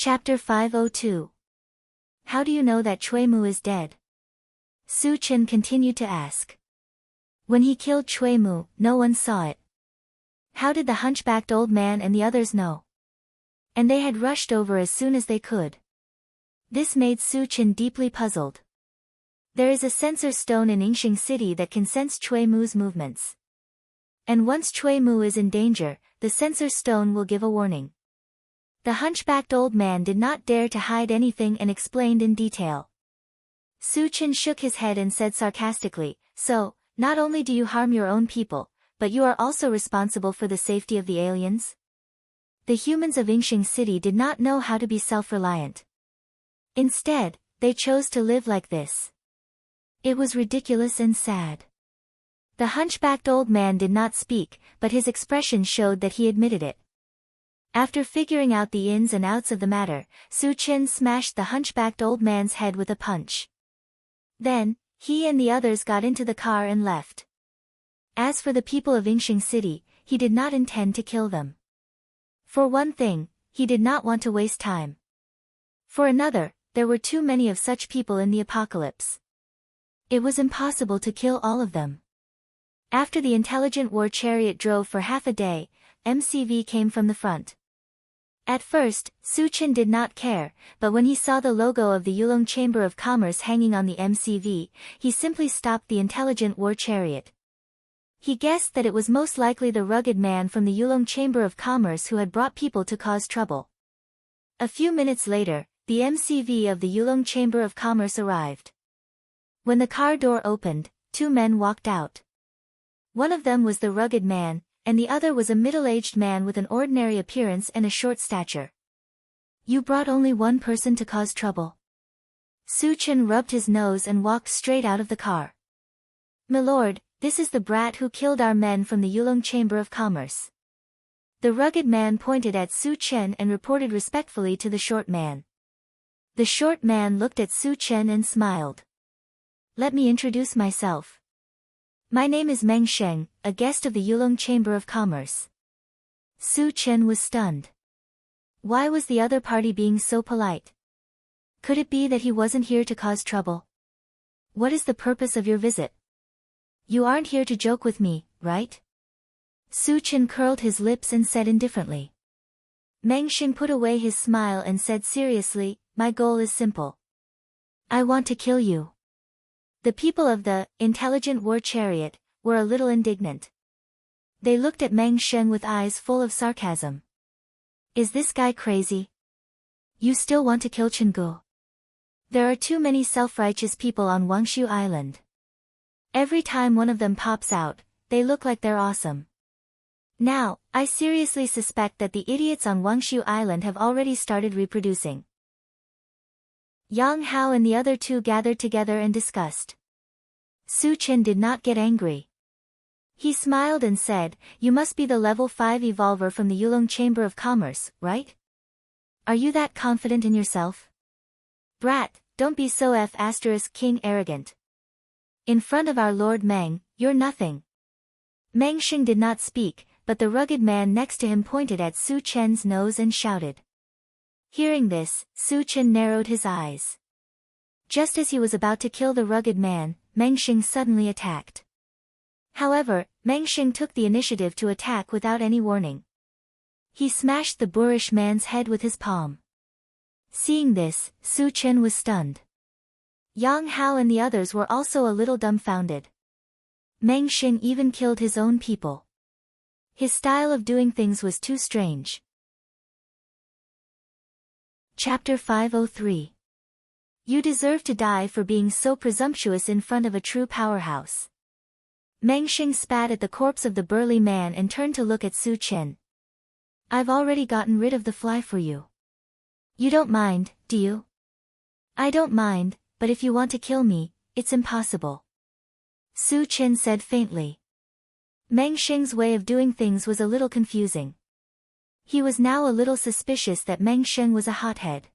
Chapter 502. How do you know that Cui Mu is dead? Su Chen continued to ask. When he killed Cui Mu, no one saw it. How did the hunchbacked old man and the others know? And they had rushed over as soon as they could. This made Su Chen deeply puzzled. There is a sensor stone in Yingxing City that can sense Cui Mu's movements. And once Cui Mu is in danger, the sensor stone will give a warning. The hunchbacked old man did not dare to hide anything and explained in detail. Su Chen shook his head and said sarcastically, "So, not only do you harm your own people, but you are also responsible for the safety of the aliens?" The humans of Yingxing City did not know how to be self-reliant. Instead, they chose to live like this. It was ridiculous and sad. The hunchbacked old man did not speak, but his expression showed that he admitted it. After figuring out the ins and outs of the matter, Su Chen smashed the hunchbacked old man's head with a punch. Then, he and the others got into the car and left. As for the people of Yingxing City, he did not intend to kill them. For one thing, he did not want to waste time. For another, there were too many of such people in the apocalypse. It was impossible to kill all of them. After the intelligent war chariot drove for half a day, MCV came from the front. At first, Su Chen did not care, but when he saw the logo of the Yulong Chamber of Commerce hanging on the MCV, he simply stopped the intelligent war chariot. He guessed that it was most likely the rugged man from the Yulong Chamber of Commerce who had brought people to cause trouble. A few minutes later, the MCV of the Yulong Chamber of Commerce arrived. When the car door opened, two men walked out. One of them was the rugged man, and the other was a middle-aged man with an ordinary appearance and a short stature. "You brought only one person to cause trouble." Su Chen rubbed his nose and walked straight out of the car. "Milord, this is the brat who killed our men from the Yulong Chamber of Commerce." The rugged man pointed at Su Chen and reported respectfully to the short man. The short man looked at Su Chen and smiled. "Let me introduce myself. My name is Meng Sheng, a guest of the Yulong Chamber of Commerce." Su Chen was stunned. Why was the other party being so polite? Could it be that he wasn't here to cause trouble? "What is the purpose of your visit? You aren't here to joke with me, right?" Su Chen curled his lips and said indifferently. Meng Sheng put away his smile and said seriously, "My goal is simple. I want to kill you." The people of the intelligent war chariot were a little indignant. They looked at Meng Sheng with eyes full of sarcasm. "Is this guy crazy? You still want to kill Chenggu? There are too many self-righteous people on Wangshu Island. Every time one of them pops out, they look like they're awesome. Now, I seriously suspect that the idiots on Wangshu Island have already started reproducing." Yang Hao and the other two gathered together and discussed. Su Chen did not get angry. He smiled and said, "You must be the level 5 evolver from the Yulong Chamber of Commerce, right? Are you that confident in yourself? Brat, don't be so King arrogant. In front of our Lord Meng, you're nothing." Meng Sheng did not speak, but the rugged man next to him pointed at Su Chen's nose and shouted. Hearing this, Su Chen narrowed his eyes. Just as he was about to kill the rugged man, Meng Sheng suddenly attacked. However, Meng Sheng took the initiative to attack without any warning. He smashed the boorish man's head with his palm. Seeing this, Su Chen was stunned. Yang Hao and the others were also a little dumbfounded. Meng Sheng even killed his own people. His style of doing things was too strange. Chapter 503. You deserve to die for being so presumptuous in front of a true powerhouse. Meng Sheng spat at the corpse of the burly man and turned to look at Su Chen. "I've already gotten rid of the fly for you. You don't mind, do you?" "I don't mind, but if you want to kill me, it's impossible," Su Chen said faintly. Meng Sheng's way of doing things was a little confusing. He was now a little suspicious that Meng Sheng was a hothead.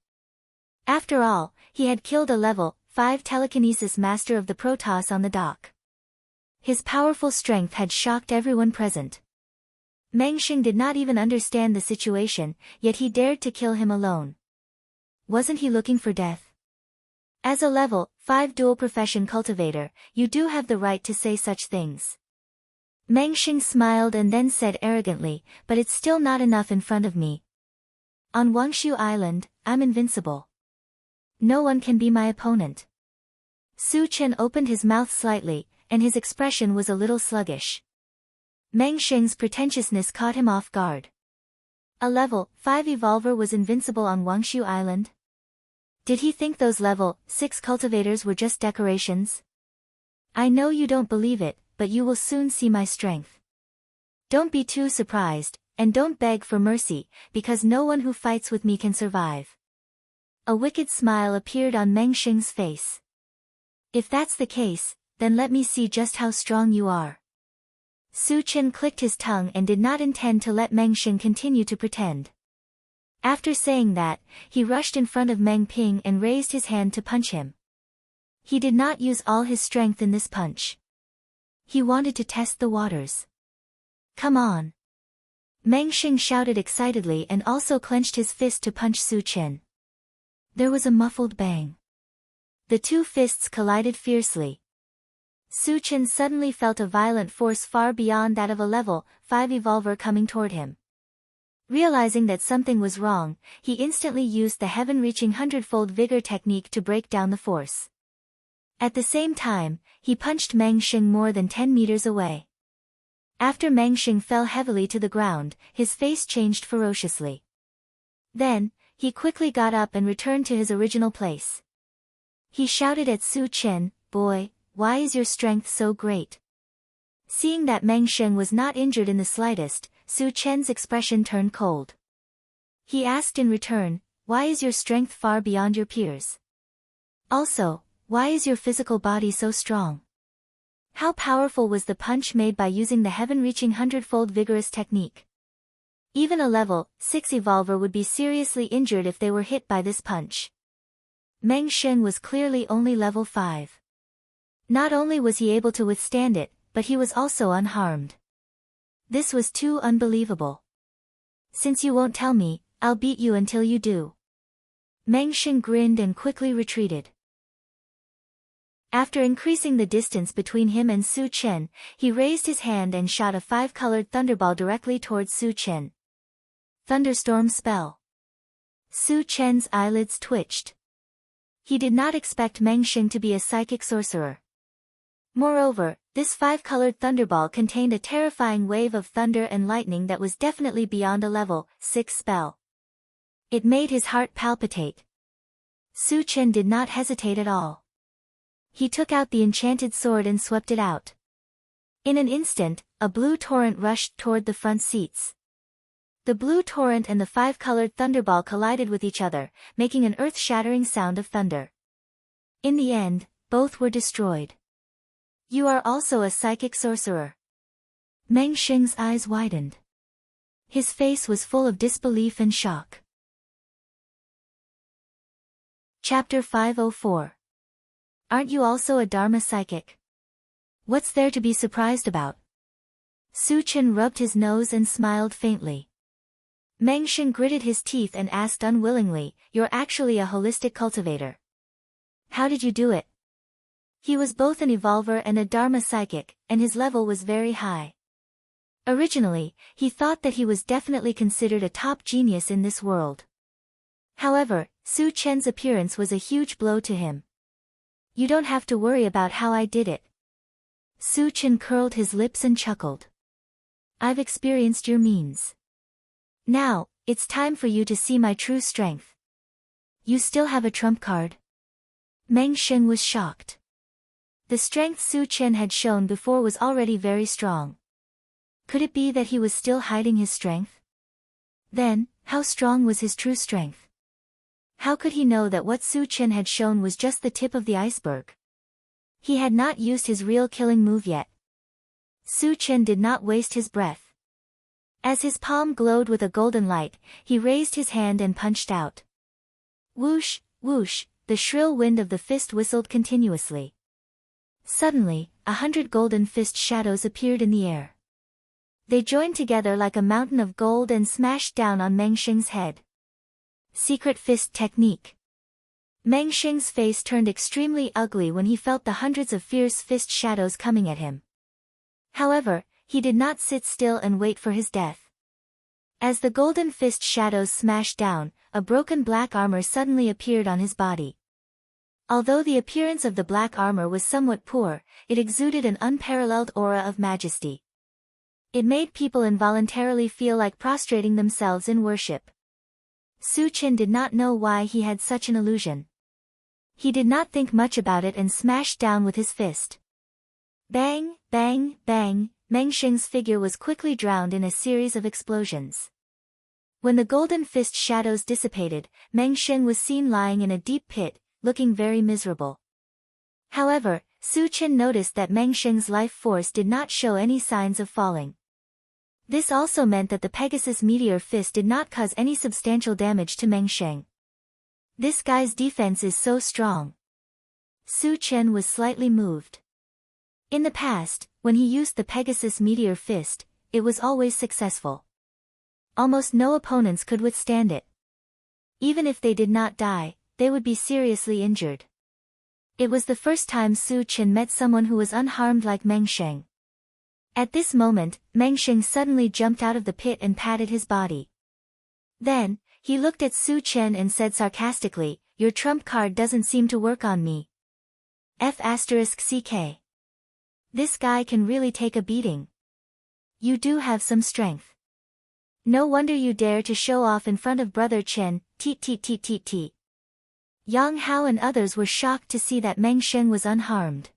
After all, he had killed a level 5 telekinesis master of the Protoss on the dock. His powerful strength had shocked everyone present. Meng Sheng did not even understand the situation, yet he dared to kill him alone. wasn't he looking for death? As a level 5 dual profession cultivator, you do have the right to say such things. Meng Xing smiled and then said arrogantly, but it's still not enough in front of me. On Wangshu Island, I'm invincible. No one can be my opponent. Su Chen opened his mouth slightly, and his expression was a little sluggish. Meng Xing's pretentiousness caught him off guard. A level 5 evolver was invincible on Wangshu Island? Did he think those level 6 cultivators were just decorations? I know you don't believe it, but you will soon see my strength. Don't be too surprised, and don't beg for mercy, because no one who fights with me can survive. A wicked smile appeared on Meng Xing's face. If that's the case, then let me see just how strong you are. Su Chen clicked his tongue and did not intend to let Meng Xing continue to pretend. After saying that, he rushed in front of Meng Ping and raised his hand to punch him. He did not use all his strength in this punch. He wanted to test the waters. Come on. Meng Xing shouted excitedly and also clenched his fist to punch Su Chen. There was a muffled bang. The two fists collided fiercely. Su Chen suddenly felt a violent force far beyond that of a level 5 evolver coming toward him. Realizing that something was wrong, he instantly used the heaven-reaching hundredfold vigor technique to break down the force. At the same time, he punched Meng Xing more than 10 meters away. After Meng Xing fell heavily to the ground, his face changed ferociously. Then, he quickly got up and returned to his original place. He shouted at Su Chen, "Boy, why is your strength so great?" Seeing that Meng Xing was not injured in the slightest, Su Chen's expression turned cold. He asked in return, "Why is your strength far beyond your peers? Also, why is your physical body so strong? How powerful was the punch made by using the heaven-reaching hundredfold vigorous technique? Even a level 6 evolver would be seriously injured if they were hit by this punch." Meng Xing was clearly only level 5. Not only was he able to withstand it, but he was also unharmed. This was too unbelievable. Since you won't tell me, I'll beat you until you do. Meng Xing grinned and quickly retreated. After increasing the distance between him and Su Chen, he raised his hand and shot a 5-colored thunderball directly towards Su Chen. Thunderstorm spell. Su Chen's eyelids twitched. He did not expect Meng Xing to be a psychic sorcerer. Moreover, this 5-colored thunderball contained a terrifying wave of thunder and lightning that was definitely beyond a level 6 spell. It made his heart palpitate. Su Chen did not hesitate at all. He took out the enchanted sword and swept it out. In an instant, a blue torrent rushed toward the front seats. The blue torrent and the 5-colored thunderball collided with each other, making an earth-shattering sound of thunder. In the end, both were destroyed. You are also a psychic sorcerer. Meng Xing's eyes widened. His face was full of disbelief and shock. Chapter 504. Aren't you also a Dharma psychic? What's there to be surprised about? Su Chen rubbed his nose and smiled faintly. Meng Xing gritted his teeth and asked unwillingly, "You're actually a holistic cultivator. How did you do it?" He was both an evolver and a Dharma psychic, and his level was very high. Originally, he thought that he was definitely considered a top genius in this world. However, Su Chen's appearance was a huge blow to him. "You don't have to worry about how I did it." Su Chen curled his lips and chuckled. "I've experienced your means. Now, it's time for you to see my true strength." "You still have a trump card?" Meng Xing was shocked. The strength Su Chen had shown before was already very strong. Could it be that he was still hiding his strength? Then, how strong was his true strength? How could he know that what Su Chen had shown was just the tip of the iceberg? He had not used his real killing move yet. Su Chen did not waste his breath. As his palm glowed with a golden light, he raised his hand and punched out. Whoosh, whoosh, the shrill wind of the fist whistled continuously. Suddenly, 100 golden fist shadows appeared in the air. They joined together like a mountain of gold and smashed down on Meng Xing's head. Secret fist technique. Meng Sheng's face turned extremely ugly when he felt the hundreds of fierce fist shadows coming at him. However, he did not sit still and wait for his death. As the golden fist shadows smashed down, a broken black armor suddenly appeared on his body. Although the appearance of the black armor was somewhat poor, it exuded an unparalleled aura of majesty. It made people involuntarily feel like prostrating themselves in worship. Su Chen did not know why he had such an illusion. He did not think much about it and smashed down with his fist. Bang, bang, bang, Meng Sheng's figure was quickly drowned in a series of explosions. When the golden fist shadows dissipated, Meng Sheng was seen lying in a deep pit, looking very miserable. However, Su Chen noticed that Meng Sheng's life force did not show any signs of falling. This also meant that the Pegasus meteor fist did not cause any substantial damage to Meng Sheng. This guy's defense is so strong. Su Chen was slightly moved. In the past, when he used the Pegasus meteor fist, it was always successful. Almost no opponents could withstand it. Even if they did not die, they would be seriously injured. It was the first time Su Chen met someone who was unharmed like Meng Sheng. At this moment, Meng Sheng suddenly jumped out of the pit and patted his body. Then, he looked at Su Chen and said sarcastically, "Your trump card doesn't seem to work on me. F***CK. This guy can really take a beating. You do have some strength. No wonder you dare to show off in front of Brother Chen, t. Yang Hao and others were shocked to see that Meng Sheng was unharmed.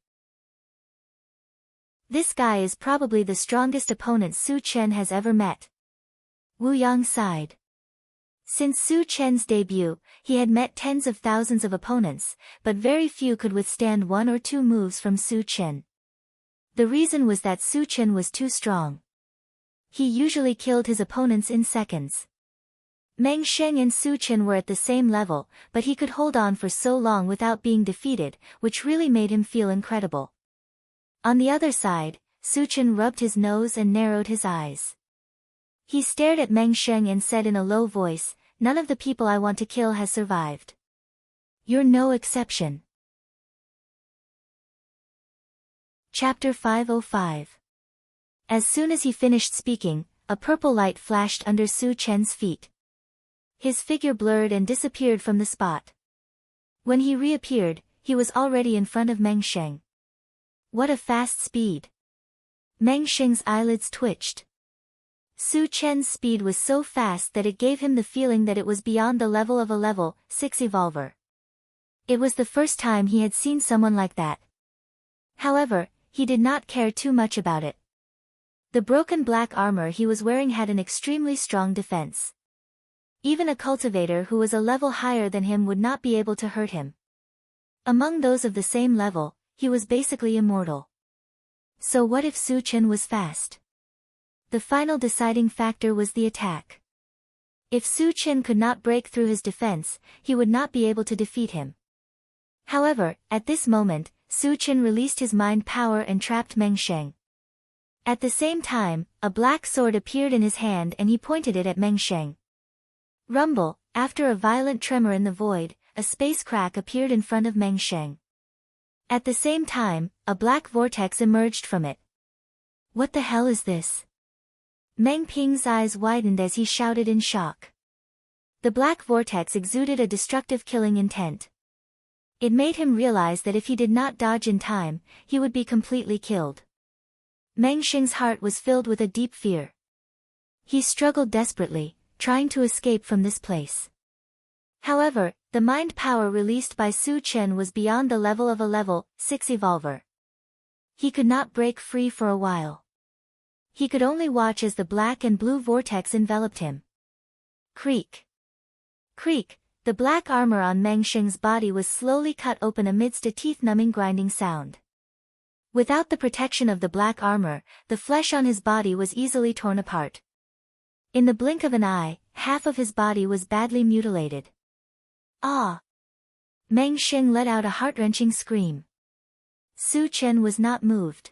This guy is probably the strongest opponent Su Chen has ever met. Wu Yang sighed. Since Su Chen's debut, he had met tens of thousands of opponents, but very few could withstand one or two moves from Su Chen. The reason was that Su Chen was too strong. He usually killed his opponents in seconds. Meng Sheng and Su Chen were at the same level, but he could hold on for so long without being defeated, which really made him feel incredible. On the other side, Su Chen rubbed his nose and narrowed his eyes. He stared at Meng Sheng and said in a low voice, "None of the people I want to kill has survived. You're no exception." Chapter 505. As soon as he finished speaking, a purple light flashed under Su Chen's feet. His figure blurred and disappeared from the spot. When he reappeared, he was already in front of Meng Sheng. What a fast speed! Meng Sheng's eyelids twitched. Su Chen's speed was so fast that it gave him the feeling that it was beyond the level of a level 6 evolver. It was the first time he had seen someone like that. However, he did not care too much about it. The broken black armor he was wearing had an extremely strong defense. Even a cultivator who was a level higher than him would not be able to hurt him. Among those of the same level, he was basically immortal. So what if Su Chen was fast? The final deciding factor was the attack. If Su Chen could not break through his defense, he would not be able to defeat him. However, at this moment, Su Chen released his mind power and trapped Meng Sheng. At the same time, a black sword appeared in his hand and he pointed it at Meng Sheng. Rumble, after a violent tremor in the void, a space crack appeared in front of Meng Sheng. At the same time, a black vortex emerged from it. What the hell is this? Meng Ping's eyes widened as he shouted in shock. The black vortex exuded a destructive killing intent. It made him realize that if he did not dodge in time, he would be completely killed. Meng Sheng's heart was filled with a deep fear. He struggled desperately, trying to escape from this place. However, the mind power released by Su Chen was beyond the level of a level 6 evolver. He could not break free for a while. He could only watch as the black and blue vortex enveloped him. Creak. Creak. The black armor on Meng Sheng's body was slowly cut open amidst a teeth-numbing grinding sound. Without the protection of the black armor, the flesh on his body was easily torn apart. In the blink of an eye, half of his body was badly mutilated. Ah! Meng Sheng let out a heart-wrenching scream. Su Chen was not moved.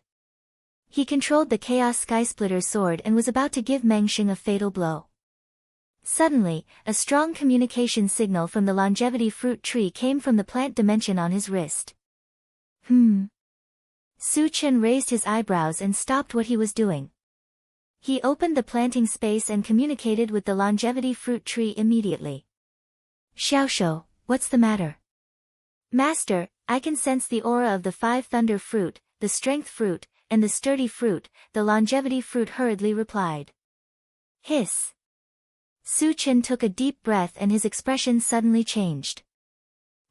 He controlled the Chaos Skysplitter sword and was about to give Meng Sheng a fatal blow. Suddenly, a strong communication signal from the longevity fruit tree came from the plant dimension on his wrist. Su Chen raised his eyebrows and stopped what he was doing. He opened the planting space and communicated with the longevity fruit tree immediately. Xiaoshou, what's the matter? Master, I can sense the aura of the 5 thunder fruit, the strength fruit, and the sturdy fruit, the longevity fruit hurriedly replied. Hiss. Su Chen took a deep breath and his expression suddenly changed.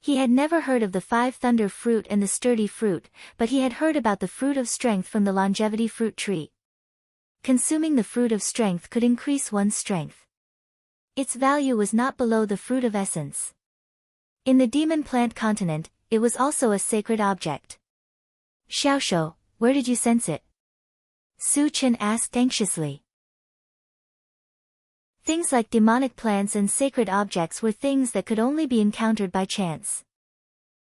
He had never heard of the 5 thunder fruit and the sturdy fruit, but he had heard about the fruit of strength from the longevity fruit tree. Consuming the fruit of strength could increase one's strength. Its value was not below the fruit of essence. In the demon plant continent, it was also a sacred object. Xiaoshou, where did you sense it? Su Chen asked anxiously. Things like demonic plants and sacred objects were things that could only be encountered by chance.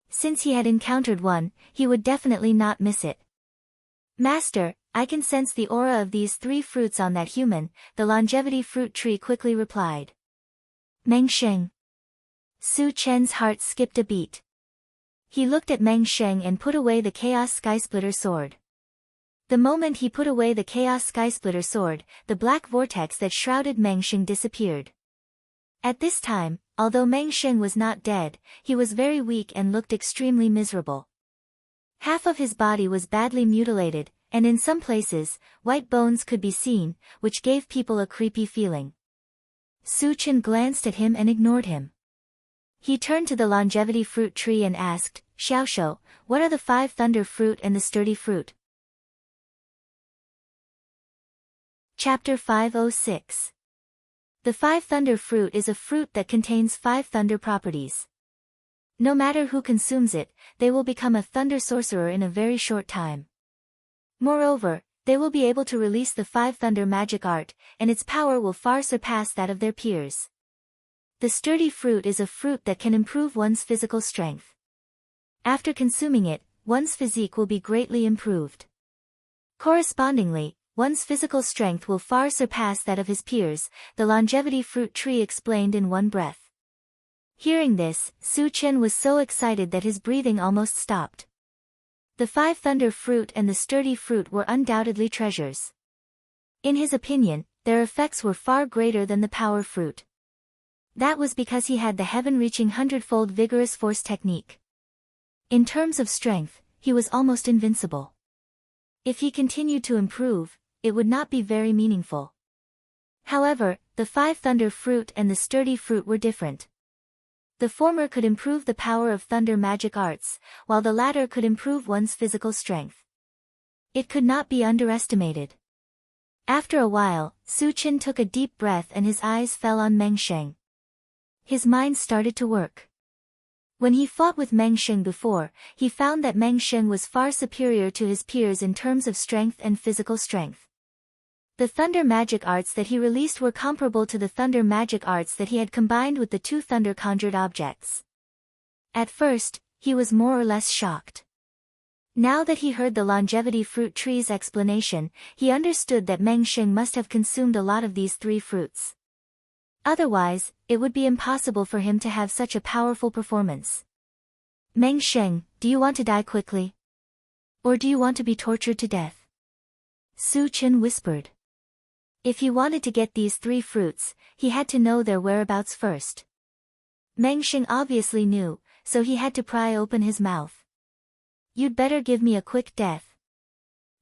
Since he had encountered one, he would definitely not miss it. Master, I can sense the aura of these 3 fruits on that human, the longevity fruit tree quickly replied. Meng Sheng. Su Chen's heart skipped a beat. He looked at Meng Sheng and put away the Chaos Skysplitter sword. The moment he put away the Chaos Skysplitter sword, the black vortex that shrouded Meng Sheng disappeared. At this time, although Meng Sheng was not dead, he was very weak and looked extremely miserable. Half of his body was badly mutilated, and in some places, white bones could be seen, which gave people a creepy feeling. Su Chen glanced at him and ignored him. He turned to the longevity fruit tree and asked, Xiaoshou, what are the 5 thunder fruit and the sturdy fruit? Chapter 506. The 5 thunder fruit is a fruit that contains 5 thunder properties. No matter who consumes it, they will become a thunder sorcerer in a very short time. Moreover, they will be able to release the 5 thunder magic art, and its power will far surpass that of their peers. The sturdy fruit is a fruit that can improve one's physical strength. After consuming it, one's physique will be greatly improved. Correspondingly, one's physical strength will far surpass that of his peers, the longevity fruit tree explained in one breath. Hearing this, Su Chen was so excited that his breathing almost stopped. The 5 thunder fruit and the sturdy fruit were undoubtedly treasures. In his opinion, their effects were far greater than the power fruit. That was because he had the heaven-reaching 100-fold vigorous force technique. In terms of strength, he was almost invincible. If he continued to improve, it would not be very meaningful. However, the 5 thunder fruit and the sturdy fruit were different. The former could improve the power of thunder magic arts, while the latter could improve one's physical strength. It could not be underestimated. After a while, Su Chen took a deep breath and his eyes fell on Meng Sheng. His mind started to work. When he fought with Meng Sheng before, he found that Meng Sheng was far superior to his peers in terms of strength and physical strength. The thunder magic arts that he released were comparable to the thunder magic arts that he had combined with the 2 thunder conjured objects. At first, he was more or less shocked. Now that he heard the longevity fruit tree's explanation, he understood that Meng Sheng must have consumed a lot of these 3 fruits. Otherwise, it would be impossible for him to have such a powerful performance. Meng Sheng, do you want to die quickly? Or do you want to be tortured to death? Su Chen whispered. If he wanted to get these 3 fruits, he had to know their whereabouts first. Meng Sheng obviously knew, so he had to pry open his mouth. You'd better give me a quick death.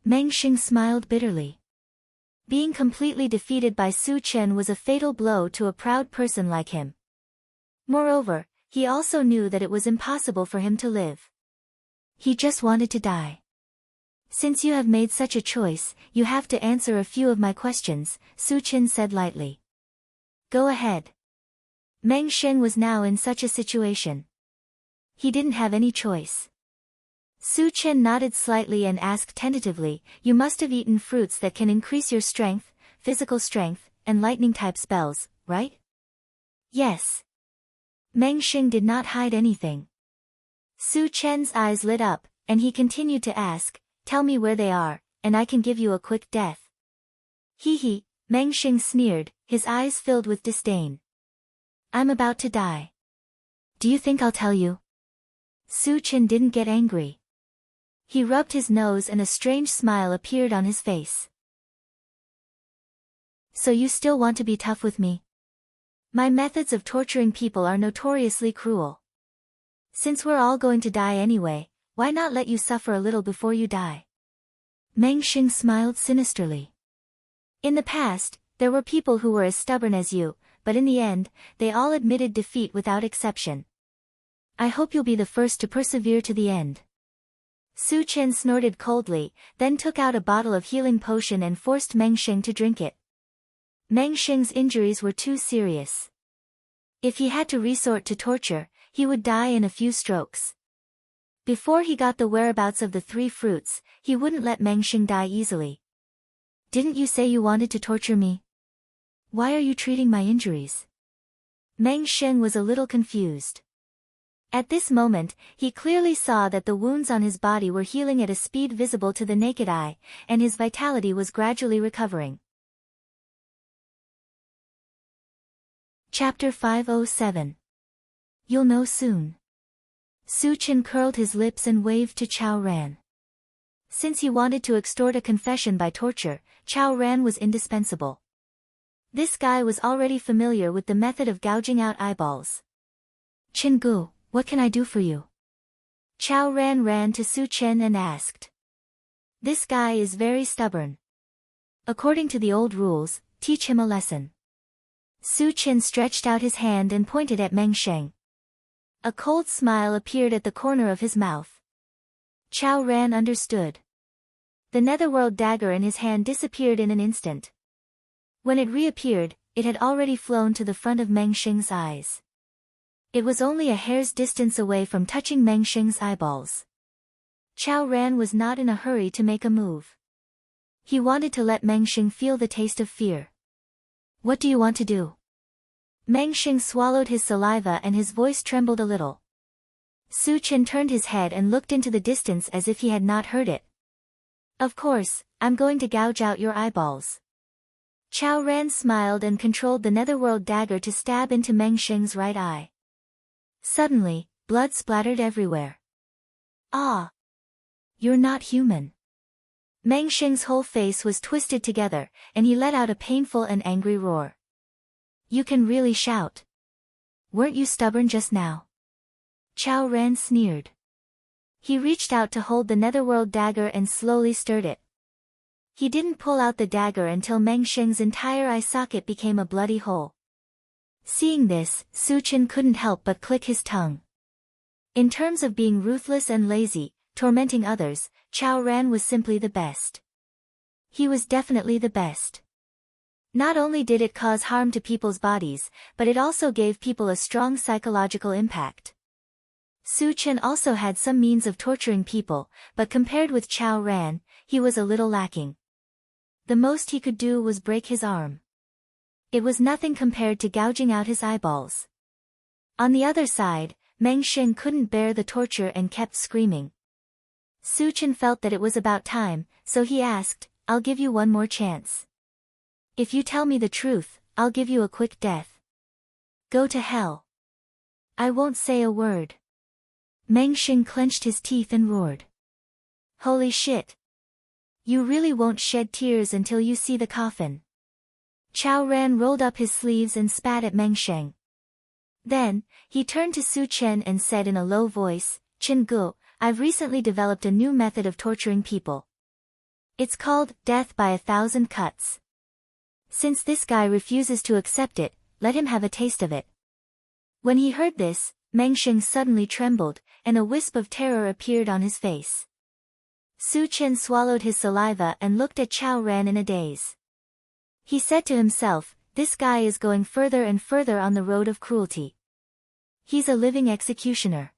Meng Sheng smiled bitterly. Being completely defeated by Su Chen was a fatal blow to a proud person like him. Moreover, he also knew that it was impossible for him to live. He just wanted to die. Since you have made such a choice, you have to answer a few of my questions, Su Chen said lightly. Go ahead. Meng Sheng was now in such a situation. He didn't have any choice. Su Chen nodded slightly and asked tentatively, you must have eaten fruits that can increase your strength, physical strength, and lightning-type spells, right? Yes. Meng Sheng did not hide anything. Su Chen's eyes lit up, and he continued to ask, tell me where they are, and I can give you a quick death. Hee hee, Meng Xing sneered, his eyes filled with disdain. I'm about to die. Do you think I'll tell you? Su Chen didn't get angry. He rubbed his nose and a strange smile appeared on his face. So you still want to be tough with me? My methods of torturing people are notoriously cruel. Since we're all going to die anyway, why not let you suffer a little before you die? Meng Xing smiled sinisterly. In the past, there were people who were as stubborn as you, but in the end, they all admitted defeat without exception. I hope you'll be the first to persevere to the end. Su Chen snorted coldly, then took out a bottle of healing potion and forced Meng Xing to drink it. Meng Xing's injuries were too serious. If he had to resort to torture, he would die in a few strokes. Before he got the whereabouts of the three fruits, he wouldn't let Meng Xing die easily. Didn't you say you wanted to torture me? Why are you treating my injuries? Meng Xing was a little confused. At this moment, he clearly saw that the wounds on his body were healing at a speed visible to the naked eye, and his vitality was gradually recovering. Chapter 507. You'll know soon. Su Chen curled his lips and waved to Chao Ran. Since he wanted to extort a confession by torture, Chao Ran was indispensable. This guy was already familiar with the method of gouging out eyeballs. Chen Gu, what can I do for you? Chao Ran ran to Su Chen and asked. This guy is very stubborn. According to the old rules, teach him a lesson. Su Chen stretched out his hand and pointed at Meng Xing. A cold smile appeared at the corner of his mouth. Chao Ran understood. The netherworld dagger in his hand disappeared in an instant. When it reappeared, it had already flown to the front of Meng Xing's eyes. It was only a hair's distance away from touching Meng Xing's eyeballs. Chao Ran was not in a hurry to make a move. He wanted to let Meng Xing feel the taste of fear. What do you want to do? Meng Xing swallowed his saliva and his voice trembled a little. Su Chen turned his head and looked into the distance as if he had not heard it. Of course, I'm going to gouge out your eyeballs. Chao Ran smiled and controlled the netherworld dagger to stab into Meng Xing's right eye. Suddenly, blood splattered everywhere. Ah! You're not human. Meng Xing's whole face was twisted together, and he let out a painful and angry roar. You can really shout. Weren't you stubborn just now? Chao Ran sneered. He reached out to hold the netherworld dagger and slowly stirred it. He didn't pull out the dagger until Meng Xing's entire eye socket became a bloody hole. Seeing this, Su Chen couldn't help but click his tongue. In terms of being ruthless and lazy, tormenting others, Chao Ran was simply the best. He was definitely the best. Not only did it cause harm to people's bodies, but it also gave people a strong psychological impact. Su Chen also had some means of torturing people, but compared with Chao Ran, he was a little lacking. The most he could do was break his arm. It was nothing compared to gouging out his eyeballs. On the other side, Meng Xing couldn't bear the torture and kept screaming. Su Chen felt that it was about time, so he asked, I'll give you one more chance. If you tell me the truth, I'll give you a quick death. Go to hell. I won't say a word. Meng Xing clenched his teeth and roared. Holy shit. You really won't shed tears until you see the coffin. Chao Ran rolled up his sleeves and spat at Meng Xing. Then, he turned to Su Chen and said in a low voice, Chen Gu, I've recently developed a new method of torturing people. It's called death by 1,000 cuts. Since this guy refuses to accept it, let him have a taste of it. When he heard this, Meng Xing suddenly trembled, and a wisp of terror appeared on his face. Su Chen swallowed his saliva and looked at Chao Ran in a daze. He said to himself, this guy is going further and further on the road of cruelty. He's a living executioner.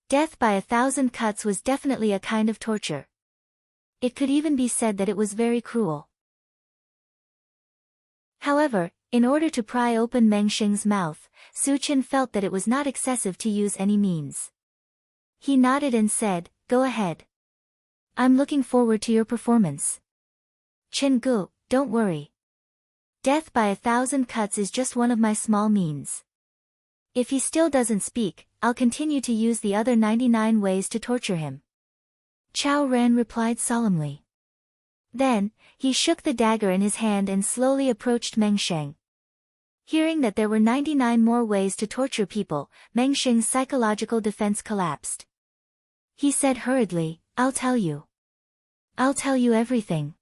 Death by 1,000 cuts was definitely a kind of torture. It could even be said that it was very cruel. However, in order to pry open Meng Xing's mouth, Su Chen felt that it was not excessive to use any means. He nodded and said, go ahead. I'm looking forward to your performance. Chen Gu, don't worry. Death by 1,000 cuts is just one of my small means. If he still doesn't speak, I'll continue to use the other 99 ways to torture him. Chao Ran replied solemnly. Then, he shook the dagger in his hand and slowly approached Meng Sheng. Hearing that there were 99 more ways to torture people, Meng Sheng's psychological defense collapsed. He said hurriedly, I'll tell you. I'll tell you everything.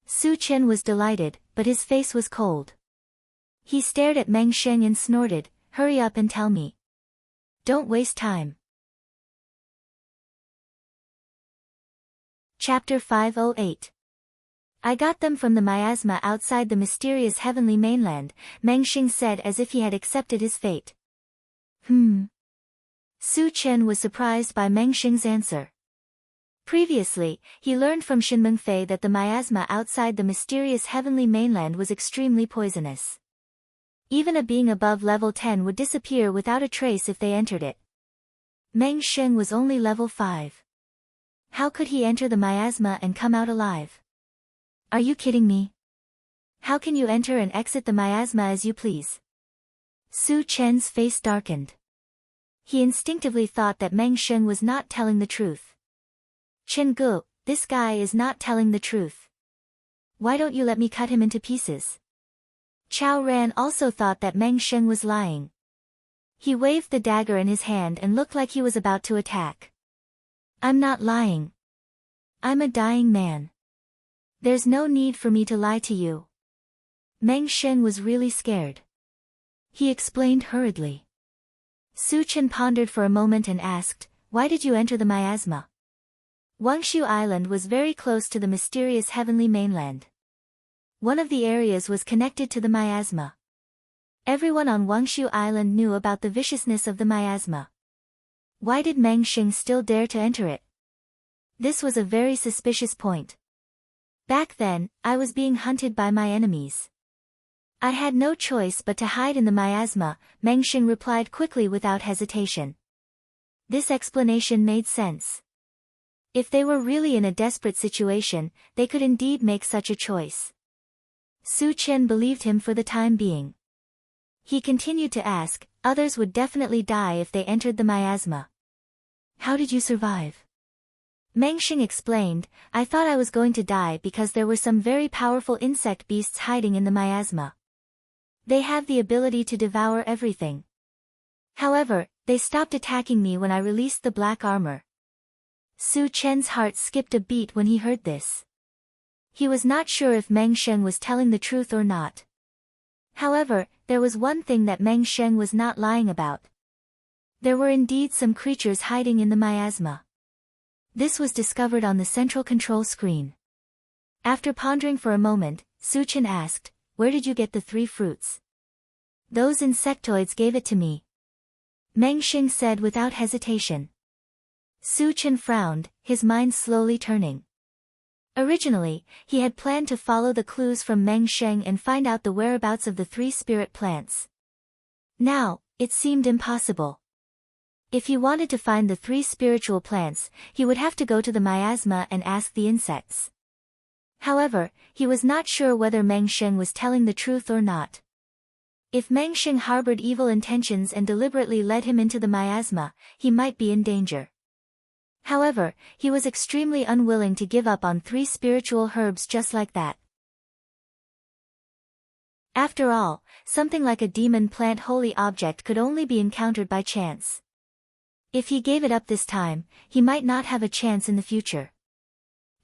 Su Chen was delighted, but his face was cold. He stared at Meng Sheng and snorted, hurry up and tell me. Don't waste time. Chapter 508. I got them from the miasma outside the mysterious heavenly mainland, Meng Sheng said as if he had accepted his fate. Su Chen was surprised by Meng Sheng's answer. Previously, he learned from Shin Mengfei that the miasma outside the mysterious heavenly mainland was extremely poisonous. Even a being above level 10 would disappear without a trace if they entered it. Meng Sheng was only level 5. How could he enter the miasma and come out alive? Are you kidding me? How can you enter and exit the miasma as you please? Su Chen's face darkened. He instinctively thought that Meng Sheng was not telling the truth. Chen Gu, this guy is not telling the truth. Why don't you let me cut him into pieces? Chao Ran also thought that Meng Sheng was lying. He waved the dagger in his hand and looked like he was about to attack. I'm not lying. I'm a dying man. There's no need for me to lie to you. Meng Sheng was really scared. He explained hurriedly. Su Chen pondered for a moment and asked, why did you enter the miasma? Wangshu Island was very close to the mysterious heavenly mainland. One of the areas was connected to the miasma. Everyone on Wangshu Island knew about the viciousness of the miasma. Why did Meng Sheng still dare to enter it? This was a very suspicious point. Back then, I was being hunted by my enemies. I had no choice but to hide in the miasma, Meng Sheng replied quickly without hesitation. This explanation made sense. If they were really in a desperate situation, they could indeed make such a choice. Su Chen believed him for the time being. He continued to ask, others would definitely die if they entered the miasma. How did you survive? Meng Sheng explained, I thought I was going to die because there were some very powerful insect beasts hiding in the miasma. They have the ability to devour everything. However, they stopped attacking me when I released the black armor. Su Chen's heart skipped a beat when he heard this. He was not sure if Meng Sheng was telling the truth or not. However, there was one thing that Meng Sheng was not lying about. There were indeed some creatures hiding in the miasma. This was discovered on the central control screen. After pondering for a moment, Su Chen asked, where did you get the 3 fruits? Those insectoids gave it to me. Meng Sheng said without hesitation. Su Chen frowned, his mind slowly turning. Originally, he had planned to follow the clues from Meng Sheng and find out the whereabouts of the 3 spirit plants. Now, it seemed impossible. If he wanted to find the 3 spiritual plants, he would have to go to the miasma and ask the insects. However, he was not sure whether Meng Sheng was telling the truth or not. If Meng Sheng harbored evil intentions and deliberately led him into the miasma, he might be in danger. However, he was extremely unwilling to give up on 3 spiritual herbs just like that. After all, something like a demon plant holy object could only be encountered by chance. If he gave it up this time, he might not have a chance in the future.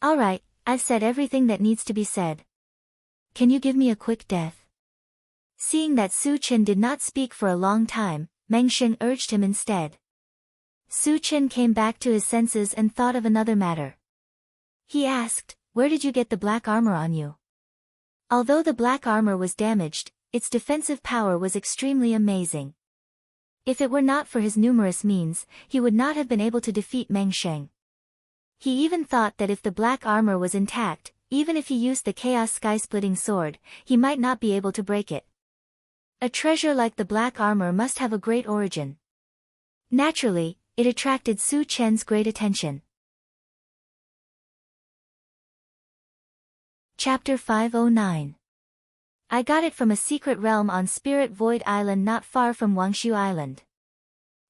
Alright, I've said everything that needs to be said. Can you give me a quick death? Seeing that Su Chen did not speak for a long time, Meng Sheng urged him instead. Su Chen came back to his senses and thought of another matter. He asked, where did you get the black armor on you? Although the black armor was damaged, its defensive power was extremely amazing. If it were not for his numerous means, he would not have been able to defeat Meng Sheng. He even thought that if the black armor was intact, even if he used the Chaos Sky-Splitting Sword, he might not be able to break it. A treasure like the black armor must have a great origin. Naturally, it attracted Su Chen's great attention. Chapter 509. I got it from a secret realm on Spirit Void Island not far from Wangshu Island.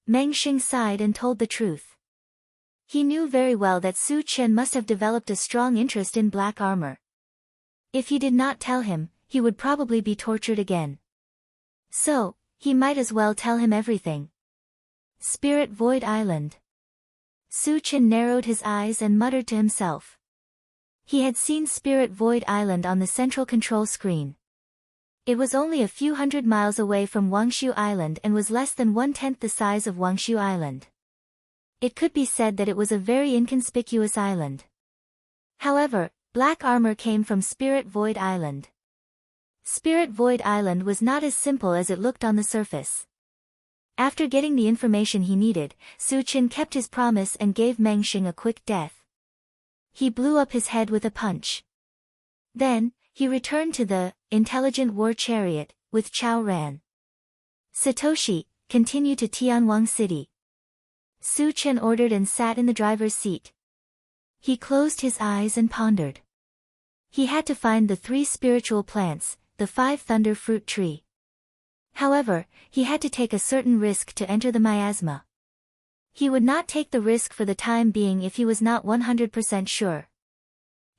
Meng Xing sighed and told the truth. He knew very well that Su Chen must have developed a strong interest in black armor. If he did not tell him, he would probably be tortured again. So, he might as well tell him everything. Spirit Void Island. Su Chen narrowed his eyes and muttered to himself. He had seen Spirit Void Island on the central control screen. It was only a few hundred miles away from Wangshu Island and was less than 1/10 the size of Wangshu Island. It could be said that it was a very inconspicuous island. However, black armor came from Spirit Void Island. Spirit Void Island was not as simple as it looked on the surface. After getting the information he needed, Su Chen kept his promise and gave Meng Xing a quick death. He blew up his head with a punch. Then, he returned to the intelligent war chariot with Chao Ran. Satoshi, continue to Tianwang City. Su Chen ordered and sat in the driver's seat. He closed his eyes and pondered. He had to find the 3 spiritual plants, the 5 thunder fruit tree. However, he had to take a certain risk to enter the miasma. He would not take the risk for the time being if he was not 100% sure.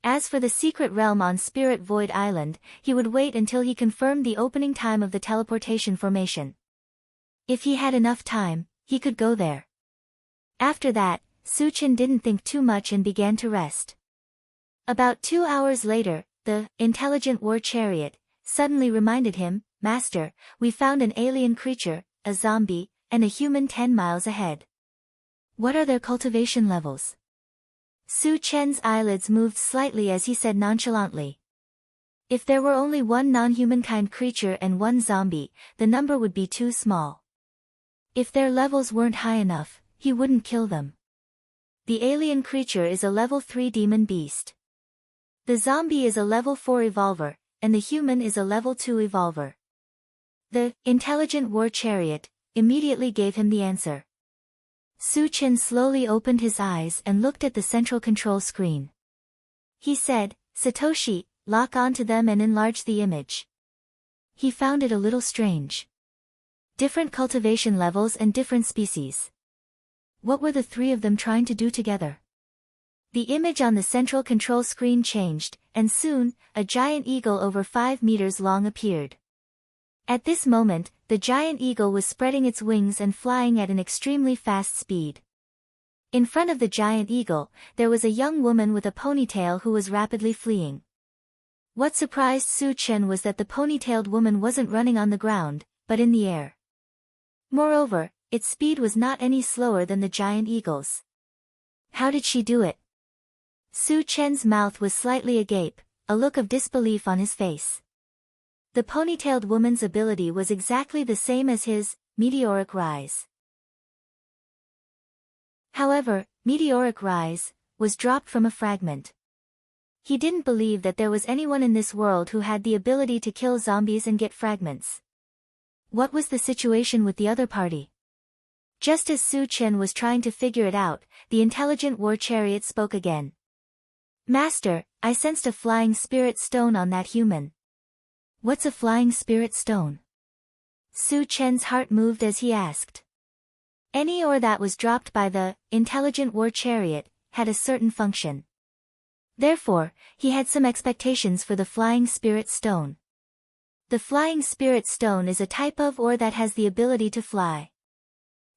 As for the secret realm on Spirit Void Island, he would wait until he confirmed the opening time of the teleportation formation. If he had enough time, he could go there. After that, Su Chen didn't think too much and began to rest. About 2 hours later, the intelligent war chariot suddenly reminded him, "Master, we found an alien creature, a zombie, and a human 10 miles ahead. What are their cultivation levels?" Su Chen's eyelids moved slightly as he said nonchalantly. If there were only one non-humankind creature and one zombie, the number would be too small. If their levels weren't high enough, he wouldn't kill them. The alien creature is a level 3 demon beast. The zombie is a level 4 evolver, and the human is a level 2 evolver. The intelligent war chariot immediately gave him the answer. Su Chen slowly opened his eyes and looked at the central control screen. He said, "Satoshi, lock onto them and enlarge the image." He found it a little strange. Different cultivation levels and different species. What were the 3 of them trying to do together? The image on the central control screen changed, and soon, a giant eagle over 5 meters long appeared. At this moment, the giant eagle was spreading its wings and flying at an extremely fast speed. In front of the giant eagle, there was a young woman with a ponytail who was rapidly fleeing. What surprised Su Chen was that the ponytailed woman wasn't running on the ground, but in the air. Moreover, its speed was not any slower than the giant eagle's. How did she do it? Su Chen's mouth was slightly agape, a look of disbelief on his face. The ponytailed woman's ability was exactly the same as his meteoric rise. However, meteoric rise was dropped from a fragment. He didn't believe that there was anyone in this world who had the ability to kill zombies and get fragments. What was the situation with the other party? Just as Su Chen was trying to figure it out, the intelligent war chariot spoke again. "Master, I sensed a flying spirit stone on that human." "What's a flying spirit stone?" Su Chen's heart moved as he asked. Any ore that was dropped by the intelligent war chariot had a certain function. Therefore, he had some expectations for the flying spirit stone. The flying spirit stone is a type of ore that has the ability to fly.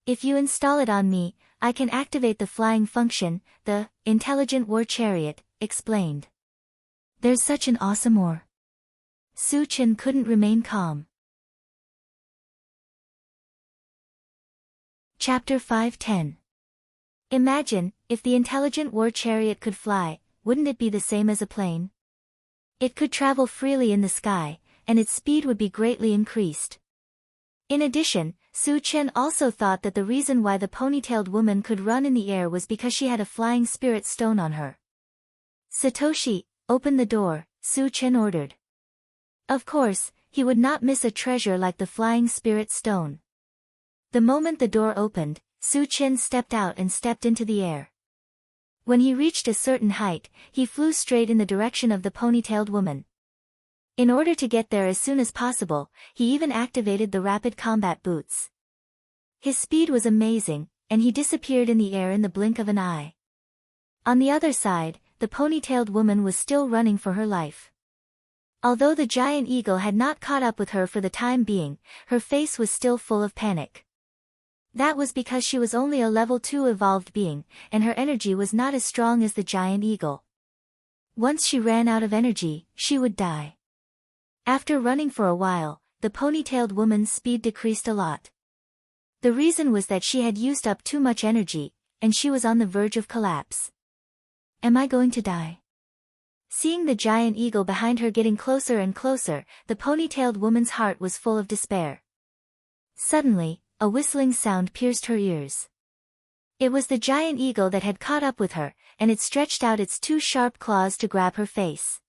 If you install it on me, I can activate the flying function, the intelligent war chariot explained. There's such an awesome ore. Su Chen couldn't remain calm. Chapter 510. Imagine, if the intelligent war chariot could fly, wouldn't it be the same as a plane? It could travel freely in the sky, and its speed would be greatly increased. In addition, Su Chen also thought that the reason why the ponytailed woman could run in the air was because she had a flying spirit stone on her. "Satoshi, open the door," Su Chen ordered. Of course, he would not miss a treasure like the flying spirit stone. The moment the door opened, Su Chen stepped out and stepped into the air. When he reached a certain height, he flew straight in the direction of the ponytailed woman. In order to get there as soon as possible, he even activated the rapid combat boots. His speed was amazing, and he disappeared in the air in the blink of an eye. On the other side, the ponytailed woman was still running for her life. Although the giant eagle had not caught up with her for the time being, her face was still full of panic. That was because she was only a level 2 evolved being, and her energy was not as strong as the giant eagle. Once she ran out of energy, she would die. After running for a while, the ponytailed woman's speed decreased a lot. The reason was that she had used up too much energy, and she was on the verge of collapse. Am I going to die? Seeing the giant eagle behind her getting closer and closer, the ponytailed woman's heart was full of despair. Suddenly, a whistling sound pierced her ears. It was the giant eagle that had caught up with her, and it stretched out its 2 sharp claws to grab her face.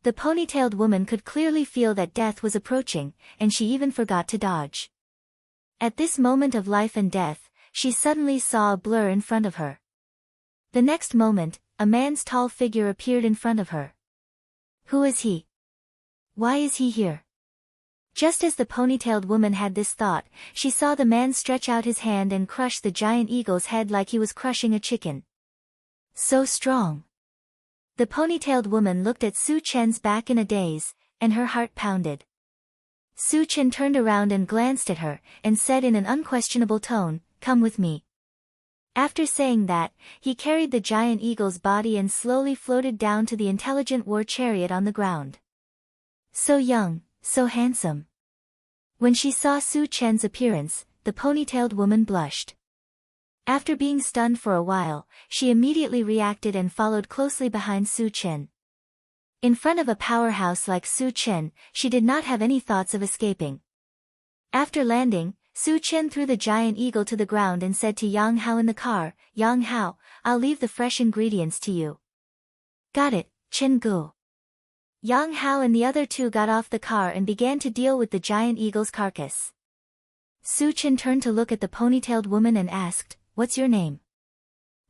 The ponytailed woman could clearly feel that death was approaching, and she even forgot to dodge. At this moment of life and death, she suddenly saw a blur in front of her. The next moment, a man's tall figure appeared in front of her. Who is he? Why is he here? Just as the ponytailed woman had this thought, she saw the man stretch out his hand and crush the giant eagle's head like he was crushing a chicken. So strong. The ponytailed woman looked at Su Chen's back in a daze, and her heart pounded. Su Chen turned around and glanced at her, and said in an unquestionable tone, "Come with me." After saying that, he carried the giant eagle's body and slowly floated down to the intelligent war chariot on the ground. So young, so handsome. When she saw Su Chen's appearance, the ponytailed woman blushed. After being stunned for a while, she immediately reacted and followed closely behind Su Chen. In front of a powerhouse like Su Chen, she did not have any thoughts of escaping. After landing, Su Chen threw the giant eagle to the ground and said to Yang Hao in the car, "Yang Hao, I'll leave the fresh ingredients to you." "Got it, Chen Gu." Yang Hao and the other 2 got off the car and began to deal with the giant eagle's carcass. Su Chen turned to look at the ponytailed woman and asked, "What's your name?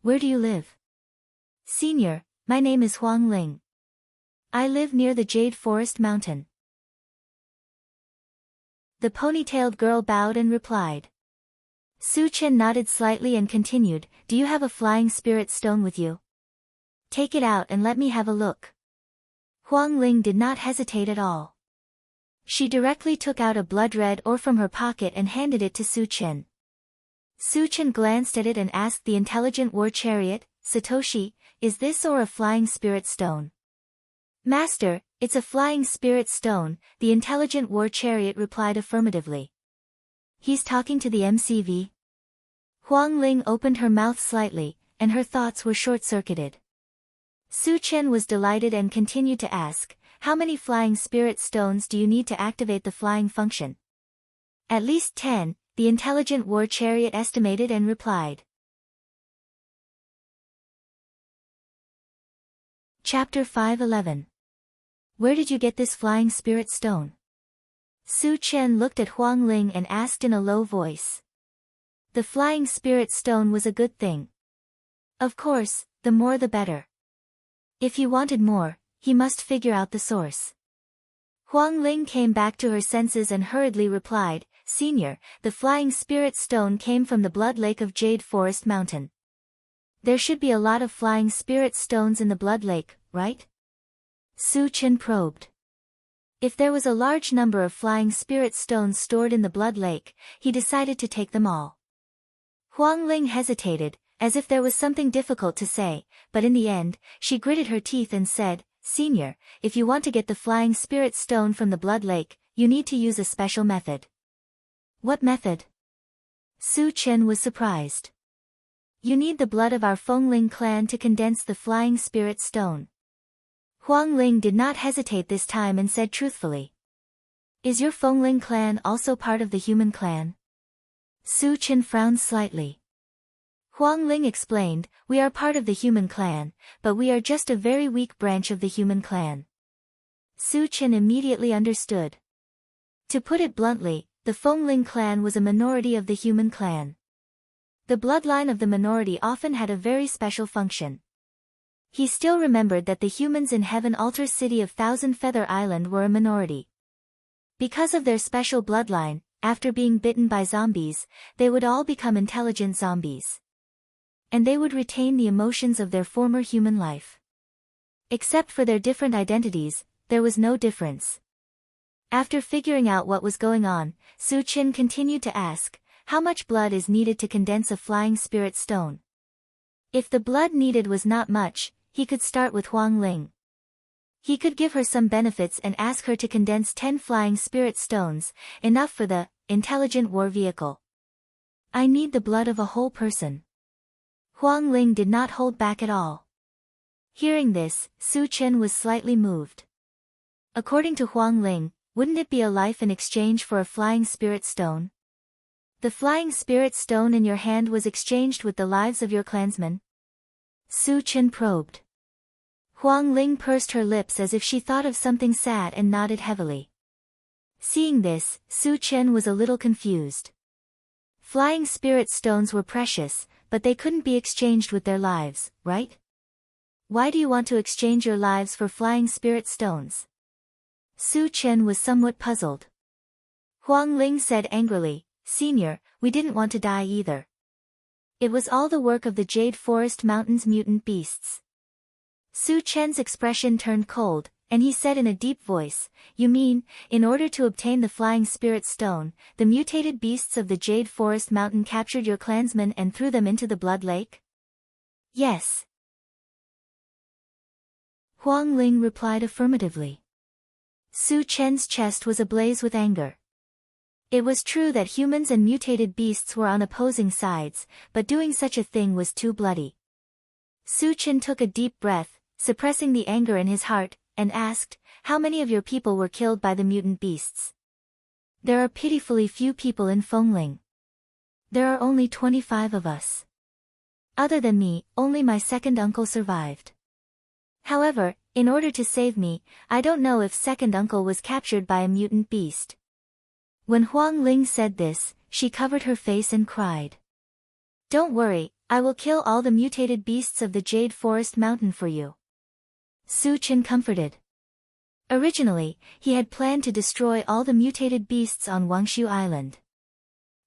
Where do you live?" "Senior, my name is Huang Ling. I live near the Jade Forest Mountain." The ponytailed girl bowed and replied. Su Chen nodded slightly and continued, "Do you have a flying spirit stone with you? Take it out and let me have a look." Huang Ling did not hesitate at all. She directly took out a blood red ore from her pocket and handed it to Su Chen. Su Chen glanced at it and asked the intelligent war chariot, "Satoshi, is this or a flying spirit stone?" "Master, it's a flying spirit stone," the intelligent war chariot replied affirmatively. "He's talking to the MCV?" Huang Ling opened her mouth slightly, and her thoughts were short-circuited. Su Chen was delighted and continued to ask, "How many flying spirit stones do you need to activate the flying function?" "At least 10, the intelligent war chariot estimated and replied. Chapter 5:11. Where did you get this flying spirit stone? Su Chen looked at Huang Ling and asked in a low voice. The flying spirit stone was a good thing. Of course, the more the better. If he wanted more, he must figure out the source. Huang Ling came back to her senses and hurriedly replied, "Senior, the flying spirit stone came from the Blood Lake of Jade Forest Mountain. There should be a lot of flying spirit stones in the Blood Lake, right?" Su Chen probed. If there was a large number of flying spirit stones stored in the Blood Lake, he decided to take them all. Huang Ling hesitated, as if there was something difficult to say, but in the end, she gritted her teeth and said, "Senior, if you want to get the flying spirit stone from the Blood Lake, you need to use a special method." "What method?" Su Chen was surprised. "You need the blood of our Fengling clan to condense the flying spirit stone." Huang Ling did not hesitate this time and said truthfully. "Is your Fengling clan also part of the human clan?" Su Chen frowned slightly. Huang Ling explained, "We are part of the human clan, but we are just a very weak branch of the human clan." Su Chen immediately understood. To put it bluntly, the Fengling clan was a minority of the human clan. The bloodline of the minority often had a very special function. He still remembered that the humans in Heaven Altar City of Thousand Feather Island were a minority. Because of their special bloodline, after being bitten by zombies, they would all become intelligent zombies. And they would retain the emotions of their former human life. Except for their different identities, there was no difference. After figuring out what was going on, Su Qin continued to ask, how much blood is needed to condense a flying spirit stone? If the blood needed was not much, he could start with Huang Ling. He could give her some benefits and ask her to condense 10 flying spirit stones, enough for the intelligent war vehicle. I need the blood of a whole person. Huang Ling did not hold back at all. Hearing this, Su Qin was slightly moved. According to Huang Ling, wouldn't it be a life in exchange for a flying spirit stone? The flying spirit stone in your hand was exchanged with the lives of your clansmen? Su Qin probed. Huang Ling pursed her lips as if she thought of something sad and nodded heavily. Seeing this, Su Qin was a little confused. Flying spirit stones were precious, but they couldn't be exchanged with their lives, right? Why do you want to exchange your lives for flying spirit stones? Su Qin was somewhat puzzled. Huang Ling said angrily, Senior, we didn't want to die either. It was all the work of the Jade Forest Mountain's mutant beasts. Su Chen's expression turned cold, and he said in a deep voice, You mean, in order to obtain the flying spirit stone, the mutated beasts of the Jade Forest Mountain captured your clansmen and threw them into the Blood Lake? Yes. Huang Ling replied affirmatively. Su Chen's chest was ablaze with anger. It was true that humans and mutated beasts were on opposing sides, but doing such a thing was too bloody. Su Chen took a deep breath, suppressing the anger in his heart, and asked, How many of your people were killed by the mutant beasts? There are pitifully few people in Fengling. There are only 25 of us. Other than me, only my second uncle survived. However, in order to save me, I don't know if second uncle was captured by a mutant beast. When Huang Ling said this, she covered her face and cried. Don't worry, I will kill all the mutated beasts of the Jade Forest Mountain for you. Su Chen comforted. Originally, he had planned to destroy all the mutated beasts on Wangshu Island.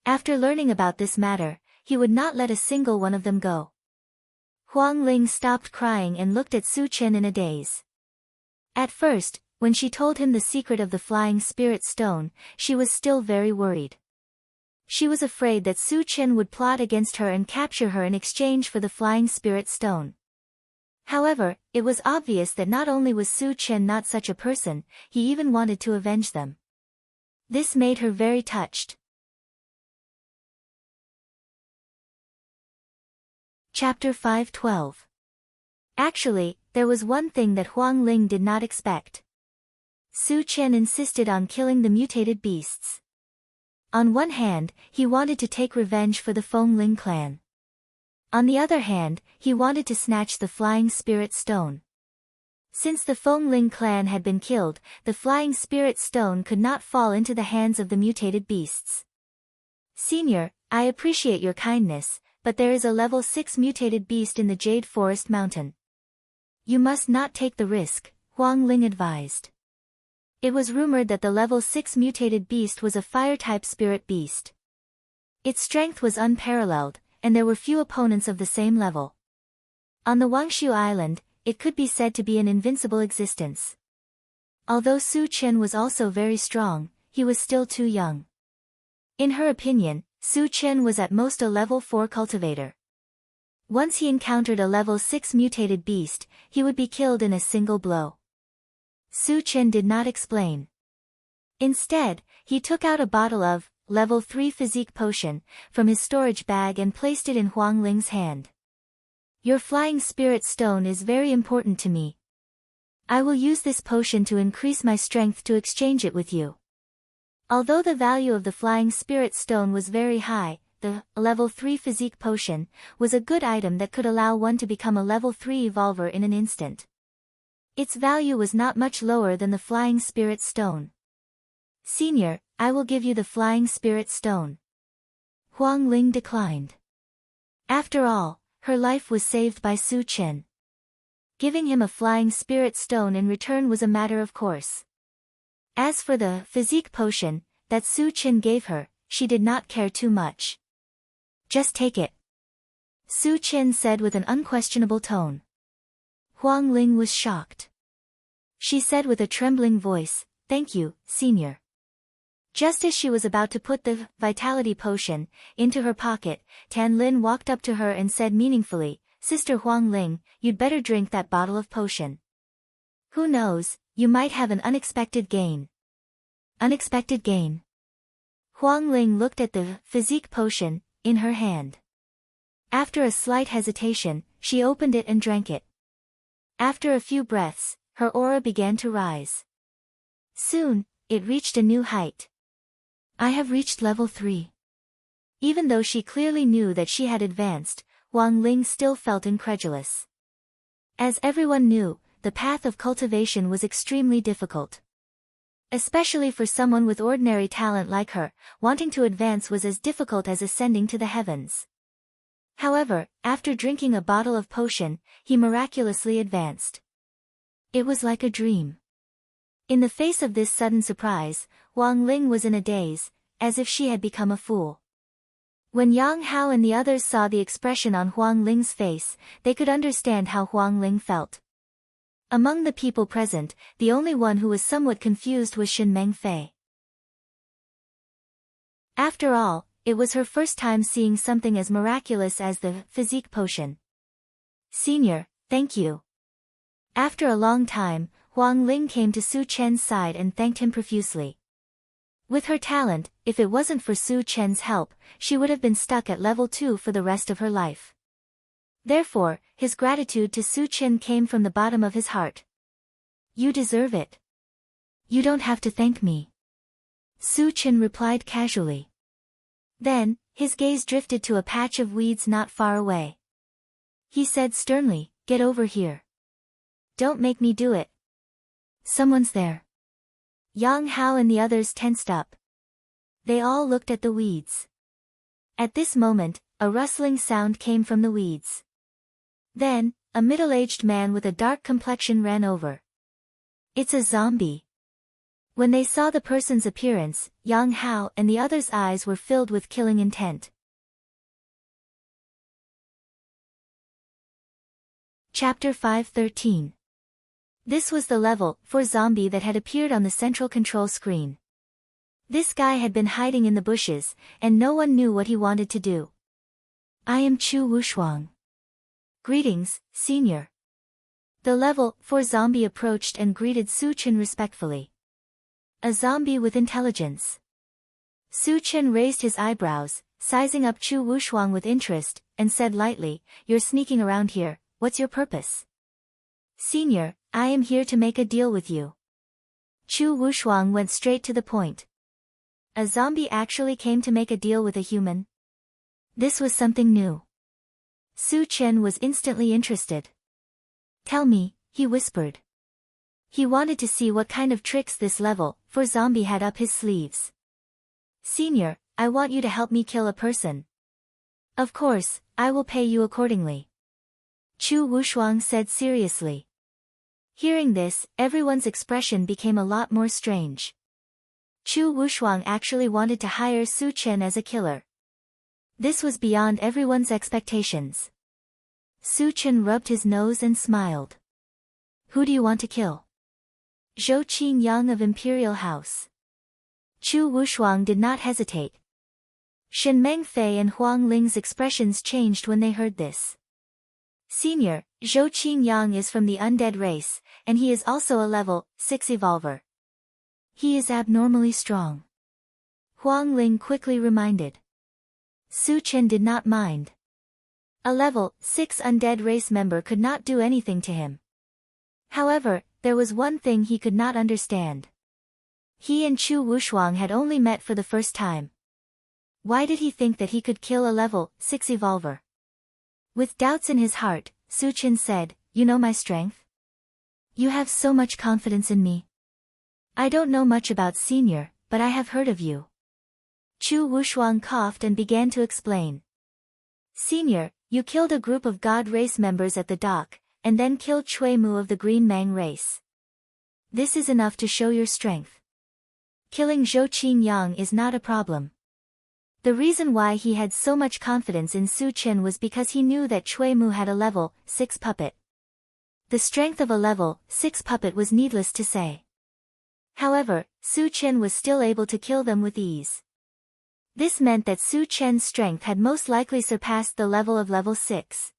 After learning about this matter, he would not let a single one of them go. Huang Ling stopped crying and looked at Su Chen in a daze. At first, when she told him the secret of the flying spirit stone, she was still very worried. She was afraid that Su Chen would plot against her and capture her in exchange for the flying spirit stone. However, it was obvious that not only was Su Chen not such a person, he even wanted to avenge them. This made her very touched. Chapter 5:12. Actually, there was one thing that Huang Ling did not expect. Su Chen insisted on killing the mutated beasts. On one hand, he wanted to take revenge for the Fengling clan. On the other hand, he wanted to snatch the flying spirit stone. Since the Fengling clan had been killed, the flying spirit stone could not fall into the hands of the mutated beasts. Senior, I appreciate your kindness, but there is a level 6 mutated beast in the Jade Forest Mountain. You must not take the risk, Huang Ling advised. It was rumored that the level 6 mutated beast was a fire-type spirit beast. Its strength was unparalleled, and there were few opponents of the same level. On the Wangshu Island, it could be said to be an invincible existence. Although Su Chen was also very strong, he was still too young. In her opinion, Su Chen was at most a level 4 cultivator. Once he encountered a level 6 mutated beast, he would be killed in a single blow. Su Chen did not explain. Instead, he took out a bottle of level 3 physique potion from his storage bag and placed it in Huang Ling's hand. Your flying spirit stone is very important to me. I will use this potion to increase my strength to exchange it with you. Although the value of the flying spirit stone was very high, the level 3 physique potion was a good item that could allow one to become a level 3 evolver in an instant. Its value was not much lower than the flying spirit stone. Senior, I will give you the flying spirit stone. Huang Ling declined. After all, her life was saved by Su Chen. Giving him a flying spirit stone in return was a matter of course. As for the physique potion that Su Chen gave her, she did not care too much. Just take it, Su Chen said with an unquestionable tone. Huang Ling was shocked. She said with a trembling voice, "Thank you, Senior." Just as she was about to put the vitality potion into her pocket, Tan Lin walked up to her and said meaningfully, "Sister Huang Ling, you'd better drink that bottle of potion. Who knows, you might have an unexpected gain." Unexpected gain? Huang Ling looked at the physique potion in her hand. After a slight hesitation, she opened it and drank it. After a few breaths, her aura began to rise. Soon, it reached a new height. "I have reached level 3. Even though she clearly knew that she had advanced, Huang Ling still felt incredulous. As everyone knew, the path of cultivation was extremely difficult. Especially for someone with ordinary talent like her, wanting to advance was as difficult as ascending to the heavens. However, after drinking a bottle of potion, he miraculously advanced. It was like a dream. In the face of this sudden surprise, Huang Ling was in a daze, as if she had become a fool. When Yang Hao and the others saw the expression on Huang Ling's face, they could understand how Huang Ling felt. Among the people present, the only one who was somewhat confused was Shen Mengfei. After all, it was her first time seeing something as miraculous as the physique potion. "Senior, thank you." After a long time, Huang Ling came to Su Chen's side and thanked him profusely. With her talent, if it wasn't for Su Chen's help, she would have been stuck at level 2 for the rest of her life. Therefore, his gratitude to Su Chen came from the bottom of his heart. "You deserve it. You don't have to thank me," Su Chen replied casually. Then, his gaze drifted to a patch of weeds not far away. He said sternly, "Get over here. Don't make me do it." "Someone's there." Yang Hao and the others tensed up. They all looked at the weeds. At this moment, a rustling sound came from the weeds. Then, a middle-aged man with a dark complexion ran over. "It's a zombie." When they saw the person's appearance, Yang Hao and the others' eyes were filled with killing intent. Chapter 5:13. This was the level 4 zombie that had appeared on the central control screen. This guy had been hiding in the bushes, and no one knew what he wanted to do. "I am Chu Wushuang. Greetings, Senior." The level 4 zombie approached and greeted Su Chen respectfully. A zombie with intelligence. Su Chen raised his eyebrows, sizing up Chu Wushuang with interest, and said lightly, "You're sneaking around here, what's your purpose?" "Senior, I am here to make a deal with you." Chu Wushuang went straight to the point. A zombie actually came to make a deal with a human? This was something new. Su Chen was instantly interested. "Tell me," he whispered. He wanted to see what kind of tricks this level 4 zombie had up his sleeves. "Senior, I want you to help me kill a person." "Of course, I will pay you accordingly," Chu Wushuang said seriously. Hearing this, everyone's expression became a lot more strange. Chu Wushuang actually wanted to hire Su Chen as a killer. This was beyond everyone's expectations. Su Chen rubbed his nose and smiled. "Who do you want to kill?" "Zhou Qingyang of Imperial House." Chu Wushuang did not hesitate. Shen Mengfei and Huang Ling's expressions changed when they heard this. "Senior, Zhou Qingyang is from the undead race, and he is also a level 6 evolver. He is abnormally strong," Huang Ling quickly reminded. Su Chen did not mind. A level 6 undead race member could not do anything to him. However, there was one thing he could not understand. He and Chu Wushuang had only met for the first time. Why did he think that he could kill a level 6 evolver? With doubts in his heart, Su Chen said, "You know my strength? You have so much confidence in me." "I don't know much about Senior, but I have heard of you." Chu Wushuang coughed and began to explain. "Senior, you killed a group of God race members at the dock, and then killed Cui Mu of the Green Mang race. This is enough to show your strength. Killing Zhou Qingyang is not a problem. The reason why he had so much confidence in Su Chen was because he knew that Cui Mu had a level 6 puppet. The strength of a level 6 puppet was needless to say. However, Su Chen was still able to kill them with ease. This meant that Su Chen's strength had most likely surpassed the level of level 6.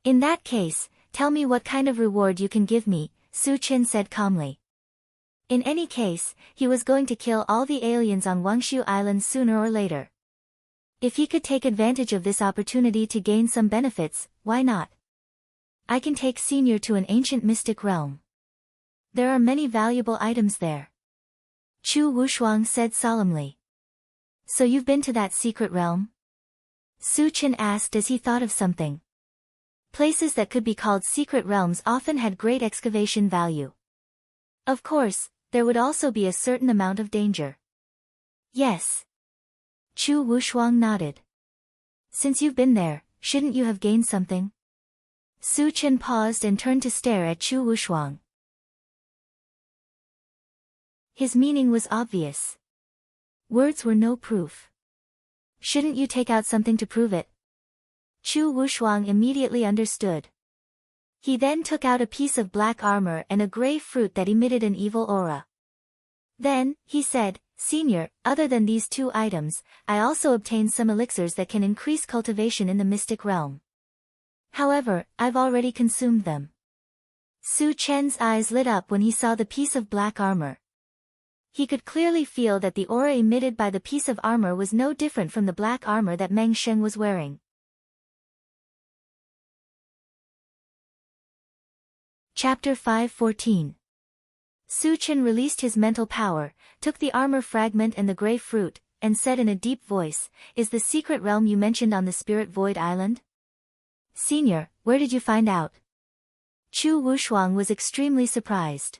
In that case, tell me what kind of reward you can give me, Su Chen said calmly. In any case, he was going to kill all the aliens on Wangshu Island sooner or later. If he could take advantage of this opportunity to gain some benefits, why not? I can take Senior to an ancient mystic realm. There are many valuable items there. Chu Wushuang said solemnly. So you've been to that secret realm? Su Chen asked as he thought of something. Places that could be called secret realms often had great excavation value. Of course, there would also be a certain amount of danger. Yes. Chu Wushuang nodded. Since you've been there, shouldn't you have gained something? Su Chen paused and turned to stare at Chu Wushuang. His meaning was obvious. Words were no proof. Shouldn't you take out something to prove it? Chu Wushuang immediately understood. He then took out a piece of black armor and a gray fruit that emitted an evil aura. Then, he said, Senior, other than these 2 items, I also obtained some elixirs that can increase cultivation in the mystic realm. However, I've already consumed them. Su Chen's eyes lit up when he saw the piece of black armor. He could clearly feel that the aura emitted by the piece of armor was no different from the black armor that Meng Sheng was wearing. Chapter 5:14. Su Chen released his mental power, took the armor fragment and the gray fruit, and said in a deep voice, Is the secret realm you mentioned on the Spirit Void Island? Senior, where did you find out? Chu Wushuang was extremely surprised.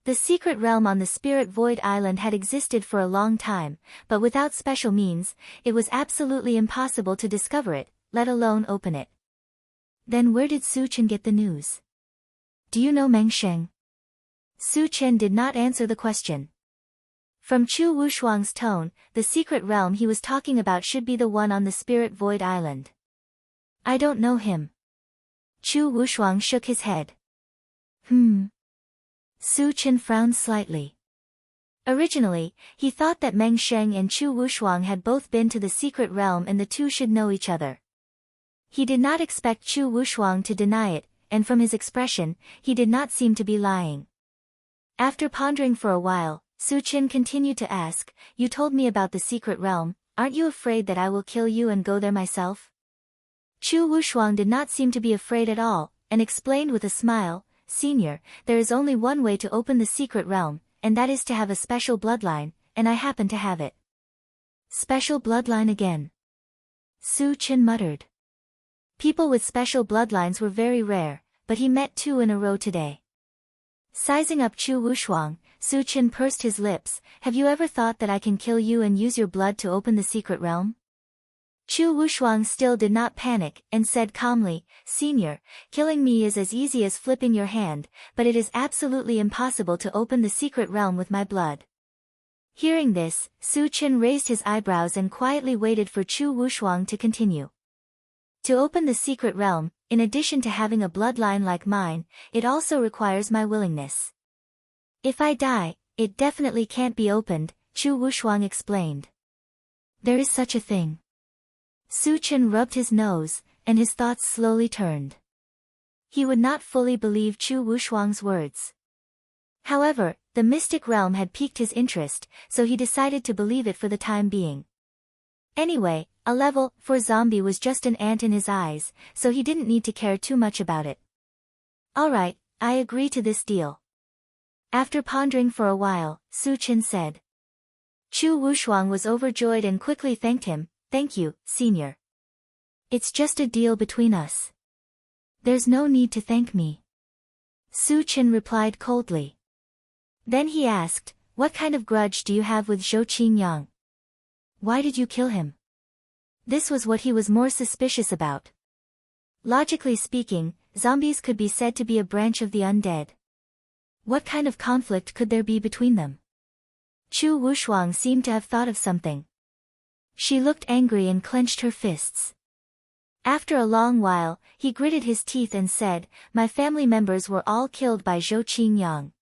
The secret realm on the Spirit Void Island had existed for a long time, but without special means, it was absolutely impossible to discover it, let alone open it. Then where did Su Chen get the news? Do you know Meng Sheng? Su Chen did not answer the question. From Chu Wushuang's tone, the secret realm he was talking about should be the one on the Spirit Void Island. I don't know him. Chu Wushuang shook his head. Su Chen frowned slightly. Originally, he thought that Meng Sheng and Chu Wushuang had both been to the secret realm and the two should know each other. He did not expect Chu Wushuang to deny it, and from his expression, he did not seem to be lying. After pondering for a while, Su Chen continued to ask, You told me about the secret realm, aren't you afraid that I will kill you and go there myself? Chu Wushuang did not seem to be afraid at all, and explained with a smile, Senior, there is only one way to open the secret realm, and that is to have a special bloodline, and I happen to have it. Special bloodline again. Su Chen muttered. People with special bloodlines were very rare, but he met 2 in a row today. Sizing up Chu Wushuang, Su Chen pursed his lips, Have you ever thought that I can kill you and use your blood to open the secret realm? Chu Wushuang still did not panic, and said calmly, Senior, killing me is as easy as flipping your hand, but it is absolutely impossible to open the secret realm with my blood. Hearing this, Su Chen raised his eyebrows and quietly waited for Chu Wushuang to continue. To open the secret realm, in addition to having a bloodline like mine, it also requires my willingness. If I die, it definitely can't be opened, Chu Wushuang explained. There is such a thing. Su Chen rubbed his nose, and his thoughts slowly turned. He would not fully believe Chu Wushuang's words. However, the mystic realm had piqued his interest, so he decided to believe it for the time being. Anyway, a level 4 zombie was just an ant in his eyes, so he didn't need to care too much about it. Alright, I agree to this deal. After pondering for a while, Su Chen said. Chu Wushuang was overjoyed and quickly thanked him, Thank you, Senior. It's just a deal between us. There's no need to thank me. Su Chen replied coldly. Then he asked, What kind of grudge do you have with Zhou Qingyang? Why did you kill him? This was what he was more suspicious about. Logically speaking, zombies could be said to be a branch of the undead. What kind of conflict could there be between them? Chu Wushuang seemed to have thought of something. She looked angry and clenched her fists. After a long while, he gritted his teeth and said, "My family members were all killed by Zhou Qingyang.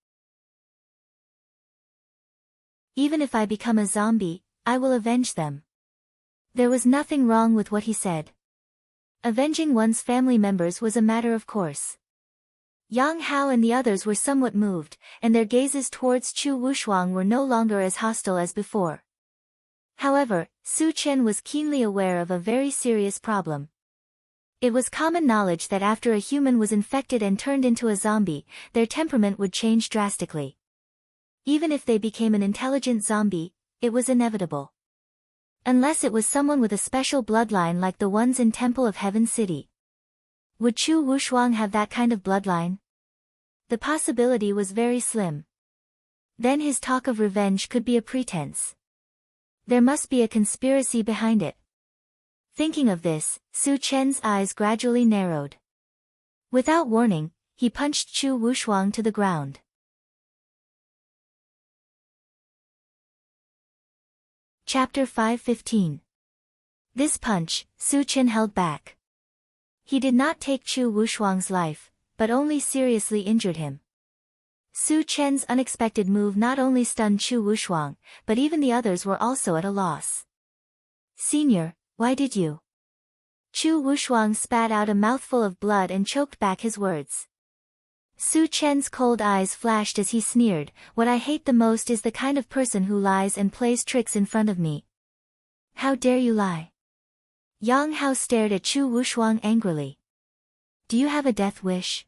Even if I become a zombie, I will avenge them." There was nothing wrong with what he said. Avenging one's family members was a matter of course. Yang Hao and the others were somewhat moved, and their gazes towards Chu Wushuang were no longer as hostile as before. However, Su Chen was keenly aware of a very serious problem. It was common knowledge that after a human was infected and turned into a zombie, their temperament would change drastically. Even if they became an intelligent zombie, it was inevitable. Unless it was someone with a special bloodline like the ones in Temple of Heaven City. Would Chu Wushuang have that kind of bloodline? The possibility was very slim. Then his talk of revenge could be a pretense. There must be a conspiracy behind it. Thinking of this, Su Chen's eyes gradually narrowed. Without warning, he punched Chu Wushuang to the ground. Chapter 5:15. This punch, Su Chen held back. He did not take Chu Wushuang's life, but only seriously injured him. Su Chen's unexpected move not only stunned Chu Wushuang, but even the others were also at a loss. "Senior, why did you?" Chu Wushuang spat out a mouthful of blood and choked back his words. Su Chen's cold eyes flashed as he sneered, "What I hate the most is the kind of person who lies and plays tricks in front of me. How dare you lie?" Yang Hao stared at Chu Wushuang angrily. "Do you have a death wish?"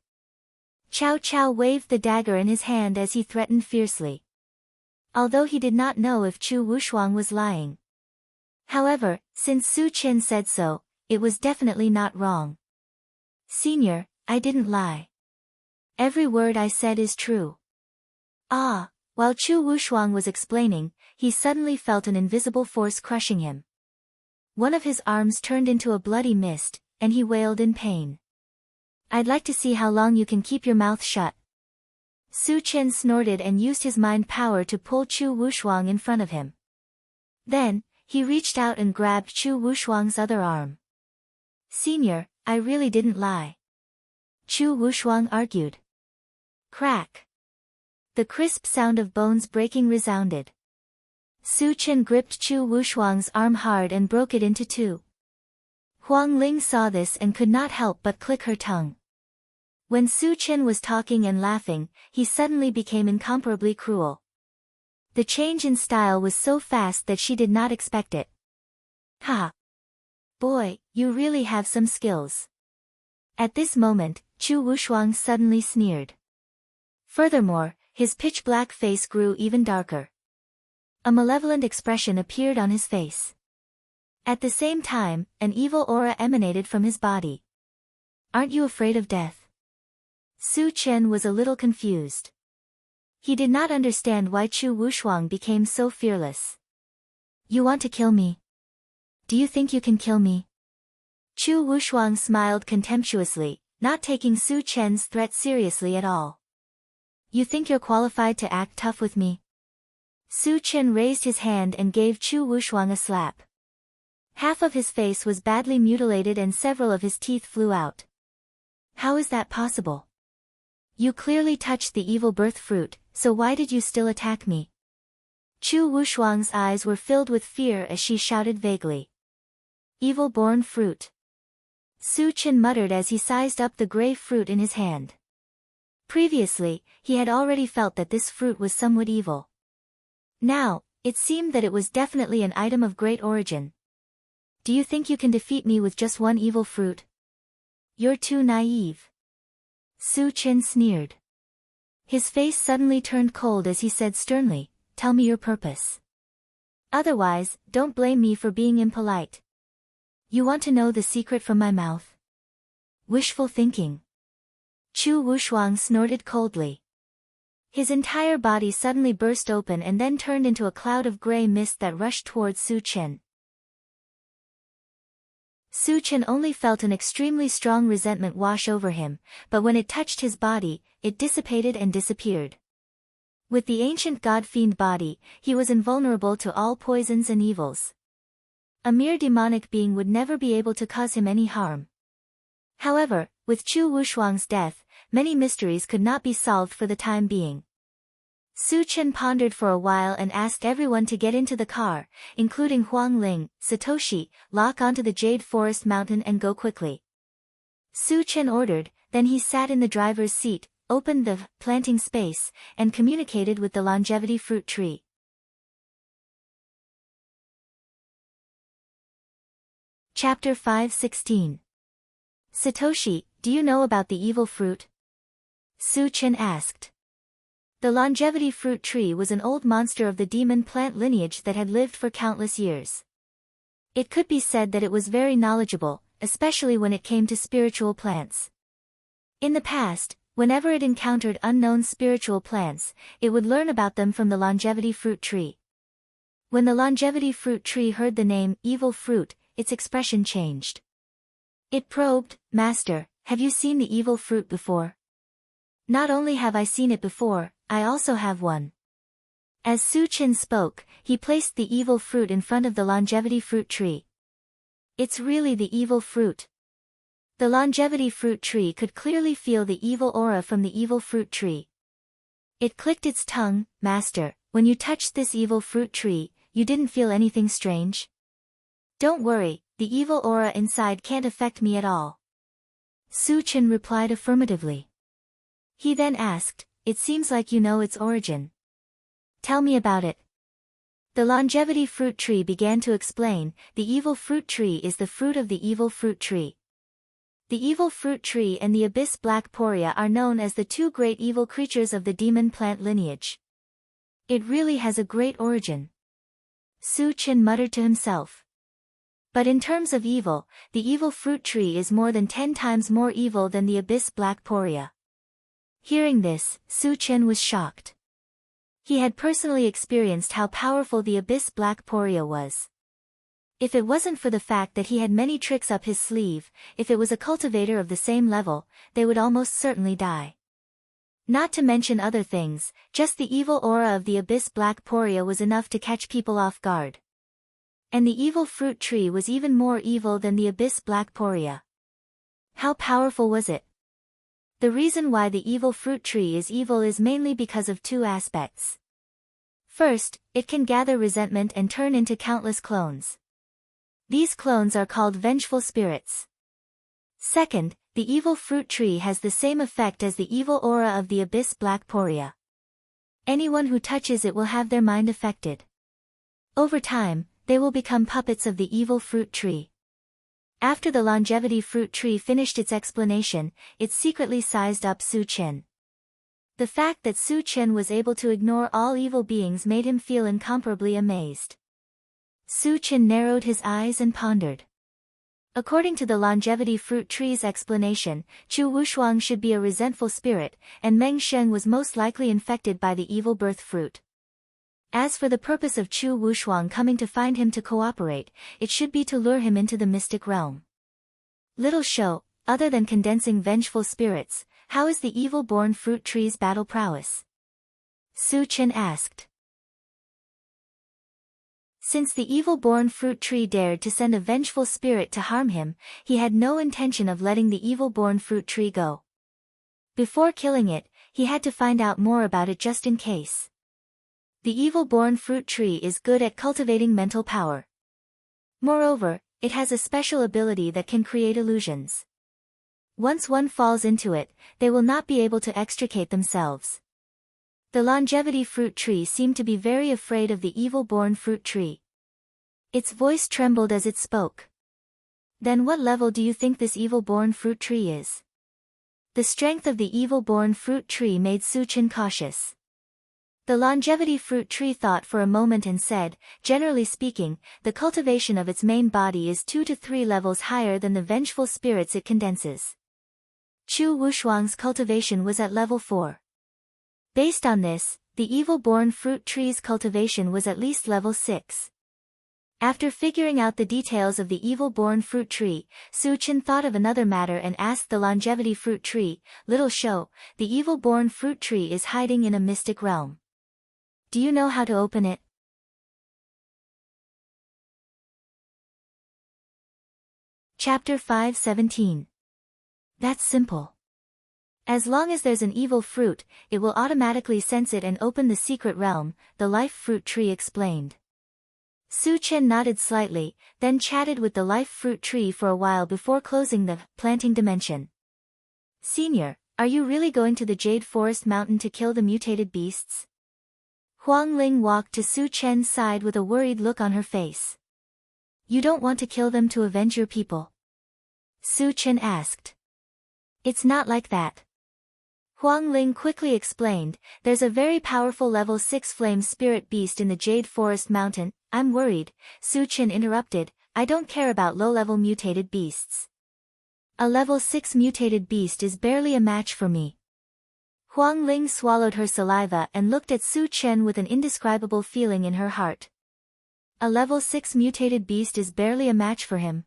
Chow Chow waved the dagger in his hand as he threatened fiercely. Although he did not know if Chu Wushuang was lying. However, since Su Chen said so, it was definitely not wrong. "Senior, I didn't lie. Every word I said is true." Ah, while Chu Wushuang was explaining, he suddenly felt an invisible force crushing him. One of his arms turned into a bloody mist, and he wailed in pain. "I'd like to see how long you can keep your mouth shut." Su Chen snorted and used his mind power to pull Chu Wushuang in front of him. Then, he reached out and grabbed Chu Wushuang's other arm. "Senior, I really didn't lie," Chu Wushuang argued. Crack. The crisp sound of bones breaking resounded. Su Chen gripped Chu Wushuang's arm hard and broke it into two. Huang Ling saw this and could not help but click her tongue. When Su Chen was talking and laughing, he suddenly became incomparably cruel. The change in style was so fast that she did not expect it. "Ha! Boy, you really have some skills." At this moment, Chu Wushuang suddenly sneered. Furthermore, his pitch-black face grew even darker. A malevolent expression appeared on his face. At the same time, an evil aura emanated from his body. "Aren't you afraid of death?" Su Chen was a little confused. He did not understand why Chu Wushuang became so fearless. "You want to kill me? Do you think you can kill me?" Chu Wushuang smiled contemptuously, not taking Su Chen's threat seriously at all. "You think you're qualified to act tough with me?" Su Chen raised his hand and gave Chu Wushuang a slap. Half of his face was badly mutilated and several of his teeth flew out. "How is that possible? You clearly touched the evil birth fruit, so why did you still attack me?" Chu Wushuang's eyes were filled with fear as she shouted vaguely. "Evil-born fruit." Su Chen muttered as he sized up the gray fruit in his hand. Previously, he had already felt that this fruit was somewhat evil. Now, it seemed that it was definitely an item of great origin. "Do you think you can defeat me with just one evil fruit? You're too naive." Su Chen sneered. His face suddenly turned cold as he said sternly, "Tell me your purpose. Otherwise, don't blame me for being impolite." "You want to know the secret from my mouth?" Wishful thinking. Chu Wushuang snorted coldly. His entire body suddenly burst open and then turned into a cloud of gray mist that rushed towards Su Chen. Su Chen only felt an extremely strong resentment wash over him, but when it touched his body, it dissipated and disappeared. With the ancient god-fiend body, he was invulnerable to all poisons and evils. A mere demonic being would never be able to cause him any harm. However, with Chu Wushuang's death, many mysteries could not be solved for the time being. Su Chen pondered for a while and asked everyone to get into the car, including Huang Ling, Satoshi, lock onto the Jade Forest Mountain and go quickly. Su Chen ordered, then he sat in the driver's seat, opened the planting space, and communicated with the longevity fruit tree. Chapter 5:16. Satoshi, do you know about the evil fruit? Su Chen asked. The longevity fruit tree was an old monster of the demon plant lineage that had lived for countless years. It could be said that it was very knowledgeable, especially when it came to spiritual plants. In the past, whenever it encountered unknown spiritual plants, it would learn about them from the longevity fruit tree. When the longevity fruit tree heard the name evil fruit, its expression changed. It probed, Master, have you seen the evil fruit before? Not only have I seen it before, I also have one. As Su Chen spoke, he placed the evil fruit in front of the longevity fruit tree. It's really the evil fruit. The longevity fruit tree could clearly feel the evil aura from the evil fruit tree. It clicked its tongue, Master, when you touched this evil fruit tree, you didn't feel anything strange? Don't worry, the evil aura inside can't affect me at all. Su Chen replied affirmatively. He then asked, it seems like you know its origin. Tell me about it. The longevity fruit tree began to explain, the evil fruit tree is the fruit of the evil fruit tree. The evil fruit tree and the abyss black poria are known as the two great evil creatures of the demon plant lineage. It really has a great origin. Su Chen muttered to himself. But in terms of evil, the evil fruit tree is more than 10 times more evil than the abyss black poria. Hearing this, Su Chen was shocked. He had personally experienced how powerful the abyss black poria was. If it wasn't for the fact that he had many tricks up his sleeve, if it was a cultivator of the same level, they would almost certainly die. Not to mention other things, just the evil aura of the abyss black poria was enough to catch people off guard. And the evil fruit tree was even more evil than the abyss black poria. How powerful was it? The reason why the evil fruit tree is evil is mainly because of two aspects. First, it can gather resentment and turn into countless clones. These clones are called vengeful spirits. Second, the evil fruit tree has the same effect as the evil aura of the abyss black poria. Anyone who touches it will have their mind affected. Over time, they will become puppets of the evil fruit tree. After the longevity fruit tree finished its explanation, it secretly sized up Su Chen. The fact that Su Chen was able to ignore all evil beings made him feel incomparably amazed. Su Chen narrowed his eyes and pondered. According to the longevity fruit tree's explanation, Chu Wushuang should be a resentful spirit, and Meng Sheng was most likely infected by the evil birth fruit. As for the purpose of Chu Wushuang coming to find him to cooperate, it should be to lure him into the mystic realm. Little show, other than condensing vengeful spirits, how is the evil-born fruit tree's battle prowess? Su Chen asked. Since the evil-born fruit tree dared to send a vengeful spirit to harm him, he had no intention of letting the evil-born fruit tree go. Before killing it, he had to find out more about it just in case. The evil-born fruit tree is good at cultivating mental power. Moreover, it has a special ability that can create illusions. Once one falls into it, they will not be able to extricate themselves. The longevity fruit tree seemed to be very afraid of the evil-born fruit tree. Its voice trembled as it spoke. Then what level do you think this evil-born fruit tree is? The strength of the evil-born fruit tree made Su Chen cautious. The longevity fruit tree thought for a moment and said, generally speaking, the cultivation of its main body is 2 to 3 levels higher than the vengeful spirits it condenses. Chu Wushuang's cultivation was at level 4. Based on this, the evil-born fruit tree's cultivation was at least level 6. After figuring out the details of the evil-born fruit tree, Su Chen thought of another matter and asked the longevity fruit tree, "Little show, the evil-born fruit tree is hiding in a mystic realm. Do you know how to open it?" Chapter 5:17. That's simple. As long as there's an evil fruit, it will automatically sense it and open the secret realm, the life fruit tree explained. Su Chen nodded slightly, then chatted with the life fruit tree for a while before closing the planting dimension. "Senior, are you really going to the Jade Forest Mountain to kill the mutated beasts?" Huang Ling walked to Su Chen's side with a worried look on her face. "You don't want to kill them to avenge your people?" Su Chen asked. "It's not like that." Huang Ling quickly explained, "There's a very powerful level 6 flame spirit beast in the Jade Forest Mountain." "I'm worried," Su Chen interrupted, "I don't care about low-level mutated beasts. A level 6 mutated beast is barely a match for me." Huang Ling swallowed her saliva and looked at Su Chen with an indescribable feeling in her heart. A level 6 mutated beast is barely a match for him.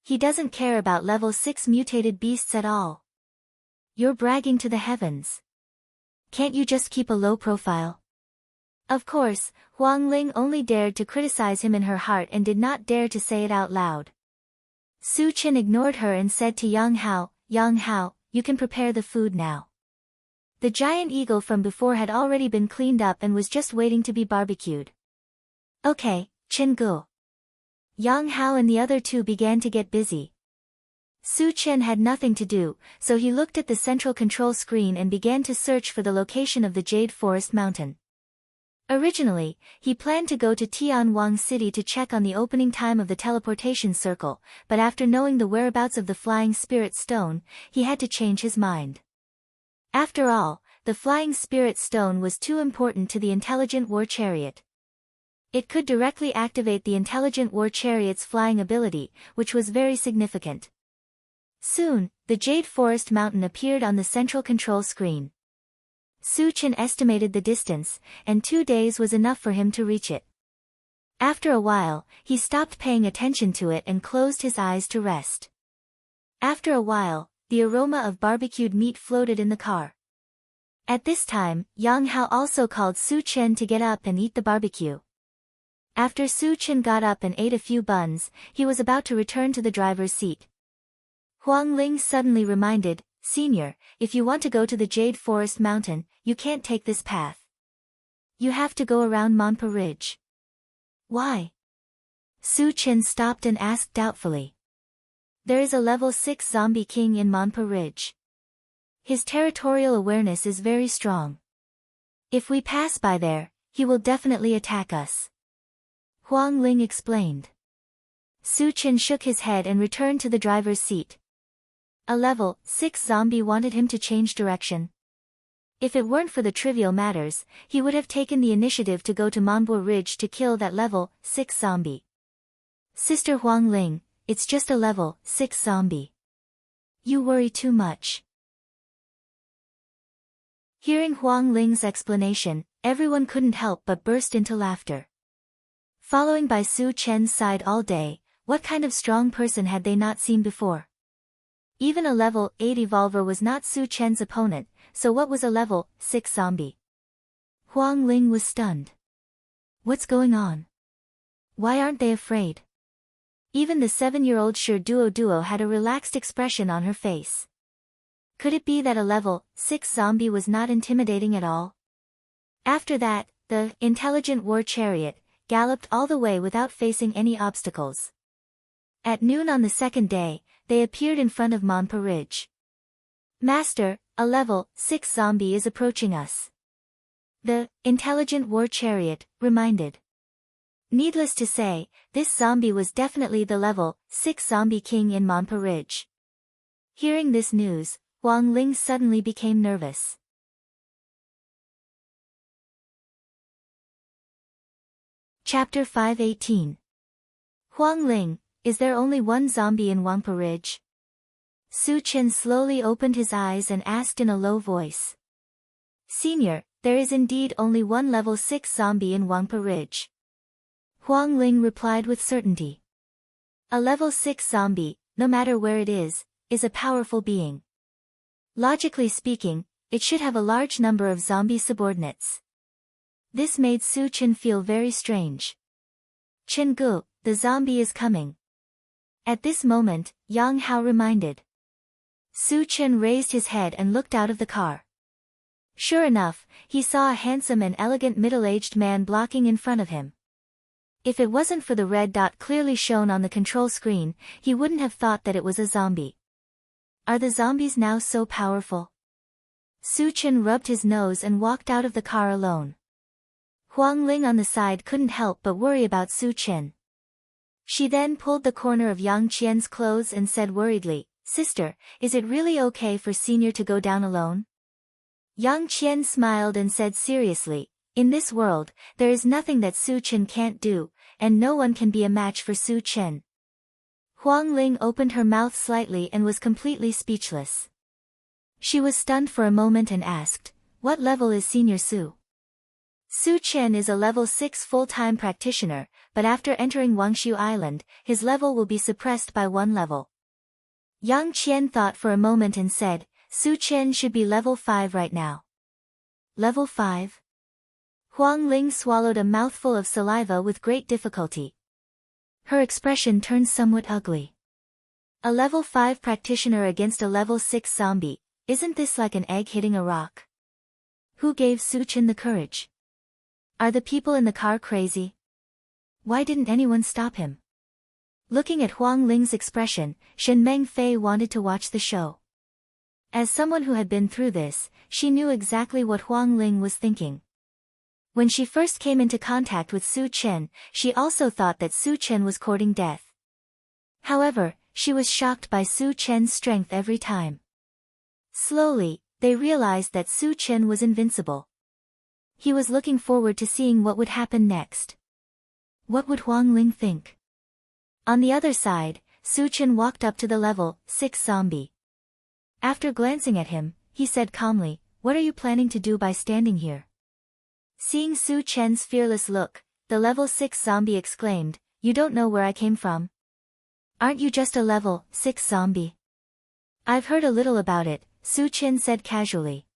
He doesn't care about level 6 mutated beasts at all. You're bragging to the heavens. Can't you just keep a low profile? Of course, Huang Ling only dared to criticize him in her heart and did not dare to say it out loud. Su Chen ignored her and said to Yang Hao, "You can prepare the food now." The giant eagle from before had already been cleaned up and was just waiting to be barbecued. "Okay, Chen Gu." Yang Hao and the other two began to get busy. Su Chen had nothing to do, so he looked at the central control screen and began to search for the location of the Jade Forest Mountain. Originally, he planned to go to Tianwang City to check on the opening time of the teleportation circle, but after knowing the whereabouts of the Flying Spirit Stone, he had to change his mind. After all, the Flying Spirit Stone was too important to the Intelligent War Chariot. It could directly activate the Intelligent War Chariot's flying ability, which was very significant. Soon, the Jade Forest Mountain appeared on the central control screen. Su Chen estimated the distance, and 2 days was enough for him to reach it. After a while, he stopped paying attention to it and closed his eyes to rest. After a while, the aroma of barbecued meat floated in the car. At this time, Yang Hao also called Su Chen to get up and eat the barbecue. After Su Chen got up and ate a few buns, he was about to return to the driver's seat. Huang Ling suddenly reminded, "Senior, if you want to go to the Jade Forest Mountain, you can't take this path. You have to go around Monpa Ridge." "Why?" Su Chen stopped and asked doubtfully. "There is a level 6 zombie king in Monpa Ridge. His territorial awareness is very strong. If we pass by there, he will definitely attack us," Huang Ling explained. Su Chen shook his head and returned to the driver's seat. A level 6 zombie wanted him to change direction. If it weren't for the trivial matters, he would have taken the initiative to go to Monpa Ridge to kill that level 6 zombie. "Sister Huang Ling, it's just a level 6 zombie. You worry too much." Hearing Huang Ling's explanation, everyone couldn't help but burst into laughter. Following by Su Chen's side all day, what kind of strong person had they not seen before? Even a level 8 evolver was not Su Chen's opponent, so what was a level 6 zombie? Huang Ling was stunned. What's going on? Why aren't they afraid? Even the 7-year-old Sure Duo had a relaxed expression on her face. Could it be that a level 6 zombie was not intimidating at all? After that, the Intelligent War Chariot galloped all the way without facing any obstacles. At noon on the second day, they appeared in front of Monpa Ridge. "Master, a level 6 zombie is approaching us," the Intelligent War Chariot reminded. Needless to say, this zombie was definitely the level 6 zombie king in Monpa Ridge. Hearing this news, Huang Ling suddenly became nervous. Chapter 5:18. Huang Ling, is there only one zombie in Monpa Ridge? Su Chen slowly opened his eyes and asked in a low voice. "Senior, there is indeed only one level 6 zombie in Monpa Ridge." Huang Ling replied with certainty. A level 6 zombie, no matter where it is a powerful being. Logically speaking, it should have a large number of zombie subordinates. This made Su Chen feel very strange. Chen Gu, the zombie is coming. At this moment, Yang Hao reminded. Su Chen raised his head and looked out of the car. Sure enough, he saw a handsome and elegant middle-aged man blocking in front of him. If it wasn't for the red dot clearly shown on the control screen, he wouldn't have thought that it was a zombie. Are the zombies now so powerful? Su Chen rubbed his nose and walked out of the car alone. Huang Ling on the side couldn't help but worry about Su Chen. She then pulled the corner of Yang Qian's clothes and said worriedly, "Sister, is it really okay for Senior to go down alone?" Yang Qian smiled and said seriously, "In this world, there is nothing that Su Chen can't do, and no one can be a match for Su Chen." Huang Ling opened her mouth slightly and was completely speechless. She was stunned for a moment and asked, "What level is Senior Su?" Su Chen is a level 6 full-time practitioner, but after entering Wangshu Island, his level will be suppressed by 1 level. Yang Qian thought for a moment and said, "Su Chen should be level 5 right now." Level 5? Huang Ling swallowed a mouthful of saliva with great difficulty. Her expression turned somewhat ugly. A level 5 practitioner against a level 6 zombie, isn't this like an egg hitting a rock? Who gave Su Chen the courage? Are the people in the car crazy? Why didn't anyone stop him? Looking at Huang Ling's expression, Shen Mengfei wanted to watch the show. As someone who had been through this, she knew exactly what Huang Ling was thinking. When she first came into contact with Su Chen, she also thought that Su Chen was courting death. However, she was shocked by Su Chen's strength every time. Slowly, they realized that Su Chen was invincible. He was looking forward to seeing what would happen next. What would Huang Ling think? On the other side, Su Chen walked up to the level 6 zombie. After glancing at him, he said calmly, "What are you planning to do by standing here?" Seeing Su Chen's fearless look, the level 6 zombie exclaimed, "You don't know where I came from? Aren't you just a level 6 zombie?" "I've heard a little about it," Su Chen said casually.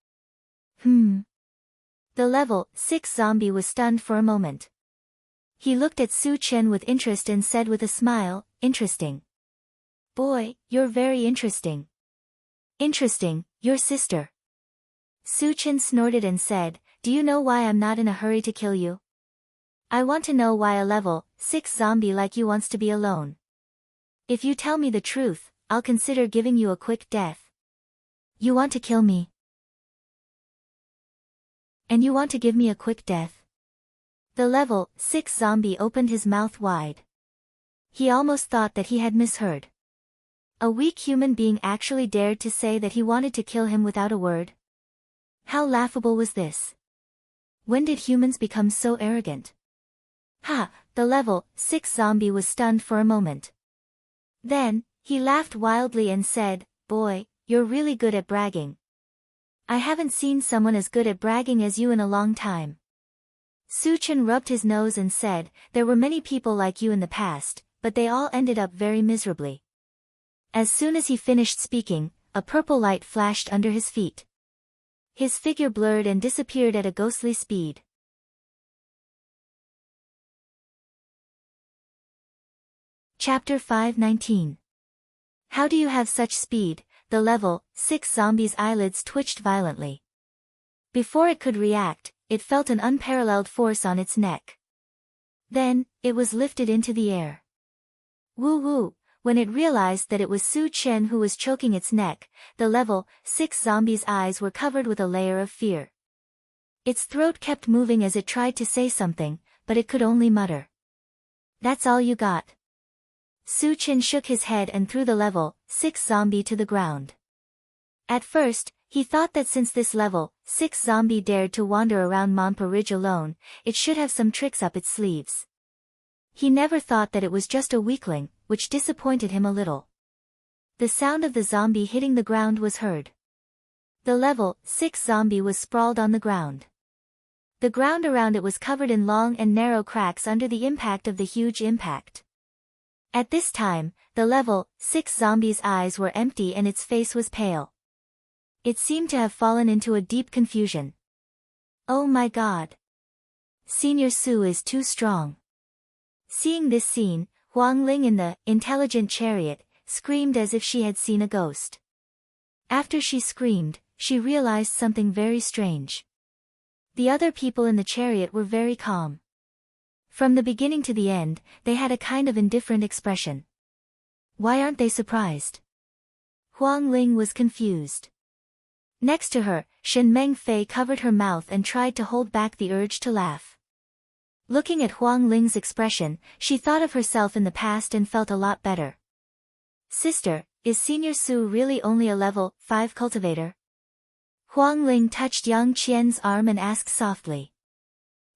The level 6 zombie was stunned for a moment. He looked at Su Chen with interest and said with a smile, "Interesting. Boy, you're very interesting." "Interesting, your sister." Su Chen snorted and said, "Do you know why I'm not in a hurry to kill you? I want to know why a level 6 zombie like you wants to be alone. If you tell me the truth, I'll consider giving you a quick death." "You want to kill me? And you want to give me a quick death?" The level 6 zombie opened his mouth wide. He almost thought that he had misheard. A weak human being actually dared to say that he wanted to kill him without a word. How laughable was this? When did humans become so arrogant? Ha! The level 6 zombie was stunned for a moment. Then, he laughed wildly and said, "Boy, you're really good at bragging. I haven't seen someone as good at bragging as you in a long time." Su Chen rubbed his nose and said, "There were many people like you in the past, but they all ended up very miserably." As soon as he finished speaking, a purple light flashed under his feet. His figure blurred and disappeared at a ghostly speed. Chapter 519. How do you have such speed? The level 6 zombie's eyelids twitched violently. Before it could react, it felt an unparalleled force on its neck. Then, it was lifted into the air. Woo woo! When it realized that it was Su Chen who was choking its neck, the level 6 zombie's eyes were covered with a layer of fear. Its throat kept moving as it tried to say something, but it could only mutter. "That's all you got?" Su Chen shook his head and threw the level 6 zombie to the ground. At first, he thought that since this level 6 zombie dared to wander around Monpa Ridge alone, it should have some tricks up its sleeves. He never thought that it was just a weakling, which disappointed him a little. The sound of the zombie hitting the ground was heard. The level 6 zombie was sprawled on the ground. The ground around it was covered in long and narrow cracks under the impact of the huge impact. At this time, the level 6 zombie's eyes were empty and its face was pale. It seemed to have fallen into a deep confusion. Oh my god. Senior Su is too strong. Seeing this scene, Huang Ling in the intelligent chariot screamed as if she had seen a ghost. After she screamed, she realized something very strange. The other people in the chariot were very calm. From the beginning to the end, they had a kind of indifferent expression. Why aren't they surprised? Huang Ling was confused. Next to her, Shen Mengfei covered her mouth and tried to hold back the urge to laugh. Looking at Huang Ling's expression, she thought of herself in the past and felt a lot better. Sister, is Senior Su really only a level 5 cultivator? Huang Ling touched Yang Qian's arm and asked softly.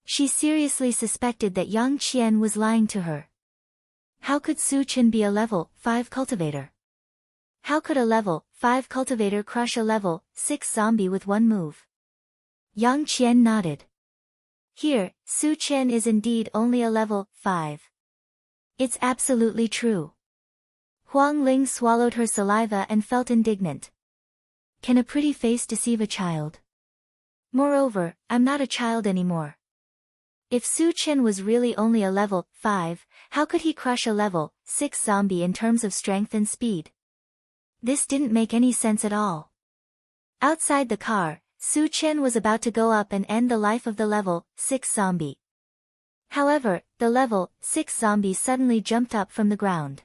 She seriously suspected that Yang Qian was lying to her. How could Su Chen be a level 5 cultivator? How could a level 5 cultivator crush a level 6 zombie with one move? Yang Qian nodded. Here, Su Chen is indeed only a level 5. It's absolutely true. Huang Ling swallowed her saliva and felt indignant. Can a pretty face deceive a child? Moreover, I'm not a child anymore. If Su Chen was really only a level 5, how could he crush a level 6 zombie in terms of strength and speed? This didn't make any sense at all. Outside the car, Su Chen was about to go up and end the life of the level 6 zombie. However, the level 6 zombie suddenly jumped up from the ground.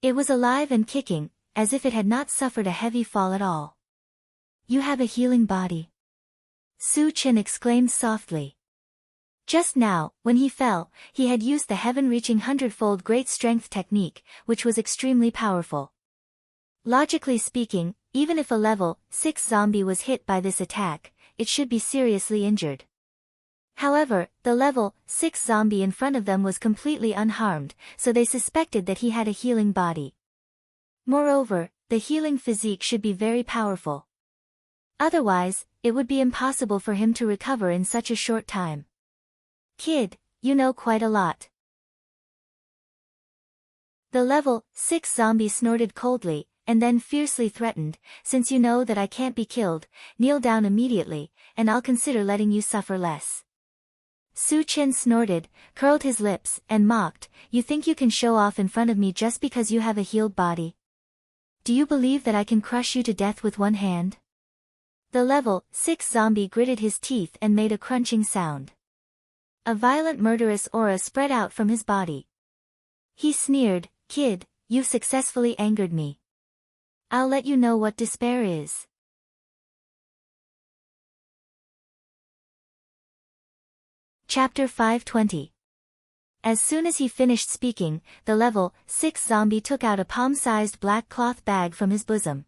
It was alive and kicking, as if it had not suffered a heavy fall at all. You have a healing body. Su Chen exclaimed softly. Just now, when he fell, he had used the heaven-reaching 100-fold great strength technique, which was extremely powerful. Logically speaking, even if a level 6 zombie was hit by this attack, it should be seriously injured. However, the level 6 zombie in front of them was completely unharmed, so they suspected that he had a healing body. Moreover, the healing physique should be very powerful. Otherwise, it would be impossible for him to recover in such a short time. Kid, you know quite a lot. The level 6 zombie snorted coldly, and then fiercely threatened, since you know that I can't be killed, kneel down immediately, and I'll consider letting you suffer less. Su Chen snorted, curled his lips, and mocked, you think you can show off in front of me just because you have a healed body? Do you believe that I can crush you to death with one hand? The level 6 zombie gritted his teeth and made a crunching sound. A violent murderous aura spread out from his body. He sneered, kid, you've successfully angered me. I'll let you know what despair is. Chapter 520. As soon as he finished speaking, the level 6 zombie took out a palm-sized black cloth bag from his bosom.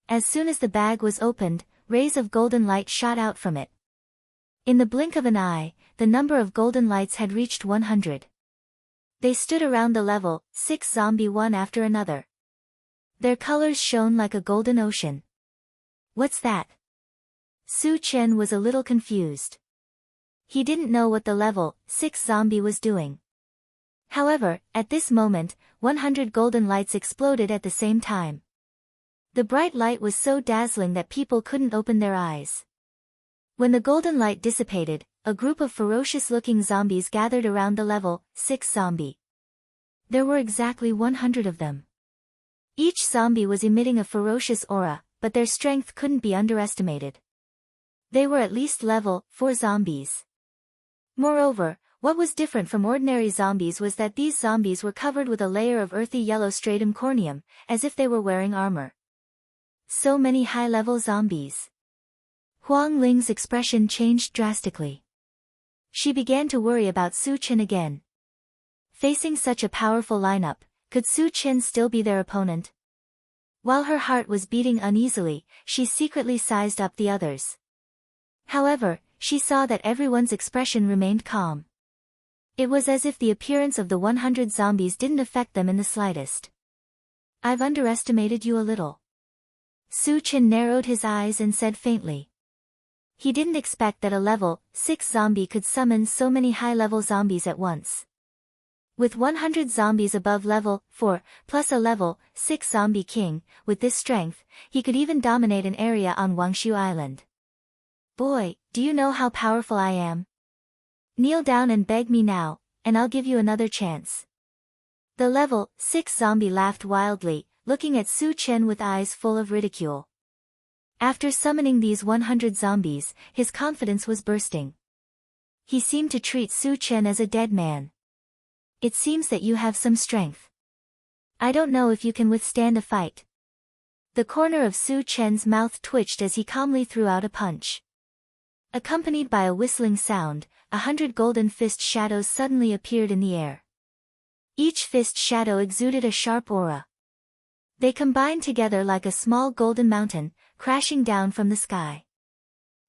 As soon as the bag was opened, rays of golden light shot out from it. In the blink of an eye, the number of golden lights had reached 100. They stood around the level 6 zombie one after another. Their colors shone like a golden ocean. What's that? Su Chen was a little confused. He didn't know what the level 6 zombie was doing. However, at this moment, 100 golden lights exploded at the same time. The bright light was so dazzling that people couldn't open their eyes. When the golden light dissipated, a group of ferocious-looking zombies gathered around the level 6 zombie. There were exactly 100 of them. Each zombie was emitting a ferocious aura, but their strength couldn't be underestimated. They were at least level 4 zombies. Moreover, what was different from ordinary zombies was that these zombies were covered with a layer of earthy yellow stratum corneum, as if they were wearing armor. So many high-level zombies. Huang Ling's expression changed drastically. She began to worry about Su Chen again. Facing such a powerful lineup, could Su Chen still be their opponent? While her heart was beating uneasily, she secretly sized up the others. However, she saw that everyone's expression remained calm. It was as if the appearance of the 100 zombies didn't affect them in the slightest. I've underestimated you a little. Su Chen narrowed his eyes and said faintly. He didn't expect that a level 6 zombie could summon so many high-level zombies at once. With 100 zombies above level 4, plus a level 6 zombie king, with this strength, he could even dominate an area on Wangshu Island. Boy, do you know how powerful I am? Kneel down and beg me now, and I'll give you another chance. The level 6 zombie laughed wildly, looking at Su Chen with eyes full of ridicule. After summoning these 100 zombies, his confidence was bursting. He seemed to treat Su Chen as a dead man. It seems that you have some strength. I don't know if you can withstand a fight. The corner of Su Chen's mouth twitched as he calmly threw out a punch. Accompanied by a whistling sound, 100 golden fist shadows suddenly appeared in the air. Each fist shadow exuded a sharp aura. They combined together like a small golden mountain, crashing down from the sky.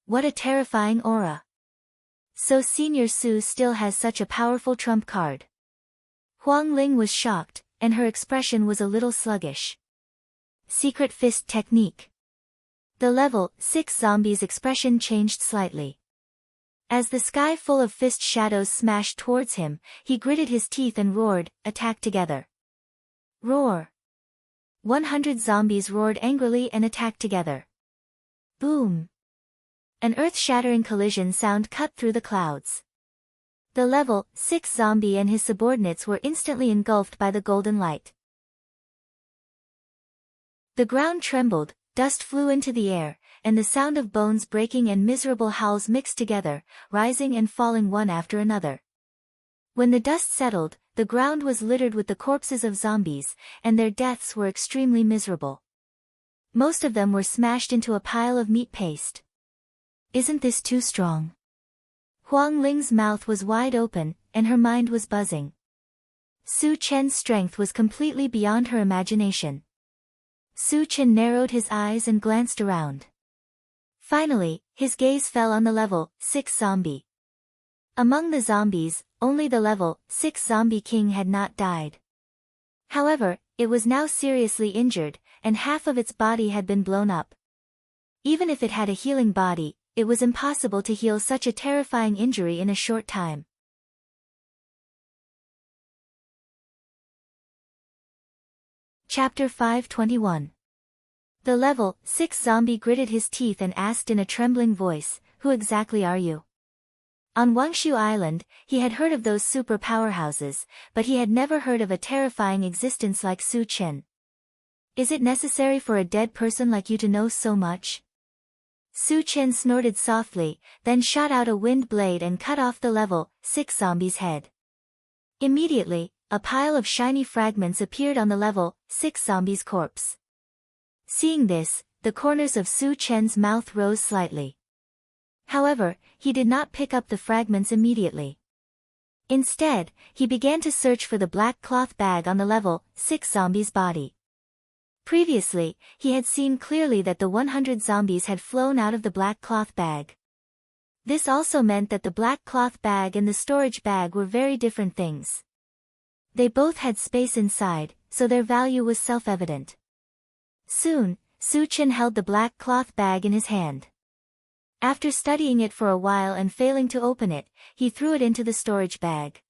What a terrifying aura! So Senior Su still has such a powerful trump card. Huang Ling was shocked, and her expression was a little sluggish. Secret fist technique. The level 6 zombie's expression changed slightly. As the sky full of fist shadows smashed towards him, he gritted his teeth and roared, "Attack together." Roar! 100 zombies roared angrily and attacked together. Boom! An earth-shattering collision sound cut through the clouds. The level 6 zombie and his subordinates were instantly engulfed by the golden light. The ground trembled, dust flew into the air, and the sound of bones breaking and miserable howls mixed together, rising and falling one after another. When the dust settled, the ground was littered with the corpses of zombies, and their deaths were extremely miserable. Most of them were smashed into a pile of meat paste. Isn't this too strong? Huang Ling's mouth was wide open, and her mind was buzzing. Su Chen's strength was completely beyond her imagination. Su Chen narrowed his eyes and glanced around. Finally, his gaze fell on the level 6 zombie. Among the zombies, only the level 6 zombie king had not died. However, it was now seriously injured, and half of its body had been blown up. Even if it had a healing body, it was impossible to heal such a terrifying injury in a short time. Chapter 521. The level 6 zombie gritted his teeth and asked in a trembling voice, "Who exactly are you?" On Wangshu Island, he had heard of those super powerhouses, but he had never heard of a terrifying existence like Su Chen. "Is it necessary for a dead person like you to know so much?" Su Chen snorted softly, then shot out a wind blade and cut off the level 6 zombie's head. Immediately, a pile of shiny fragments appeared on the level 6 zombie's corpse. Seeing this, the corners of Su Chen's mouth rose slightly. However, he did not pick up the fragments immediately. Instead, he began to search for the black cloth bag on the level 6 zombie's body. Previously, he had seen clearly that the 100 zombies had flown out of the black cloth bag. This also meant that the black cloth bag and the storage bag were very different things. They both had space inside, so their value was self-evident. Soon, Su Chen held the black cloth bag in his hand. After studying it for a while and failing to open it, he threw it into the storage bag.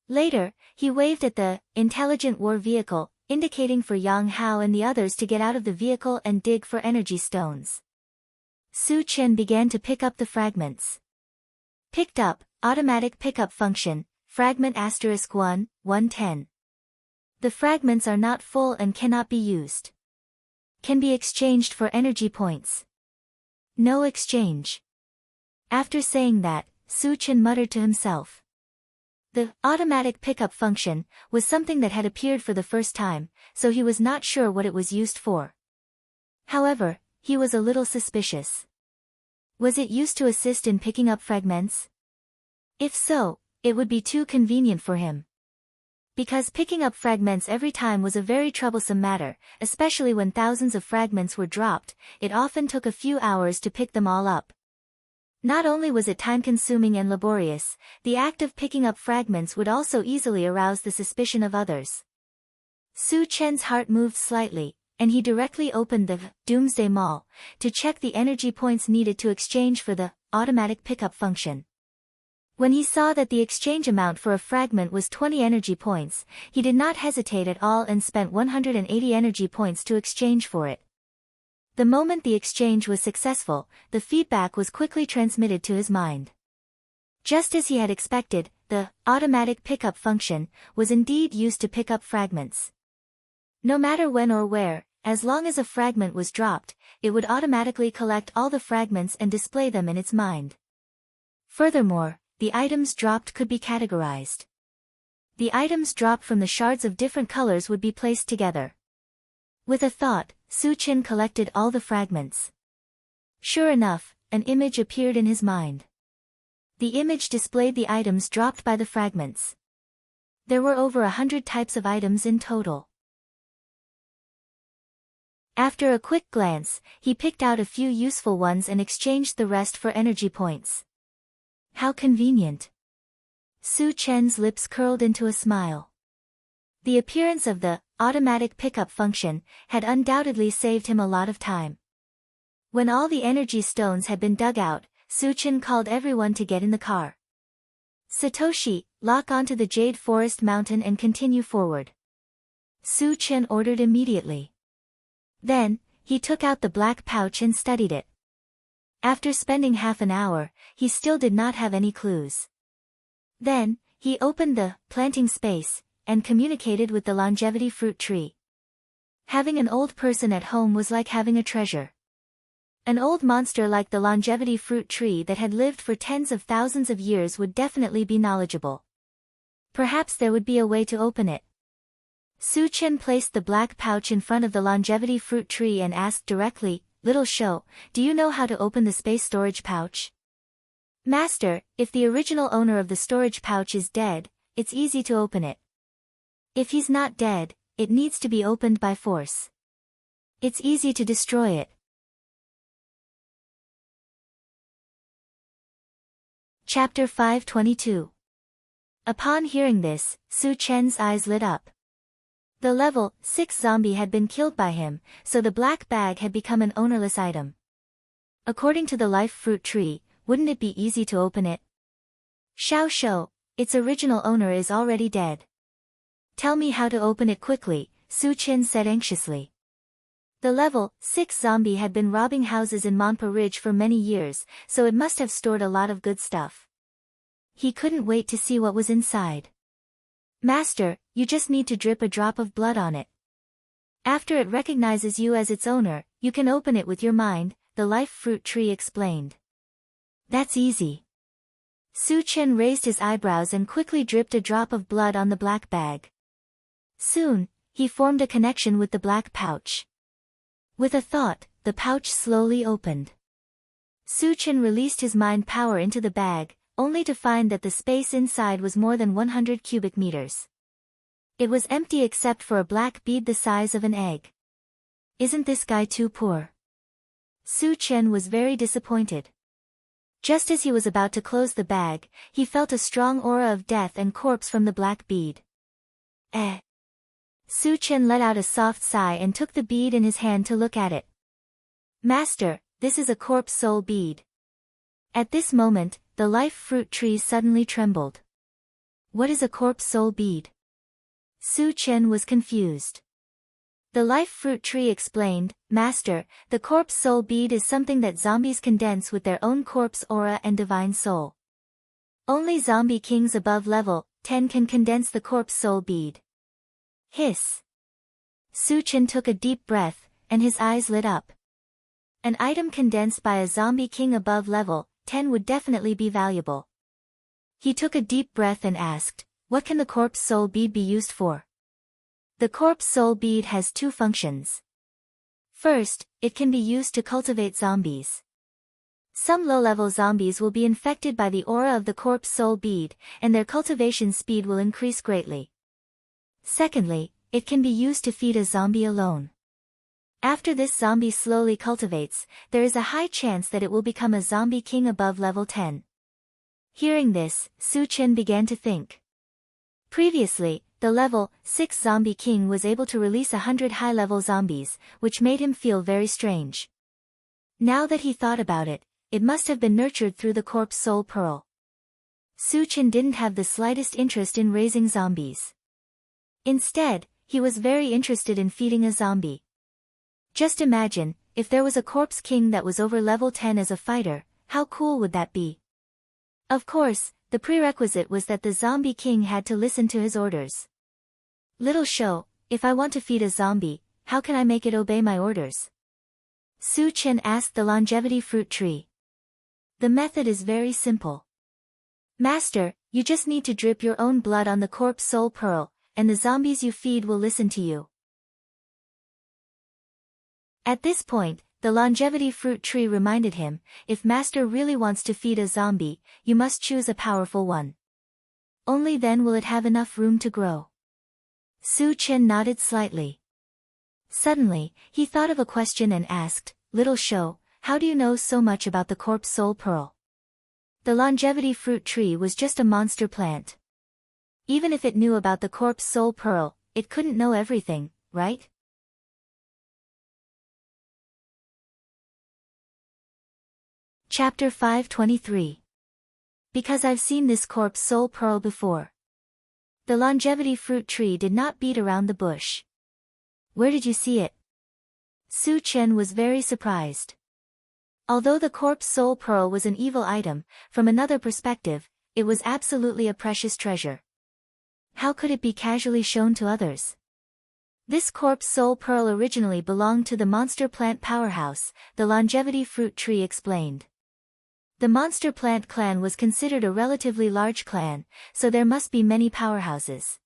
Later, he waved at the intelligent war vehicle, indicating for Yang Hao and the others to get out of the vehicle and dig for energy stones. Su Chen began to pick up the fragments. Picked up, automatic pickup function, fragment *1, 110. The fragments are not full and cannot be used. Can be exchanged for energy points. No exchange. After saying that, Su Chen muttered to himself. The automatic pickup function was something that had appeared for the first time, so he was not sure what it was used for. However, he was a little suspicious. Was it used to assist in picking up fragments? If so, it would be too convenient for him. Because picking up fragments every time was a very troublesome matter, especially when thousands of fragments were dropped, it often took a few hours to pick them all up. Not only was it time-consuming and laborious, the act of picking up fragments would also easily arouse the suspicion of others. Su Chen's heart moved slightly, and he directly opened the Doomsday Mall to check the energy points needed to exchange for the automatic pickup function. When he saw that the exchange amount for a fragment was 20 energy points, he did not hesitate at all and spent 180 energy points to exchange for it. The moment the exchange was successful, the feedback was quickly transmitted to his mind. Just as he had expected, the automatic pickup function was indeed used to pick up fragments. No matter when or where, as long as a fragment was dropped, it would automatically collect all the fragments and display them in its mind. Furthermore, the items dropped could be categorized. The items dropped from the shards of different colors would be placed together. With a thought, Su Qin collected all the fragments. Sure enough, an image appeared in his mind. The image displayed the items dropped by the fragments. There were over 100 types of items in total. After a quick glance, he picked out a few useful ones and exchanged the rest for energy points. How convenient. Su Chen's lips curled into a smile. The appearance of the automatic pickup function had undoubtedly saved him a lot of time. When all the energy stones had been dug out, Su Chen called everyone to get in the car. Satoshi, lock onto the Jade Forest Mountain and continue forward. Su Chen ordered immediately. Then, he took out the black pouch and studied it. After spending half an hour, he still did not have any clues. Then, he opened the planting space and communicated with the longevity fruit tree. Having an old person at home was like having a treasure. An old monster like the longevity fruit tree that had lived for tens of thousands of years would definitely be knowledgeable. Perhaps there would be a way to open it. Su Chen placed the black pouch in front of the longevity fruit tree and asked directly, "Little Shou, do you know how to open the space storage pouch?" "Master, if the original owner of the storage pouch is dead, it's easy to open it. If he's not dead, it needs to be opened by force. It's easy to destroy it." Chapter 522. Upon hearing this, Su Chen's eyes lit up. The level 6 zombie had been killed by him, so the black bag had become an ownerless item. According to the life fruit tree, wouldn't it be easy to open it? "Xiao Shou, its original owner is already dead. Tell me how to open it quickly," Su Chen said anxiously. The level 6 zombie had been robbing houses in Monpa Ridge for many years, so it must have stored a lot of good stuff. He couldn't wait to see what was inside. "Master, you just need to drip a drop of blood on it. After it recognizes you as its owner, you can open it with your mind," the life fruit tree explained. "That's easy." Su Chen raised his eyebrows and quickly dripped a drop of blood on the black bag. Soon, he formed a connection with the black pouch. With a thought, the pouch slowly opened. Su Chen released his mind power into the bag, only to find that the space inside was more than 100 cubic meters. It was empty except for a black bead the size of an egg. Isn't this guy too poor? Su Chen was very disappointed. Just as he was about to close the bag, he felt a strong aura of death and corpse from the black bead. Su Chen let out a soft sigh and took the bead in his hand to look at it. "Master, this is a corpse soul bead." At this moment, the life fruit tree suddenly trembled. "What is a corpse soul bead?" Su Chen was confused. The life fruit tree explained, "Master, the corpse soul bead is something that zombies condense with their own corpse aura and divine soul. Only zombie kings above level 10 can condense the corpse soul bead." Hiss. Su Chen took a deep breath, and his eyes lit up. An item condensed by a zombie king above level 10 would definitely be valuable. He took a deep breath and asked, "What can the corpse soul bead be used for?" The corpse soul bead has two functions. First, it can be used to cultivate zombies. Some low-level zombies will be infected by the aura of the corpse soul bead, and their cultivation speed will increase greatly. Secondly, it can be used to feed a zombie alone. After this zombie slowly cultivates, there is a high chance that it will become a zombie king above level 10. Hearing this, Su Chen began to think. Previously, the level 6 zombie king was able to release 100 high-level zombies, which made him feel very strange. Now that he thought about it, it must have been nurtured through the corpse soul pearl. Su Chen didn't have the slightest interest in raising zombies. Instead, he was very interested in feeding a zombie. Just imagine, if there was a corpse king that was over level 10 as a fighter, how cool would that be? Of course, the prerequisite was that the zombie king had to listen to his orders. Little show, if I want to feed a zombie, how can I make it obey my orders? Su Chen asked the longevity fruit tree. The method is very simple. Master, you just need to drip your own blood on the corpse soul pearl, and the zombies you feed will listen to you. At this point, the longevity fruit tree reminded him, if Master really wants to feed a zombie, you must choose a powerful one. Only then will it have enough room to grow. Su Chen nodded slightly. Suddenly, he thought of a question and asked, Little show, how do you know so much about the corpse soul pearl? The longevity fruit tree was just a monster plant. Even if it knew about the corpse soul pearl, it couldn't know everything, right? Chapter 523. Because I've seen this corpse soul pearl before. The longevity fruit tree did not beat around the bush. Where did you see it? Su Chen was very surprised. Although the corpse soul pearl was an evil item, from another perspective, it was absolutely a precious treasure. How could it be casually shown to others? This corpse soul pearl originally belonged to the monster plant powerhouse, the longevity fruit tree explained. The monster plant clan was considered a relatively large clan, so there must be many powerhouses.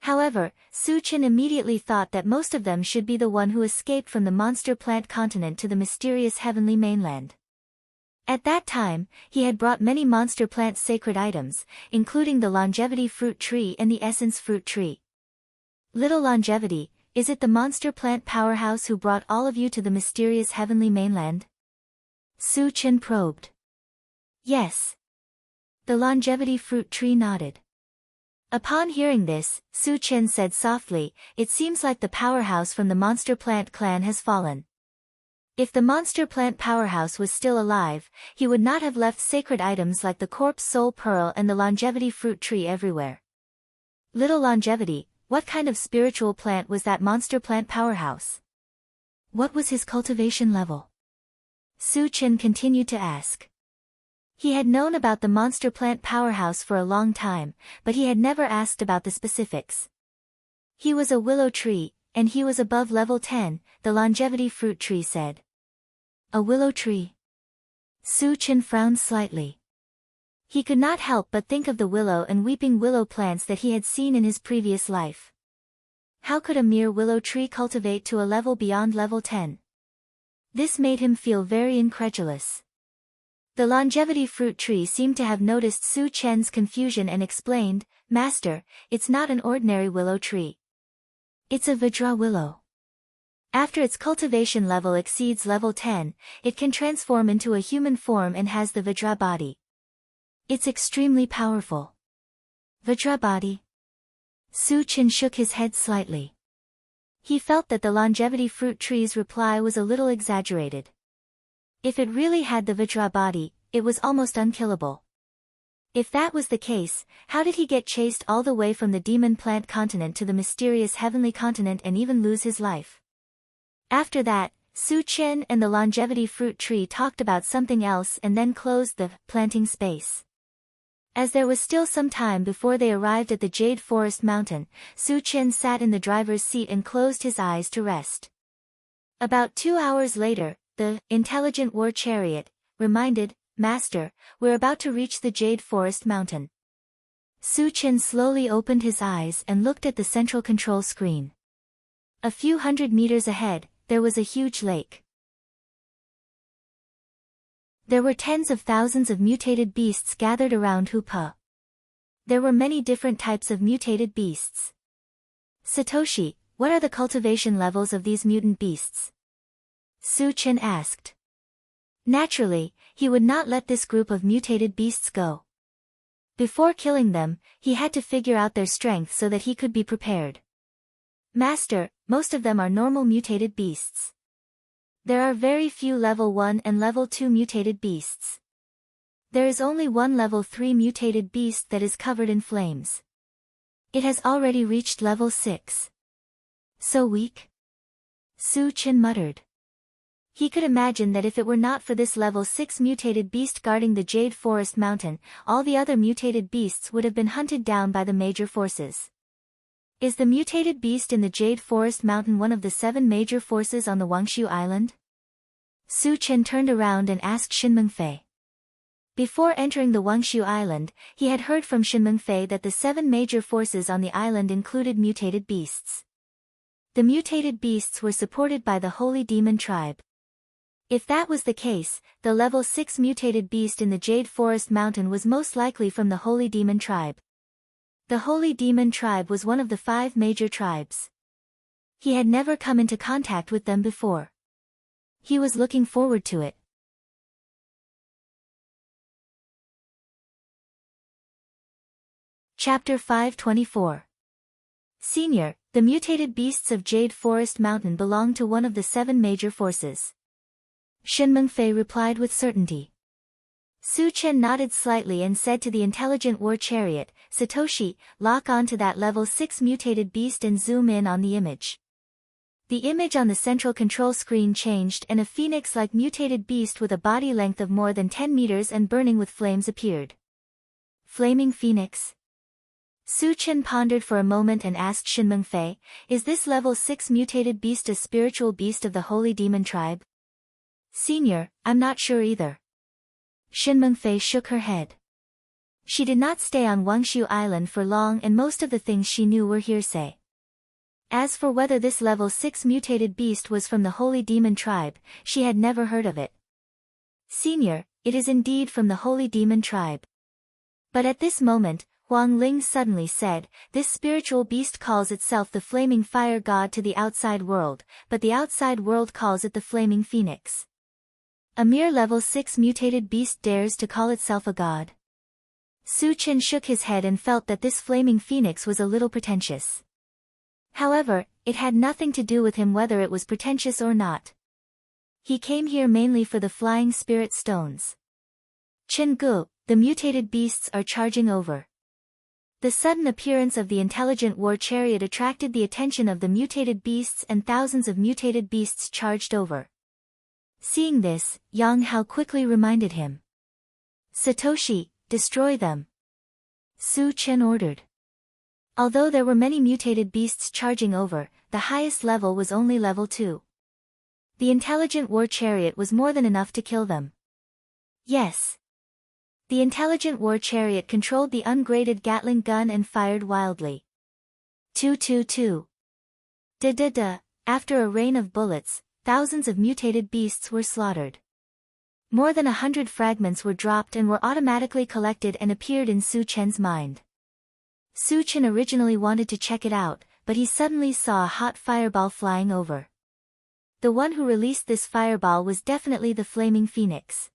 However, Su Chen immediately thought that most of them should be the one who escaped from the monster plant continent to the mysterious heavenly mainland. At that time, he had brought many monster plant sacred items, including the longevity fruit tree and the essence fruit tree. Little longevity, is it the monster plant powerhouse who brought all of you to the mysterious heavenly mainland? Su Chen probed. Yes. The longevity fruit tree nodded. Upon hearing this, Su Chen said softly, it seems like the powerhouse from the monster plant clan has fallen. If the monster plant powerhouse was still alive, he would not have left sacred items like the corpse soul pearl and the longevity fruit tree everywhere. Little longevity, what kind of spiritual plant was that monster plant powerhouse? What was his cultivation level? Su Chen continued to ask. He had known about the monster plant powerhouse for a long time, but he had never asked about the specifics. He was a willow tree, and he was above level 10, the longevity fruit tree said. A willow tree? Su Chen frowned slightly. He could not help but think of the willow and weeping willow plants that he had seen in his previous life. How could a mere willow tree cultivate to a level beyond level 10? This made him feel very incredulous. The longevity fruit tree seemed to have noticed Su Chen's confusion and explained, Master, it's not an ordinary willow tree. It's a Vajra willow. After its cultivation level exceeds level 10, it can transform into a human form and has the Vajra body. It's extremely powerful. Vajra body? Su Chen shook his head slightly. He felt that the longevity fruit tree's reply was a little exaggerated. If it really had the Vajra body, it was almost unkillable. If that was the case, how did he get chased all the way from the demon plant continent to the mysterious heavenly continent and even lose his life? After that, Su Chen and the longevity fruit tree talked about something else and then closed the planting space. As there was still some time before they arrived at the Jade Forest Mountain, Su Chen sat in the driver's seat and closed his eyes to rest. About 2 hours later, the intelligent war chariot reminded, Master, we're about to reach the Jade Forest Mountain. Su Chen slowly opened his eyes and looked at the central control screen. A few hundred meters ahead, there was a huge lake. There were tens of thousands of mutated beasts gathered around Hupa. There were many different types of mutated beasts. Satoshi, what are the cultivation levels of these mutant beasts? Su Chen asked. Naturally, he would not let this group of mutated beasts go. Before killing them, he had to figure out their strength so that he could be prepared. Master, most of them are normal mutated beasts. There are very few level 1 and level 2 mutated beasts. There is only one level 3 mutated beast that is covered in flames. It has already reached level 6. So weak? Su Chen muttered. He could imagine that if it were not for this level 6 mutated beast guarding the Jade Forest Mountain, all the other mutated beasts would have been hunted down by the major forces. Is the mutated beast in the Jade Forest Mountain one of the 7 major forces on the Wangshu Island? Su Chen turned around and asked Shinmeng Fei. Before entering the Wangshu Island, he had heard from Shinmeng Fei that the 7 major forces on the island included mutated beasts. The mutated beasts were supported by the Holy Demon Tribe. If that was the case, the level 6 mutated beast in the Jade Forest Mountain was most likely from the Holy Demon Tribe. The Holy Demon Tribe was one of the 5 major tribes. He had never come into contact with them before. He was looking forward to it. Chapter 524. Senior, the mutated beasts of Jade Forest Mountain belong to one of the 7 major forces. Shinmeng Fei replied with certainty. Su Chen nodded slightly and said to the intelligent war chariot, Satoshi, lock on to that level 6 mutated beast and zoom in on the image. The image on the central control screen changed and a phoenix-like mutated beast with a body length of more than 10 meters and burning with flames appeared. Flaming Phoenix? Su Chen pondered for a moment and asked Shinmeng Fei, is this level 6 mutated beast a spiritual beast of the Holy Demon Tribe? Senior, I'm not sure either. Shinmeng Fei shook her head. She did not stay on Wangshu Island for long and most of the things she knew were hearsay. As for whether this level 6 mutated beast was from the Holy Demon Tribe, she had never heard of it. Senior, it is indeed from the Holy Demon Tribe. But at this moment, Huang Ling suddenly said, this spiritual beast calls itself the Flaming Fire God to the outside world, but the outside world calls it the Flaming Phoenix. A mere level 6 mutated beast dares to call itself a god. Su Chen shook his head and felt that this Flaming Phoenix was a little pretentious. However, it had nothing to do with him whether it was pretentious or not. He came here mainly for the flying spirit stones. Chen Gu, the mutated beasts are charging over. The sudden appearance of the intelligent war chariot attracted the attention of the mutated beasts and thousands of mutated beasts charged over. Seeing this, Yang Hao quickly reminded him. Satoshi, destroy them. Su Chen ordered. Although there were many mutated beasts charging over, the highest level was only level 2. The intelligent war chariot was more than enough to kill them. Yes. The intelligent war chariot controlled the ungraded Gatling gun and fired wildly. 222. Da-da-da, after a rain of bullets, thousands of mutated beasts were slaughtered. More than 100 fragments were dropped and were automatically collected and appeared in Su Chen's mind. Su Chen originally wanted to check it out, but he suddenly saw a hot fireball flying over. The one who released this fireball was definitely the Flaming Phoenix.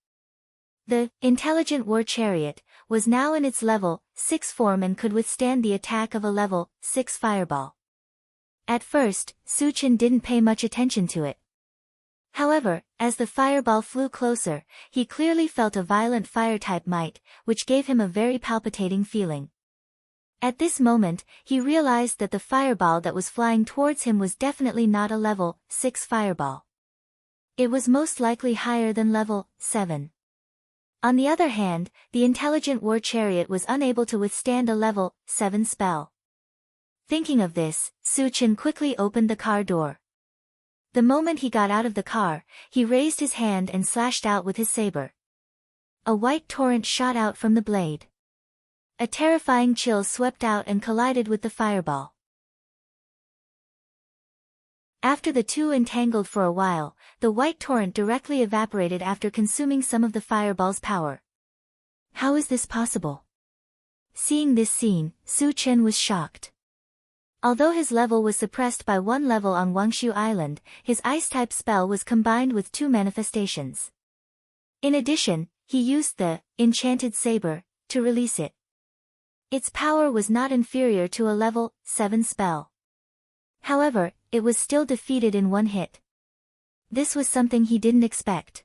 The intelligent war chariot was now in its level 6 form and could withstand the attack of a level 6 fireball. At first, Su Chen didn't pay much attention to it. However, as the fireball flew closer, he clearly felt a violent fire-type might, which gave him a very palpitating feeling. At this moment, he realized that the fireball that was flying towards him was definitely not a level 6 fireball. It was most likely higher than level 7. On the other hand, the intelligent war chariot was unable to withstand a level 7 spell. Thinking of this, Su Chen quickly opened the car door. The moment he got out of the car, he raised his hand and slashed out with his saber. A white torrent shot out from the blade. A terrifying chill swept out and collided with the fireball. After the two entangled for a while, the white torrent directly evaporated after consuming some of the fireball's power. How is this possible? Seeing this scene, Su Chen was shocked. Although his level was suppressed by 1 level on Wangshu Island, his ice-type spell was combined with 2 manifestations. In addition, he used the enchanted saber to release it. Its power was not inferior to a level 7 spell. However, it was still defeated in one hit. This was something he didn't expect.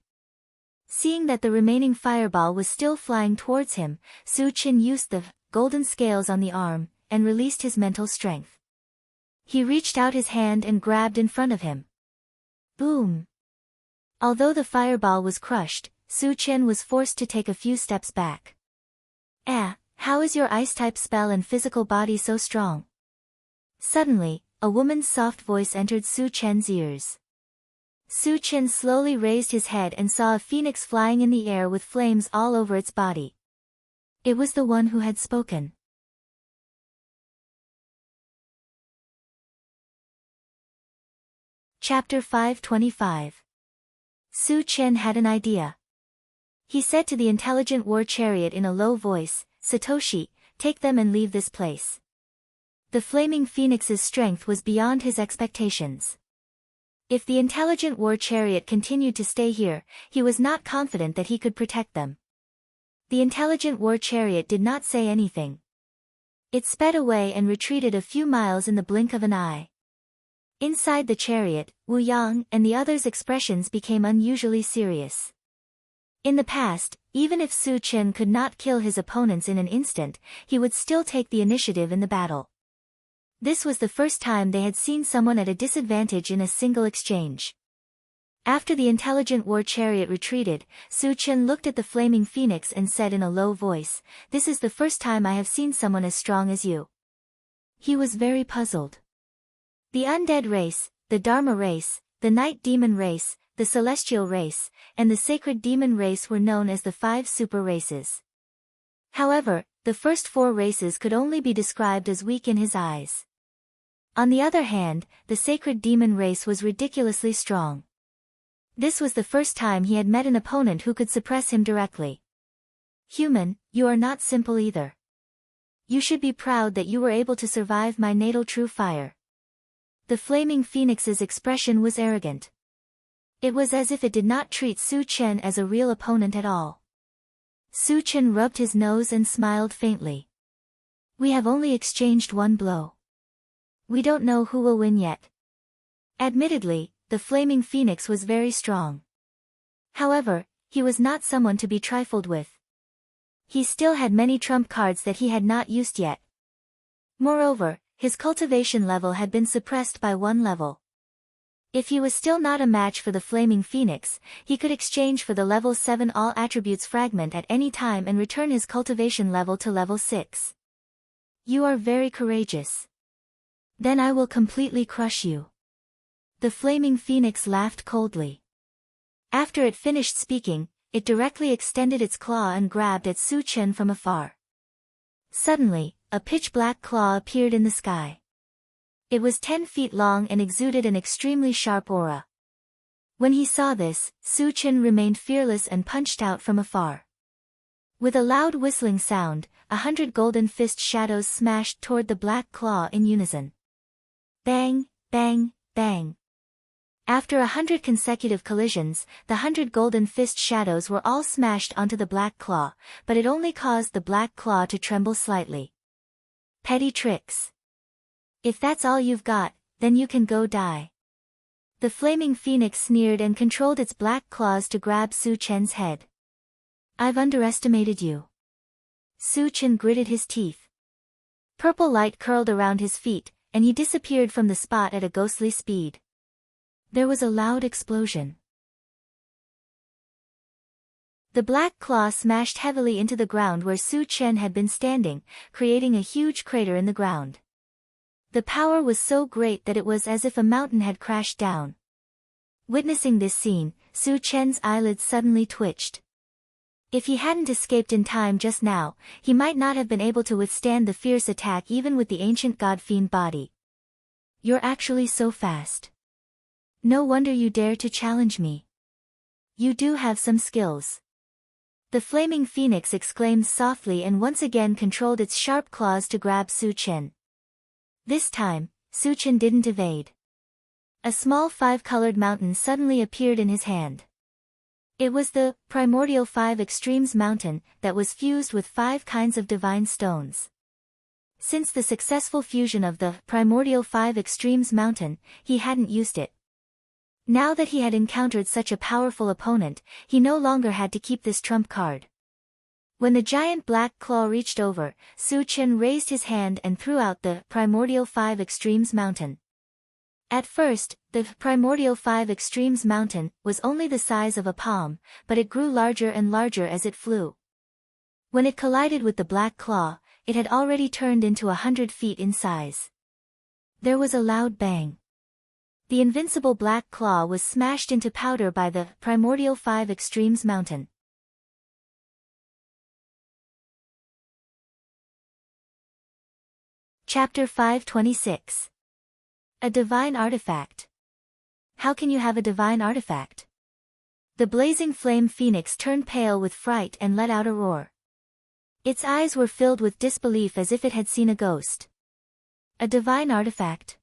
Seeing that the remaining fireball was still flying towards him, Su Chen used the golden scales on the arm, and released his mental strength. He reached out his hand and grabbed in front of him. Boom! Although the fireball was crushed, Su Chen was forced to take a few steps back. How is your ice-type spell and physical body so strong? Suddenly, a woman's soft voice entered Su Chen's ears. Su Chen slowly raised his head and saw a phoenix flying in the air with flames all over its body. It was the one who had spoken. Chapter 525. Su Chen had an idea. He said to the intelligent war chariot in a low voice, "Satoshi, take them and leave this place." The flaming phoenix's strength was beyond his expectations. If the intelligent war chariot continued to stay here, he was not confident that he could protect them. The intelligent war chariot did not say anything. It sped away and retreated a few miles in the blink of an eye. Inside the chariot, Wu Yang and the others' expressions became unusually serious. In the past, even if Su Chen could not kill his opponents in an instant, he would still take the initiative in the battle. This was the first time they had seen someone at a disadvantage in a single exchange. After the intelligent war chariot retreated, Su Chen looked at the flaming phoenix and said in a low voice, "This is the first time I have seen someone as strong as you." He was very puzzled. The undead race, the Dharma race, the night demon race, the celestial race, and the sacred demon race were known as the 5 super races. However, the first 4 races could only be described as weak in his eyes. On the other hand, the sacred demon race was ridiculously strong. This was the first time he had met an opponent who could suppress him directly. "Human, you are not simple either. You should be proud that you were able to survive my natal true fire." The flaming phoenix's expression was arrogant. It was as if it did not treat Su Chen as a real opponent at all. Su Chen rubbed his nose and smiled faintly. "We have only exchanged one blow. We don't know who will win yet." Admittedly, the flaming phoenix was very strong. However, he was not someone to be trifled with. He still had many trump cards that he had not used yet. Moreover, his cultivation level had been suppressed by 1 level. If he was still not a match for the flaming phoenix, he could exchange for the level 7 all attributes fragment at any time and return his cultivation level to level 6. "You are very courageous. Then I will completely crush you." The flaming phoenix laughed coldly. After it finished speaking, it directly extended its claw and grabbed at Su Chen from afar. Suddenly, a pitch-black claw appeared in the sky. It was 10 feet long and exuded an extremely sharp aura. When he saw this, Su Chen remained fearless and punched out from afar. With a loud whistling sound, 100 golden fist shadows smashed toward the black claw in unison. Bang, bang, bang. After 100 consecutive collisions, the 100 golden fist shadows were all smashed onto the black claw, but it only caused the black claw to tremble slightly. Petty tricks. If that's all you've got, then you can go die. The flaming phoenix sneered and controlled its black claws to grab Su Chen's head. "I've underestimated you." Su Chen gritted his teeth. Purple light curled around his feet, and he disappeared from the spot at a ghostly speed. There was a loud explosion. The black claw smashed heavily into the ground where Su Chen had been standing, creating a huge crater in the ground. The power was so great that it was as if a mountain had crashed down. Witnessing this scene, Su Chen's eyelids suddenly twitched. If he hadn't escaped in time just now, he might not have been able to withstand the fierce attack even with the ancient god-fiend body. "You're actually so fast. No wonder you dare to challenge me. You do have some skills." The flaming phoenix exclaimed softly and once again controlled its sharp claws to grab Su Chen. This time, Su Chen didn't evade. A small 5-colored mountain suddenly appeared in his hand. It was the primordial 5 extremes mountain that was fused with 5 kinds of divine stones. Since the successful fusion of the Primordial 5 Extremes Mountain, he hadn't used it. Now that he had encountered such a powerful opponent, he no longer had to keep this trump card. When the giant black claw reached over, Su Chen raised his hand and threw out the Primordial 5 Extremes Mountain. At first, the Primordial 5 Extremes Mountain was only the size of a palm, but it grew larger and larger as it flew. When it collided with the black claw, it had already turned into 100 feet in size. There was a loud bang. The invincible black claw was smashed into powder by the Primordial 5 Extremes Mountain. Chapter 526. A Divine Artifact. How can you have a divine artifact? The blazing flame phoenix turned pale with fright and let out a roar. Its eyes were filled with disbelief as if it had seen a ghost. A divine artifact?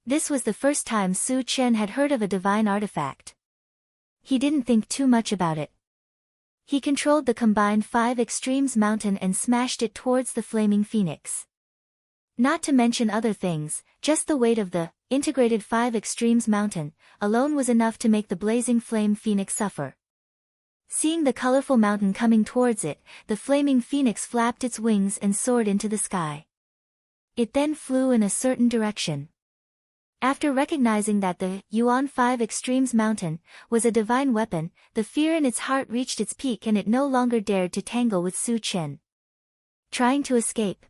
This was the first time Su Chen had heard of a divine artifact. He didn't think too much about it. He controlled the combined 5 Extremes Mountain and smashed it towards the flaming phoenix. Not to mention other things, just the weight of the integrated 5 Extremes Mountain alone was enough to make the blazing flame phoenix suffer. Seeing the colorful mountain coming towards it, the flaming phoenix flapped its wings and soared into the sky. It then flew in a certain direction. After recognizing that the Yuan 5 Extremes Mountain was a divine weapon, the fear in its heart reached its peak and it no longer dared to tangle with Su Chen. Trying to escape.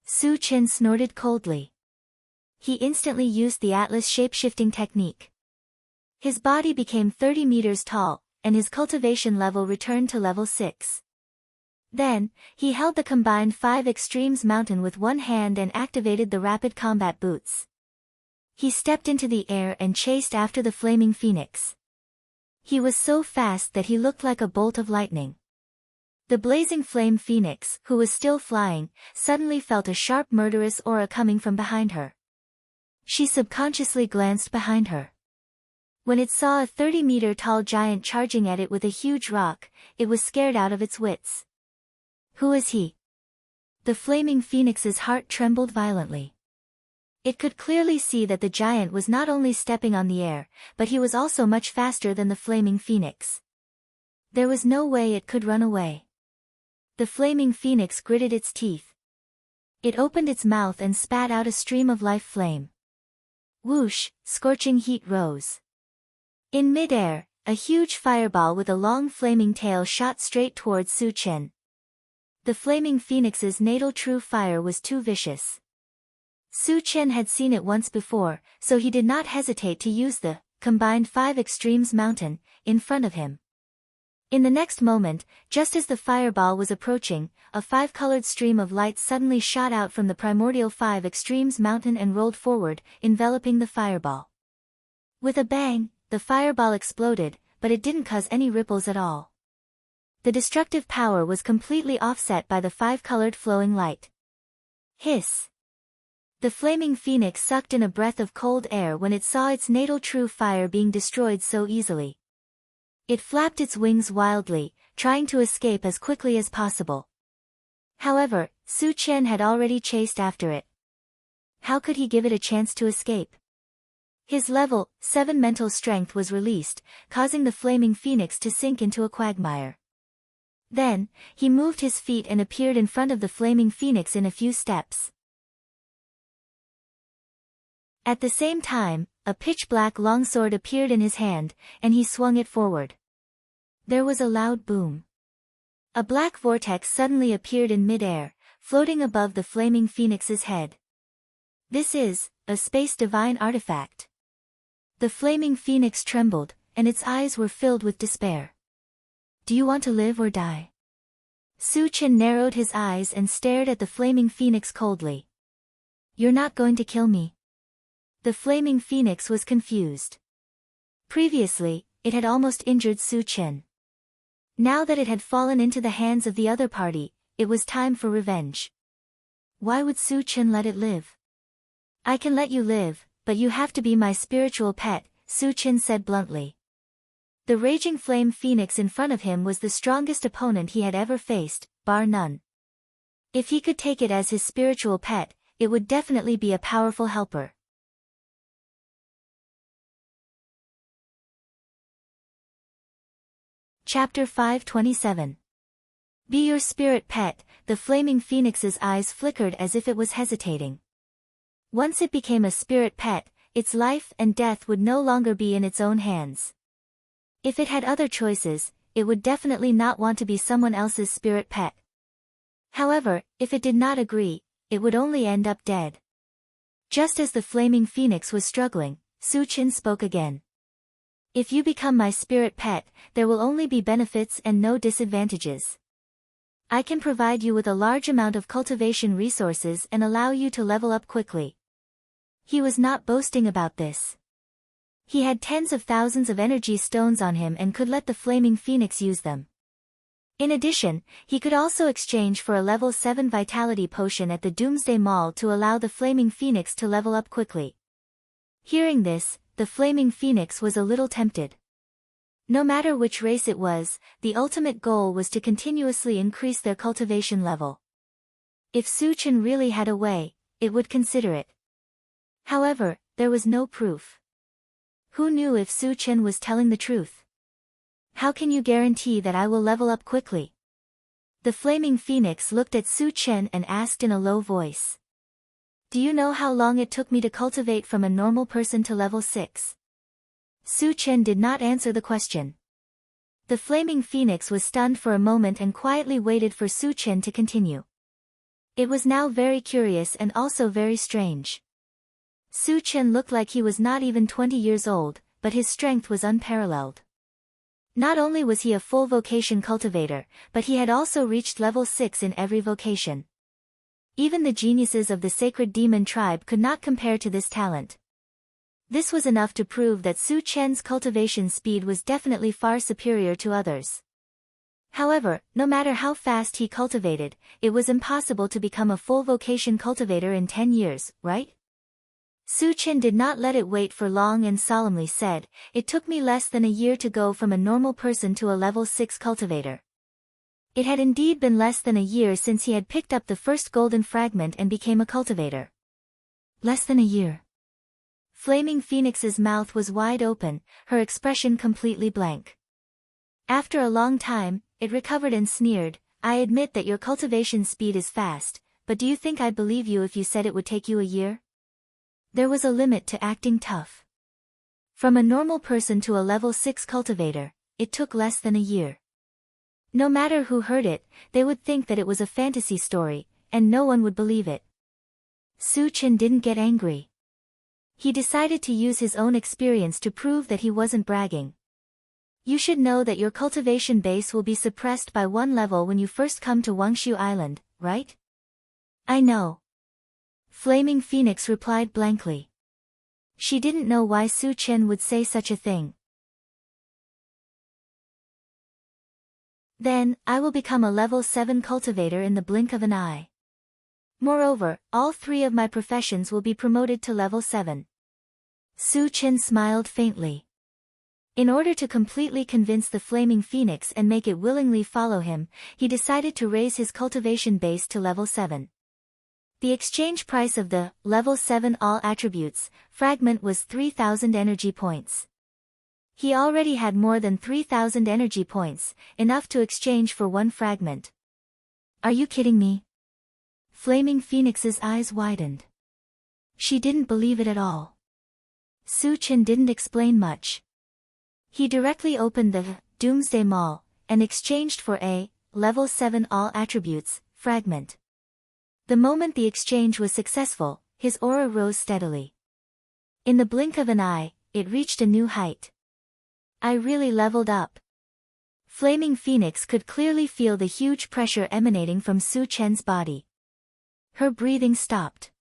Su Chen snorted coldly. He instantly used the Atlas shape-shifting technique. His body became 30 meters tall, and his cultivation level returned to level 6. Then, he held the combined 5 Extremes Mountain with one hand and activated the rapid combat boots. He stepped into the air and chased after the flaming phoenix. He was so fast that he looked like a bolt of lightning. The blazing flame phoenix, who was still flying, suddenly felt a sharp murderous aura coming from behind her. She subconsciously glanced behind her. When it saw a 30-meter-tall giant charging at it with a huge rock, it was scared out of its wits. Who is he? The flaming phoenix's heart trembled violently. It could clearly see that the giant was not only stepping on the air, but he was also much faster than the flaming phoenix. There was no way it could run away. The flaming phoenix gritted its teeth. It opened its mouth and spat out a stream of life flame. Whoosh, scorching heat rose. In mid-air, a huge fireball with a long flaming tail shot straight towards Su Chen. The flaming phoenix's natal true fire was too vicious. Su Chen had seen it once before, so he did not hesitate to use the combined 5 Extremes Mountain in front of him. In the next moment, just as the fireball was approaching, a 5-colored stream of light suddenly shot out from the Primordial 5 Extremes Mountain and rolled forward, enveloping the fireball. With a bang, the fireball exploded, but it didn't cause any ripples at all. The destructive power was completely offset by the 5-colored flowing light. Hiss! The flaming phoenix sucked in a breath of cold air when it saw its natal true fire being destroyed so easily. It flapped its wings wildly, trying to escape as quickly as possible. However, Su Chen had already chased after it. How could he give it a chance to escape? His level 7 mental strength was released, causing the flaming phoenix to sink into a quagmire. Then, he moved his feet and appeared in front of the flaming phoenix in a few steps. At the same time, a pitch-black longsword appeared in his hand, and he swung it forward. There was a loud boom. A black vortex suddenly appeared in mid-air, floating above the flaming phoenix's head. This is a space divine artifact. The flaming phoenix trembled, and its eyes were filled with despair. Do you want to live or die? Su Chen narrowed his eyes and stared at the flaming phoenix coldly. You're not going to kill me. The flaming phoenix was confused. Previously, it had almost injured Su Chen. Now that it had fallen into the hands of the other party, it was time for revenge. Why would Su Chen let it live? I can let you live, but you have to be my spiritual pet, Su Chen said bluntly. The raging flame phoenix in front of him was the strongest opponent he had ever faced, bar none. If he could take it as his spiritual pet, it would definitely be a powerful helper. Chapter 527. Be your spirit pet. The flaming phoenix's eyes flickered as if it was hesitating. Once it became a spirit pet, its life and death would no longer be in its own hands. If it had other choices, it would definitely not want to be someone else's spirit pet. However, if it did not agree, it would only end up dead. Just as the flaming phoenix was struggling, Su-chin spoke again. If you become my spirit pet, there will only be benefits and no disadvantages. I can provide you with a large amount of cultivation resources and allow you to level up quickly. He was not boasting about this. He had tens of thousands of energy stones on him and could let the flaming phoenix use them. In addition, he could also exchange for a level 7 vitality potion at the Doomsday Mall to allow the flaming phoenix to level up quickly. Hearing this, the flaming phoenix was a little tempted. No matter which race it was, the ultimate goal was to continuously increase their cultivation level. If Su-chin really had a way, it would consider it. However, there was no proof. Who knew if Su-chin was telling the truth? How can you guarantee that I will level up quickly? The flaming phoenix looked at Su-chin and asked in a low voice. Do you know how long it took me to cultivate from a normal person to level 6? Su-chin did not answer the question. The flaming phoenix was stunned for a moment and quietly waited for Su-chin to continue. It was now very curious and also very strange. Su-chin looked like he was not even 20 years old, but his strength was unparalleled. Not only was he a full vocation cultivator, but he had also reached level 6 in every vocation. Even the geniuses of the sacred demon tribe could not compare to this talent. This was enough to prove that Su-chin's cultivation speed was definitely far superior to others. However, no matter how fast he cultivated, it was impossible to become a full vocation cultivator in 10 years, right? Su-chin did not let it wait for long and solemnly said, "It took me less than a year to go from a normal person to a level 6 cultivator." It had indeed been less than a year since he had picked up the first golden fragment and became a cultivator. Less than a year. Flaming Phoenix's mouth was wide open, her expression completely blank. After a long time, it recovered and sneered, "I admit that your cultivation speed is fast, but do you think I'd believe you if you said it would take you a year?" There was a limit to acting tough. From a normal person to a level 6 cultivator, it took less than a year. No matter who heard it, they would think that it was a fantasy story, and no one would believe it. Su-chin didn't get angry. He decided to use his own experience to prove that he wasn't bragging. You should know that your cultivation base will be suppressed by 1 level when you first come to Wangshu Island, right? I know. Flaming Phoenix replied blankly. She didn't know why Su-chin would say such a thing. Then, I will become a level 7 cultivator in the blink of an eye. Moreover, all 3 of my professions will be promoted to level 7. Su-chin smiled faintly. In order to completely convince the Flaming Phoenix and make it willingly follow him, he decided to raise his cultivation base to level 7. The exchange price of the level 7 all attributes fragment was 3,000 energy points. He already had more than 3,000 energy points, enough to exchange for 1 fragment. Are you kidding me? Flaming Phoenix's eyes widened. She didn't believe it at all. Su-chin didn't explain much. He directly opened the Doomsday Mall and exchanged for a level 7 all attributes fragment. The moment the exchange was successful, his aura rose steadily. In the blink of an eye, it reached a new height. I really leveled up. Flaming Phoenix could clearly feel the huge pressure emanating from Su-chin's body. Her breathing stopped.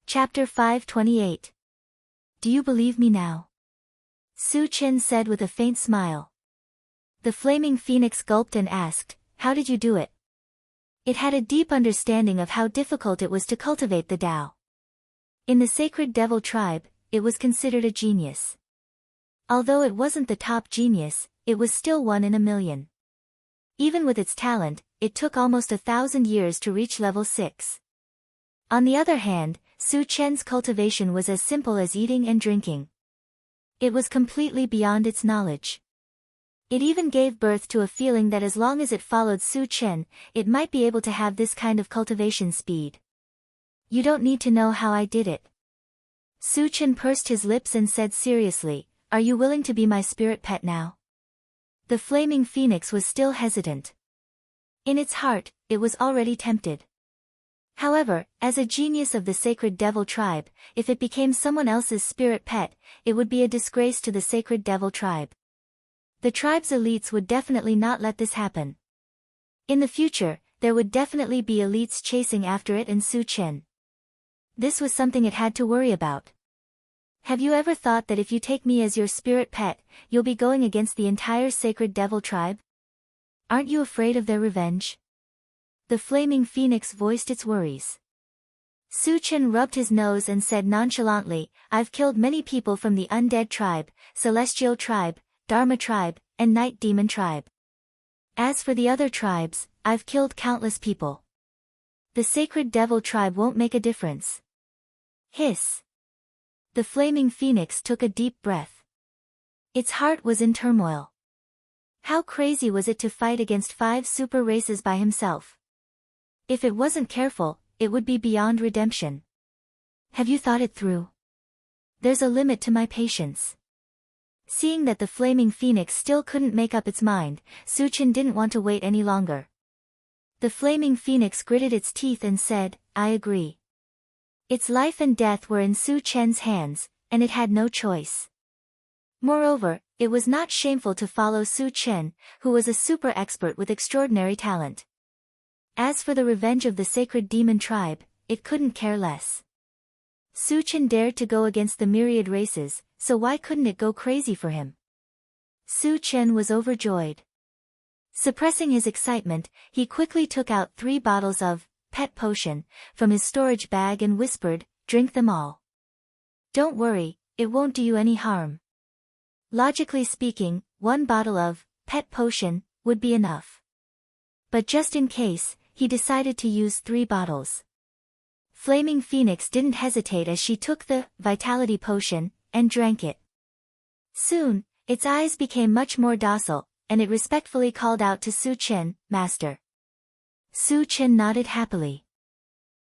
Chapter 528. Do you believe me now? Su-chin said with a faint smile. The Flaming Phoenix gulped and asked, "How did you do it?" It had a deep understanding of how difficult it was to cultivate the Tao. In the Sacred Devil tribe, it was considered a genius. Although it wasn't the top genius, it was still 1 in a million. Even with its talent, it took almost 1,000 years to reach level 6. On the other hand, Su Chen's cultivation was as simple as eating and drinking. It was completely beyond its knowledge. It even gave birth to a feeling that as long as it followed Su Chen, it might be able to have this kind of cultivation speed. You don't need to know how I did it. Su Chen pursed his lips and said seriously, are you willing to be my spirit pet now? The flaming phoenix was still hesitant. In its heart, it was already tempted. However, as a genius of the sacred devil tribe, if it became someone else's spirit pet, it would be a disgrace to the sacred devil tribe. The tribe's elites would definitely not let this happen. In the future, there would definitely be elites chasing after it and Su Chen. This was something it had to worry about. Have you ever thought that if you take me as your spirit pet, you'll be going against the entire sacred devil tribe? Aren't you afraid of their revenge? The flaming phoenix voiced its worries. Su Chen rubbed his nose and said nonchalantly, I've killed many people from the undead tribe, celestial tribe, Dharma tribe, and night demon tribe. As for the other tribes, I've killed countless people. The sacred devil tribe won't make a difference. Hiss. The flaming phoenix took a deep breath. Its heart was in turmoil. How crazy was it to fight against 5 super races by himself? If it wasn't careful, it would be beyond redemption. Have you thought it through? There's a limit to my patience. Seeing that the flaming phoenix still couldn't make up its mind, Su Chen didn't want to wait any longer. The flaming phoenix gritted its teeth and said, I agree. Its life and death were in Su Chen's hands, and it had no choice. Moreover, it was not shameful to follow Su Chen, who was a super expert with extraordinary talent. As for the revenge of the sacred demon tribe, it couldn't care less. Su Chen dared to go against the myriad races, so why couldn't it go crazy for him? Su Chen was overjoyed. Suppressing his excitement, he quickly took out 3 bottles of pet potion from his storage bag and whispered, drink them all. Don't worry, it won't do you any harm. Logically speaking, 1 bottle of pet potion would be enough. But just in case, he decided to use 3 bottles. Flaming Phoenix didn't hesitate as she took the vitality potion and drank it. Soon, its eyes became much more docile, and it respectfully called out to Su Chen, Master. Su Chen nodded happily.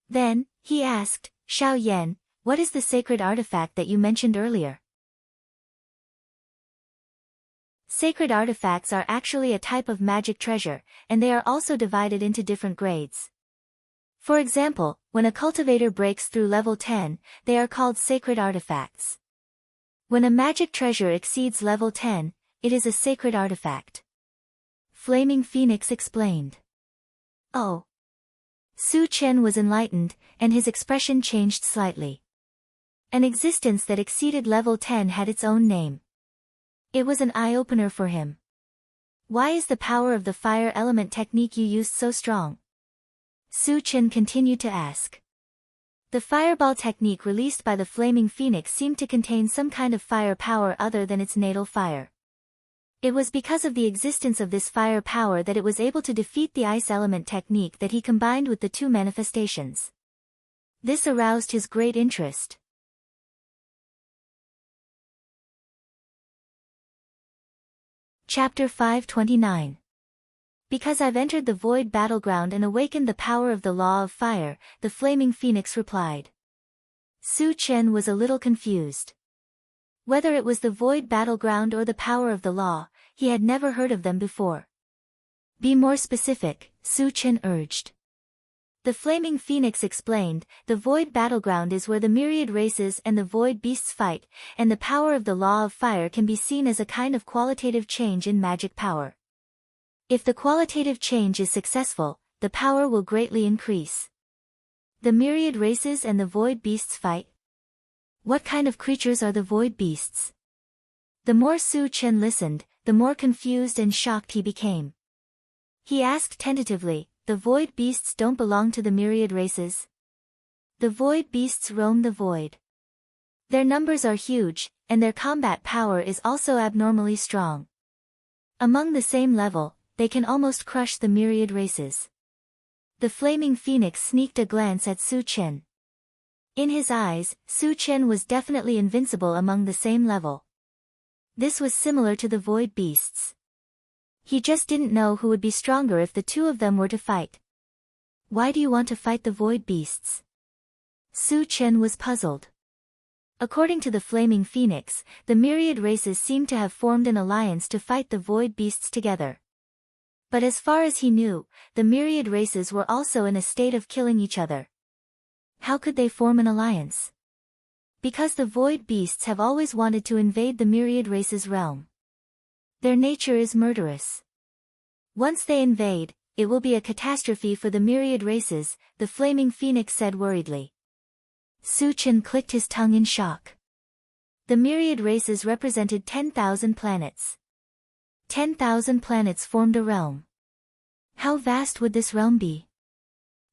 Then, he asked, Xiao Yan, what is the sacred artifact that you mentioned earlier? Sacred artifacts are actually a type of magic treasure, and they are also divided into different grades. For example, when a cultivator breaks through level 10, they are called sacred artifacts. When a magic treasure exceeds level 10, it is a sacred artifact. Flaming Phoenix explained. Oh. Su Chen was enlightened, and his expression changed slightly. An existence that exceeded level 10 had its own name. It was an eye-opener for him. Why is the power of the fire element technique you used so strong? Su Chen continued to ask. The fireball technique released by the Flaming Phoenix seemed to contain some kind of fire power other than its natal fire. It was because of the existence of this fire power that it was able to defeat the ice element technique that he combined with the 2 manifestations. This aroused his great interest. Chapter 529. Because I've entered the void battleground and awakened the power of the law of fire, the Flaming Phoenix replied. Su Chen was a little confused. Whether it was the void battleground or the power of the law, he had never heard of them before. Be more specific, Su Chen urged. The Flaming Phoenix explained, the void battleground is where the myriad races and the void beasts fight, and the power of the law of fire can be seen as a kind of qualitative change in magic power. If the qualitative change is successful, the power will greatly increase. The myriad races and the void beasts fight? What kind of creatures are the void beasts? The more Su Chen listened, the more confused and shocked he became. He asked tentatively, the void beasts don't belong to the myriad races? The void beasts roam the void. Their numbers are huge, and their combat power is also abnormally strong. Among the same level, they can almost crush the myriad races. The flaming phoenix sneaked a glance at Su Chen. In his eyes, Su Chen was definitely invincible among the same level. This was similar to the void beasts. He just didn't know who would be stronger if the two of them were to fight. Why do you want to fight the void beasts? Su Chen was puzzled. According to the flaming phoenix, the myriad races seemed to have formed an alliance to fight the void beasts together. But as far as he knew, the myriad races were also in a state of killing each other. How could they form an alliance? Because the void beasts have always wanted to invade the myriad races' realm. Their nature is murderous. Once they invade, it will be a catastrophe for the myriad races, the flaming phoenix said worriedly. Su Chen clicked his tongue in shock. The myriad races represented 10,000 planets. 10,000 planets formed a realm. How vast would this realm be?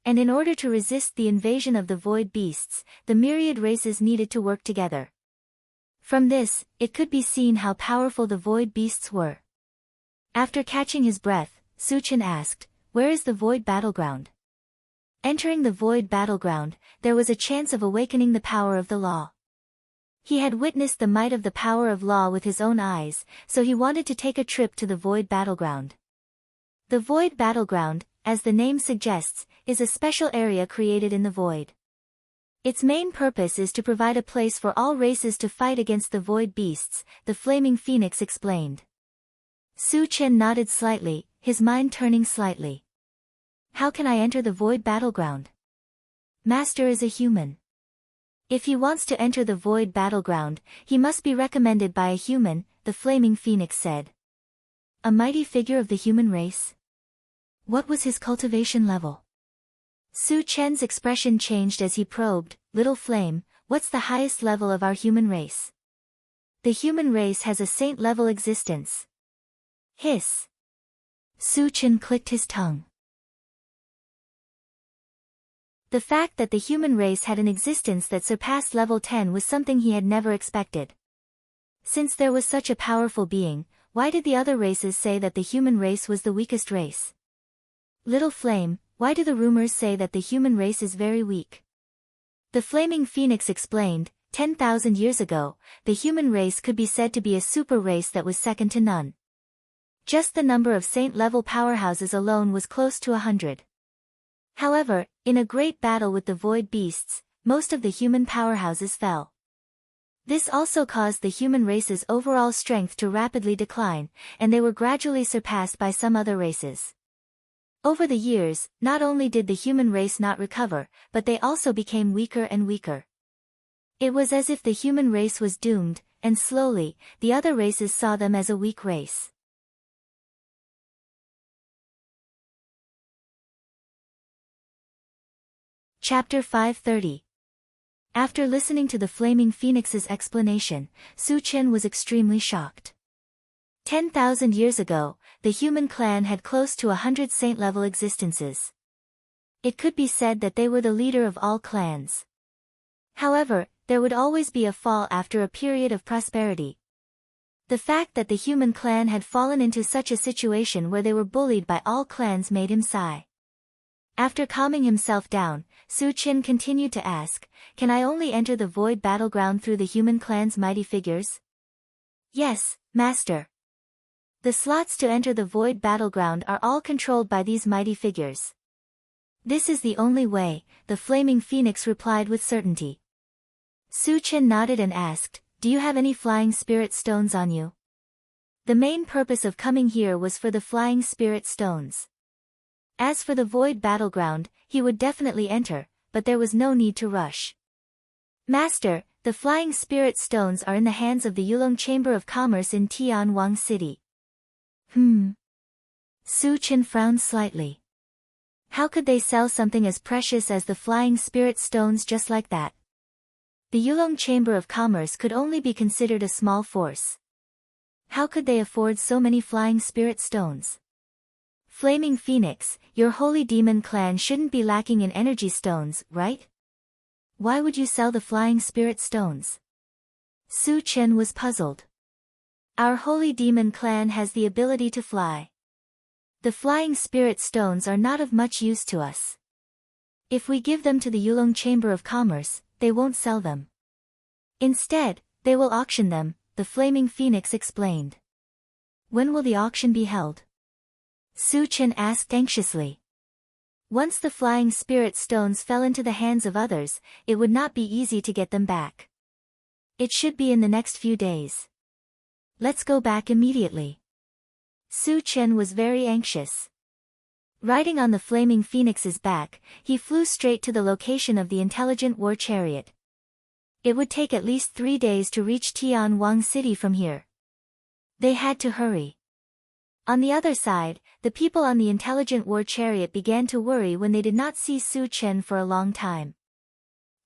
And in order to resist the invasion of the void beasts, the myriad races needed to work together. From this, it could be seen how powerful the void beasts were. After catching his breath, Su Chen asked, "Where is the void battleground?" Entering the void battleground, there was a chance of awakening the power of the law. He had witnessed the might of the power of law with his own eyes, so he wanted to take a trip to the void battleground. The void battleground, as the name suggests, is a special area created in the void. Its main purpose is to provide a place for all races to fight against the void beasts, the flaming phoenix explained. Su Chen nodded slightly, his mind turning slightly. How can I enter the void battleground? Master is a human. If he wants to enter the void battleground, he must be recommended by a human, the flaming phoenix said. A mighty figure of the human race? What was his cultivation level? Su Chen's expression changed as he probed, "Little flame, what's the highest level of our human race?" The human race has a saint-level existence. Hiss. Su Chen clicked his tongue. The fact that the human race had an existence that surpassed level 10 was something he had never expected. Since there was such a powerful being, why did the other races say that the human race was the weakest race? Little flame, why do the rumors say that the human race is very weak? The flaming phoenix explained, 10,000 years ago, the human race could be said to be a super race that was second to none. Just the number of saint-level powerhouses alone was close to 100. However, in a great battle with the void beasts, most of the human powerhouses fell. This also caused the human race's overall strength to rapidly decline, and they were gradually surpassed by some other races. Over the years, not only did the human race not recover, but they also became weaker and weaker. It was as if the human race was doomed, and slowly, the other races saw them as a weak race. Chapter 530. After listening to the flaming phoenix's explanation, Su Chen was extremely shocked. 10,000 years ago, the human clan had close to 100 saint-level existences. It could be said that they were the leader of all clans. However, there would always be a fall after a period of prosperity. The fact that the human clan had fallen into such a situation where they were bullied by all clans made him sigh. After calming himself down, Su Chen continued to ask, "Can I only enter the void battleground through the human clan's mighty figures?" "Yes, Master. The slots to enter the void battleground are all controlled by these mighty figures." "This is the only way," the flaming phoenix replied with certainty. Su Chen nodded and asked, "Do you have any flying spirit stones on you?" The main purpose of coming here was for the flying spirit stones. As for the void battleground, he would definitely enter, but there was no need to rush. "Master, the flying spirit stones are in the hands of the Yulong Chamber of Commerce in Tianwang City." Su Chen frowned slightly. How could they sell something as precious as the flying spirit stones just like that? The Yulong Chamber of Commerce could only be considered a small force. How could they afford so many flying spirit stones? "Flaming Phoenix, your holy demon clan shouldn't be lacking in energy stones, right? Why would you sell the flying spirit stones?" Su Chen was puzzled. Our holy demon clan has the ability to fly. The flying spirit stones are not of much use to us. If we give them to the Yulong Chamber of Commerce, they won't sell them. Instead, they will auction them, the flaming phoenix explained. When will the auction be held? Su Chen asked anxiously. Once the flying spirit stones fell into the hands of others, it would not be easy to get them back. It should be in the next few days. Let's go back immediately. Su Chen was very anxious. Riding on the flaming phoenix's back, he flew straight to the location of the intelligent war chariot. It would take at least 3 days to reach Tianwang City from here. They had to hurry. On the other side, the people on the intelligent war chariot began to worry when they did not see Su Chen for a long time.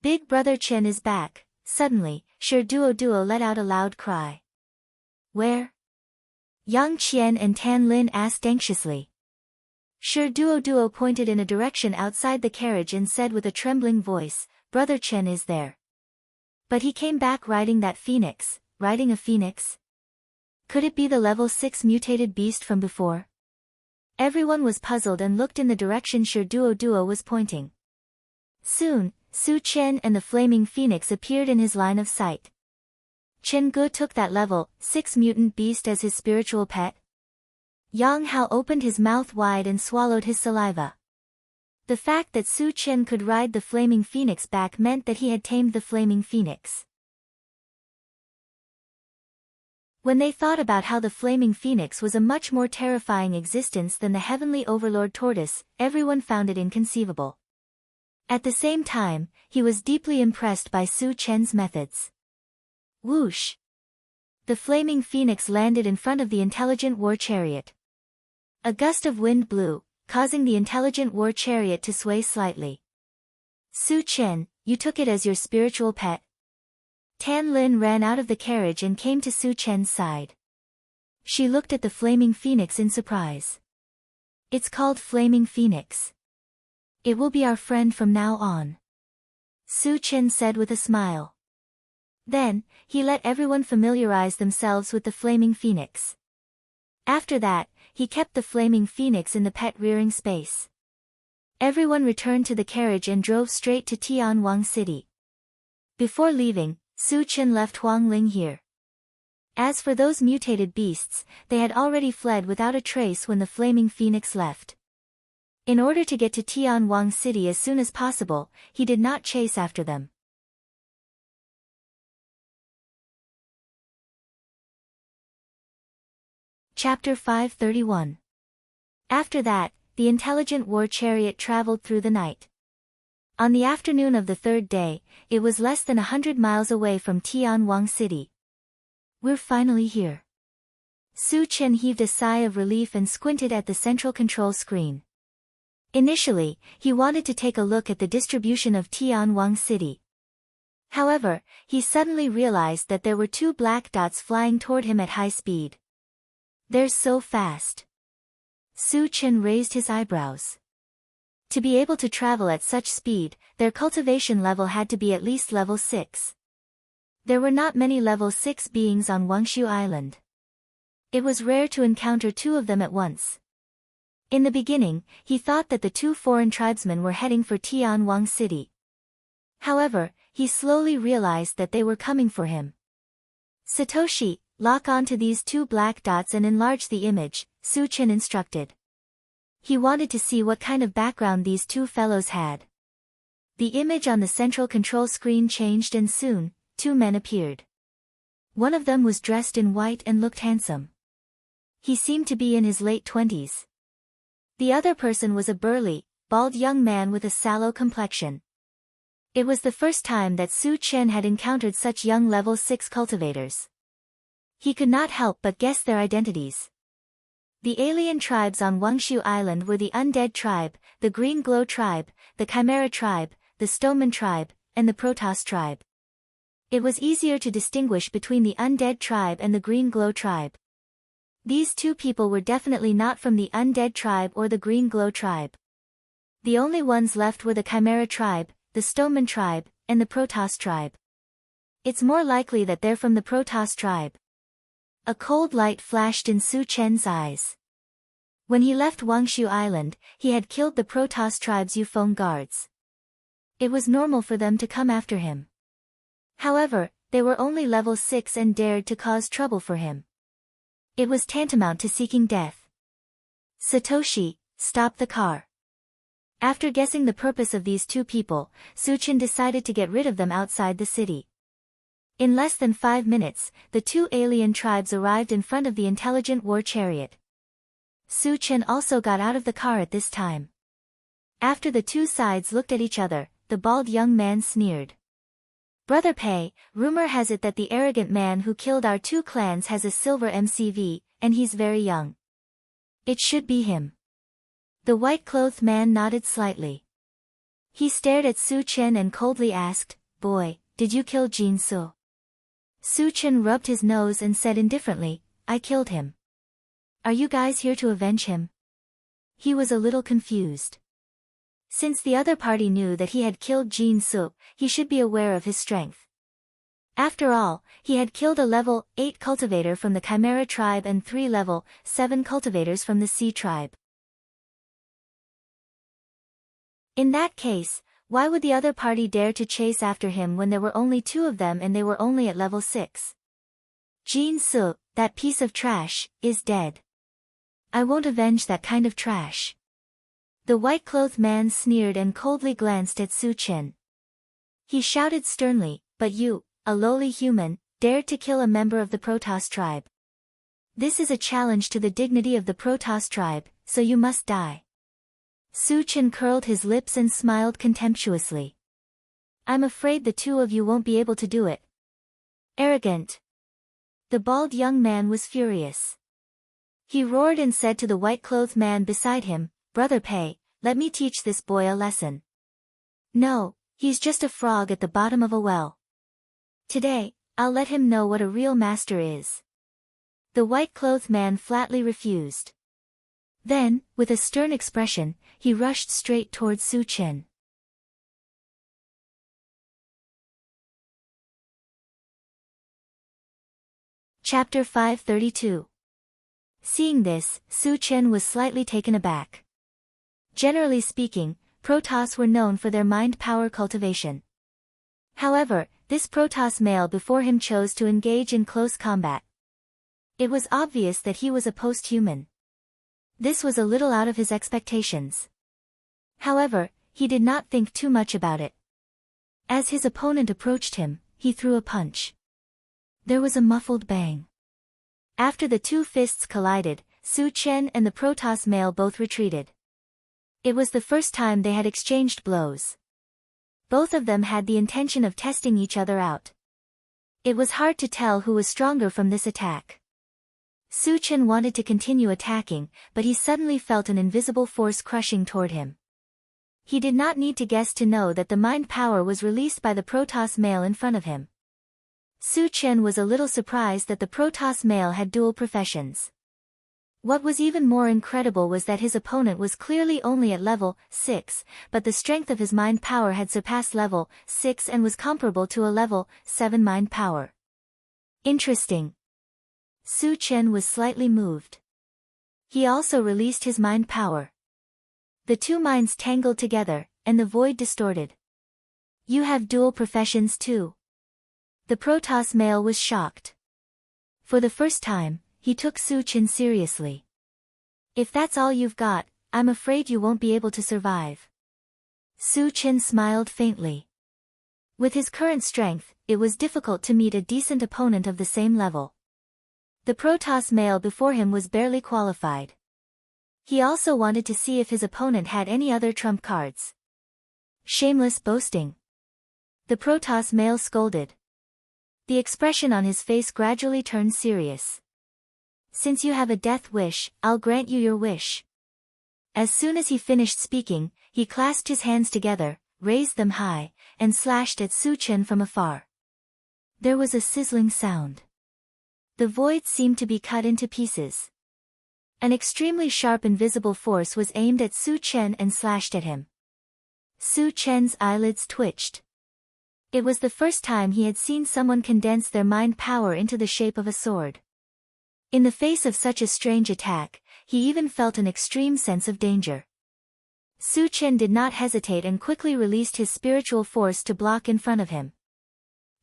Big brother Chen is back. Suddenly, Shi Duo let out a loud cry. Where? Yang Qian and Tan Lin asked anxiously. Shi Duo pointed in a direction outside the carriage and said with a trembling voice, Brother Chen is there. But he came back riding that phoenix. Riding a phoenix? Could it be the level 6 mutated beast from before? Everyone was puzzled and looked in the direction Shi Duo was pointing. Soon, Su Chen and the flaming phoenix appeared in his line of sight. Chen Ge took that level 6 mutant beast as his spiritual pet. Yang Hao opened his mouth wide and swallowed his saliva. The fact that Su Chen could ride the flaming phoenix back meant that he had tamed the flaming phoenix. When they thought about how the flaming phoenix was a much more terrifying existence than the heavenly overlord tortoise, everyone found it inconceivable. At the same time, he was deeply impressed by Su Chen's methods. Whoosh! The flaming phoenix landed in front of the intelligent war chariot. A gust of wind blew, causing the intelligent war chariot to sway slightly. Su Chen, you took it as your spiritual pet? Tan Lin ran out of the carriage and came to Su Chen's side. She looked at the flaming phoenix in surprise. It's called Flaming Phoenix. It will be our friend from now on. Su Chen said with a smile. Then, he let everyone familiarize themselves with the flaming phoenix. After that, he kept the flaming phoenix in the pet rearing space. Everyone returned to the carriage and drove straight to Tianwang City. Before leaving, Su Chen left Huang Ling here. As for those mutated beasts, they had already fled without a trace when the flaming phoenix left. In order to get to Tianwang City as soon as possible, he did not chase after them. Chapter 531. After that, the intelligent war chariot traveled through the night. On the afternoon of the third day, it was less than 100 miles away from Tianwang City. We're finally here. Su Chen heaved a sigh of relief and squinted at the central control screen. Initially, he wanted to take a look at the distribution of Tianwang City. However, he suddenly realized that there were 2 black dots flying toward him at high speed. They're so fast. Su Chen raised his eyebrows. To be able to travel at such speed, their cultivation level had to be at least level 6. There were not many level 6 beings on Wangshu Island. It was rare to encounter 2 of them at once. In the beginning, he thought that the 2 foreign tribesmen were heading for Tianwang City. However, he slowly realized that they were coming for him. Satoshi, lock onto these 2 black dots and enlarge the image, Su Chen instructed. He wanted to see what kind of background these 2 fellows had. The image on the central control screen changed and soon, 2 men appeared. One of them was dressed in white and looked handsome. He seemed to be in his late 20s. The other person was a burly, bald young man with a sallow complexion. It was the first time that Su Chen had encountered such young level 6 cultivators. He could not help but guess their identities. The alien tribes on Wangshu Island were the Undead Tribe, the Green Glow Tribe, the Chimera Tribe, the Stoneman Tribe, and the Protoss Tribe. It was easier to distinguish between the Undead Tribe and the Green Glow Tribe. These 2 people were definitely not from the Undead Tribe or the Green Glow Tribe. The only ones left were the Chimera Tribe, the Stoneman Tribe, and the Protoss Tribe. It's more likely that they're from the Protoss Tribe. A cold light flashed in Su Chen's eyes. When he left Wangshu Island, he had killed the Protoss tribe's Yufeng guards. It was normal for them to come after him. However, they were only level 6 and dared to cause trouble for him. It was tantamount to seeking death. Satoshi, stop the car. After guessing the purpose of these two people, Su Chen decided to get rid of them outside the city. In less than 5 minutes, the two alien tribes arrived in front of the intelligent war chariot. Su Chen also got out of the car at this time. After the two sides looked at each other, the bald young man sneered. Brother Pei, rumor has it that the arrogant man who killed our two clans has a silver MCV, and he's very young. It should be him. The white-clothed man nodded slightly. He stared at Su Chen and coldly asked, "Boy, did you kill Jin Su?" Su Chen rubbed his nose and said indifferently, "I killed him." "Are you guys here to avenge him?" He was a little confused. Since the other party knew that he had killed Jin Su, he should be aware of his strength. After all, he had killed a level 8 cultivator from the Chimera tribe and 3 level 7 cultivators from the Sea tribe. In that case, why would the other party dare to chase after him when there were only 2 of them and they were only at level 6? Jin Su, that piece of trash, is dead. I won't avenge that kind of trash. The white-clothed man sneered and coldly glanced at Su Chen. He shouted sternly, "But you, a lowly human, dared to kill a member of the Protoss tribe. This is a challenge to the dignity of the Protoss tribe, so you must die." Su Chen curled his lips and smiled contemptuously. "I'm afraid the two of you won't be able to do it." Arrogant. The bald young man was furious. He roared and said to the white-clothed man beside him, "Brother Pei, let me teach this boy a lesson. No, he's just a frog at the bottom of a well. Today, I'll let him know what a real master is." The white-clothed man flatly refused. Then, with a stern expression, he rushed straight towards Su Chen. Chapter 532. Seeing this, Su Chen was slightly taken aback. Generally speaking, Protoss were known for their mind power cultivation. However, this Protoss male before him chose to engage in close combat. It was obvious that he was a post-human. This was a little out of his expectations. However, he did not think too much about it. As his opponent approached him, he threw a punch. There was a muffled bang. After the two fists collided, Su Chen and the Protoss male both retreated. It was the first time they had exchanged blows. Both of them had the intention of testing each other out. It was hard to tell who was stronger from this attack. Su Chen wanted to continue attacking, but he suddenly felt an invisible force crushing toward him. He did not need to guess to know that the mind power was released by the Protoss male in front of him. Su Chen was a little surprised that the Protoss male had dual professions. What was even more incredible was that his opponent was clearly only at level 6, but the strength of his mind power had surpassed level 6 and was comparable to a level 7 mind power. Interesting. Su Chen was slightly moved. He also released his mind power. The two minds tangled together, and the void distorted. "You have dual professions too?" The Protoss male was shocked. For the first time, he took Su Chen seriously. "If that's all you've got, I'm afraid you won't be able to survive." Su Chen smiled faintly. With his current strength, it was difficult to meet a decent opponent of the same level. The Protoss male before him was barely qualified. He also wanted to see if his opponent had any other trump cards. Shameless boasting. The Protoss male scolded. The expression on his face gradually turned serious. "Since you have a death wish, I'll grant you your wish." As soon as he finished speaking, he clasped his hands together, raised them high, and slashed at Su Chen from afar. There was a sizzling sound. The void seemed to be cut into pieces. An extremely sharp invisible force was aimed at Su Chen and slashed at him. Su Chen's eyelids twitched. It was the first time he had seen someone condense their mind power into the shape of a sword. In the face of such a strange attack, he even felt an extreme sense of danger. Su Chen did not hesitate and quickly released his spiritual force to block in front of him.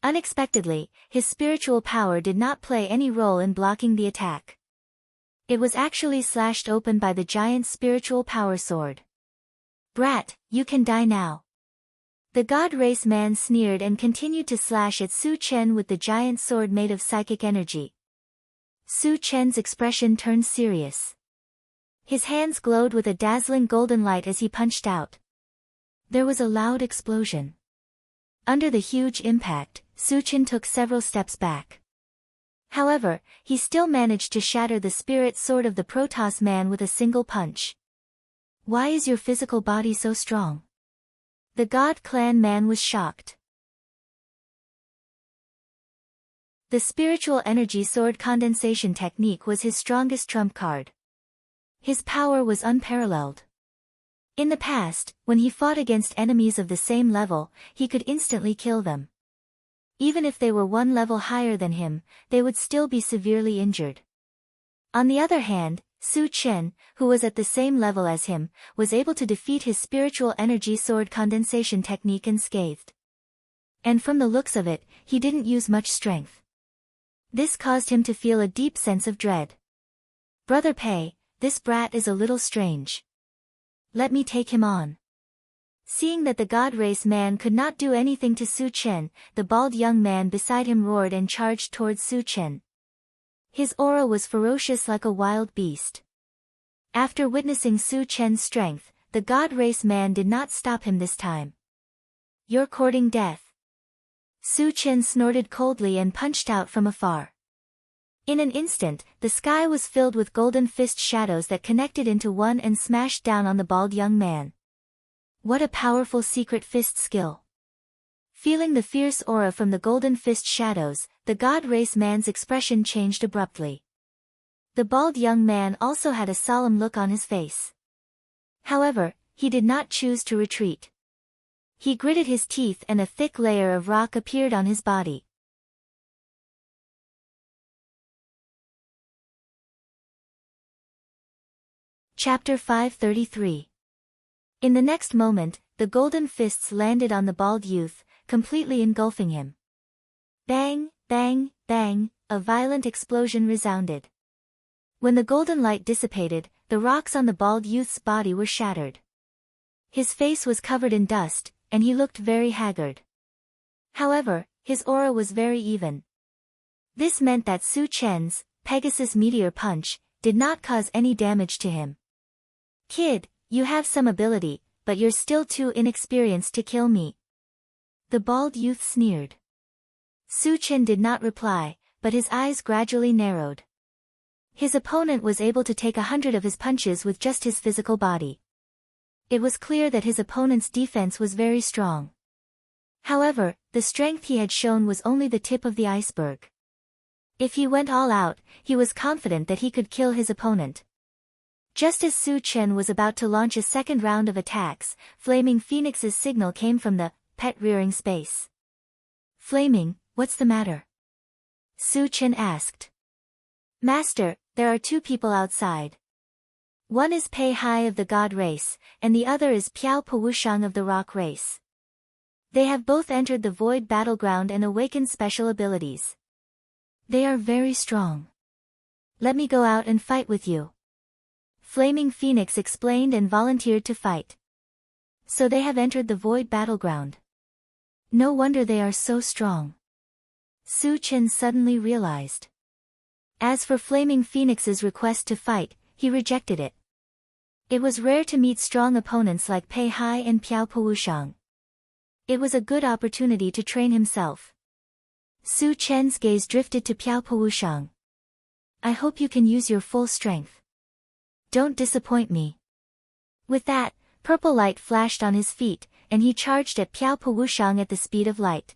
Unexpectedly, his spiritual power did not play any role in blocking the attack. It was actually slashed open by the giant's spiritual power sword. "Brat, you can die now." The god race man sneered and continued to slash at Su Chen with the giant sword made of psychic energy. Su Chen's expression turned serious. His hands glowed with a dazzling golden light as he punched out. There was a loud explosion. Under the huge impact, Su Chen took several steps back. However, he still managed to shatter the spirit sword of the Protoss man with a single punch. "Why is your physical body so strong?" The God Clan man was shocked. The spiritual energy sword condensation technique was his strongest trump card. His power was unparalleled. In the past, when he fought against enemies of the same level, he could instantly kill them. Even if they were one level higher than him, they would still be severely injured. On the other hand, Su Chen, who was at the same level as him, was able to defeat his spiritual energy sword condensation technique unscathed. And from the looks of it, he didn't use much strength. This caused him to feel a deep sense of dread. "Brother Pei, this brat is a little strange. Let me take him on." Seeing that the god race man could not do anything to Su Chen, the bald young man beside him roared and charged towards Su Chen. His aura was ferocious like a wild beast. After witnessing Su Chen's strength, the god race man did not stop him this time. "You're courting death." Su Chen snorted coldly and punched out from afar. In an instant, the sky was filled with golden fist shadows that connected into one and smashed down on the bald young man. What a powerful secret fist skill. Feeling the fierce aura from the golden fist shadows, the god race man's expression changed abruptly. The bald young man also had a solemn look on his face. However, he did not choose to retreat. He gritted his teeth and a thick layer of rock appeared on his body. Chapter 533. In the next moment, the golden fists landed on the bald youth, completely engulfing him. Bang, bang, bang, a violent explosion resounded. When the golden light dissipated, the rocks on the bald youth's body were shattered. His face was covered in dust, and he looked very haggard. However, his aura was very even. This meant that Su Chen's Pegasus Meteor Punch did not cause any damage to him. "Kid, you have some ability, but you're still too inexperienced to kill me." The bald youth sneered. Su Chen did not reply, but his eyes gradually narrowed. His opponent was able to take 100 of his punches with just his physical body. It was clear that his opponent's defense was very strong. However, the strength he had shown was only the tip of the iceberg. If he went all out, he was confident that he could kill his opponent. Just as Su Chen was about to launch a second round of attacks, Flaming Phoenix's signal came from the pet rearing space. "Flaming, what's the matter?" Su Chen asked. "Master, there are two people outside. One is Pei Hai of the God race, and the other is Piao Powushang of the Rock race. They have both entered the Void Battleground and awakened special abilities. They are very strong. Let me go out and fight with you." Flaming Phoenix explained and volunteered to fight. "So they have entered the Void Battleground. No wonder they are so strong." Su Chen suddenly realized. As for Flaming Phoenix's request to fight, he rejected it. It was rare to meet strong opponents like Pei Hai and Piao Powushang. It was a good opportunity to train himself. Su Chen's gaze drifted to Piao Powushang. "I hope you can use your full strength. Don't disappoint me." With that, purple light flashed on his feet, and he charged at Piao Powushang at the speed of light.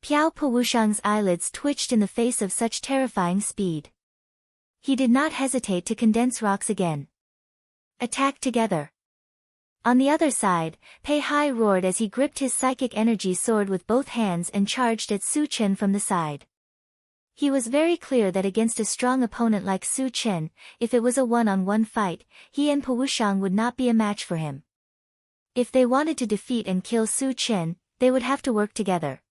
Piao Powushang's eyelids twitched in the face of such terrifying speed. He did not hesitate to condense rocks again. "Attack together." On the other side, Pei Hai roared as he gripped his psychic energy sword with both hands and charged at Su Chen from the side. He was very clear that against a strong opponent like Su Chen, if it was a one-on-one fight, he and Pu Wushang would not be a match for him. If they wanted to defeat and kill Su Chen, they would have to work together.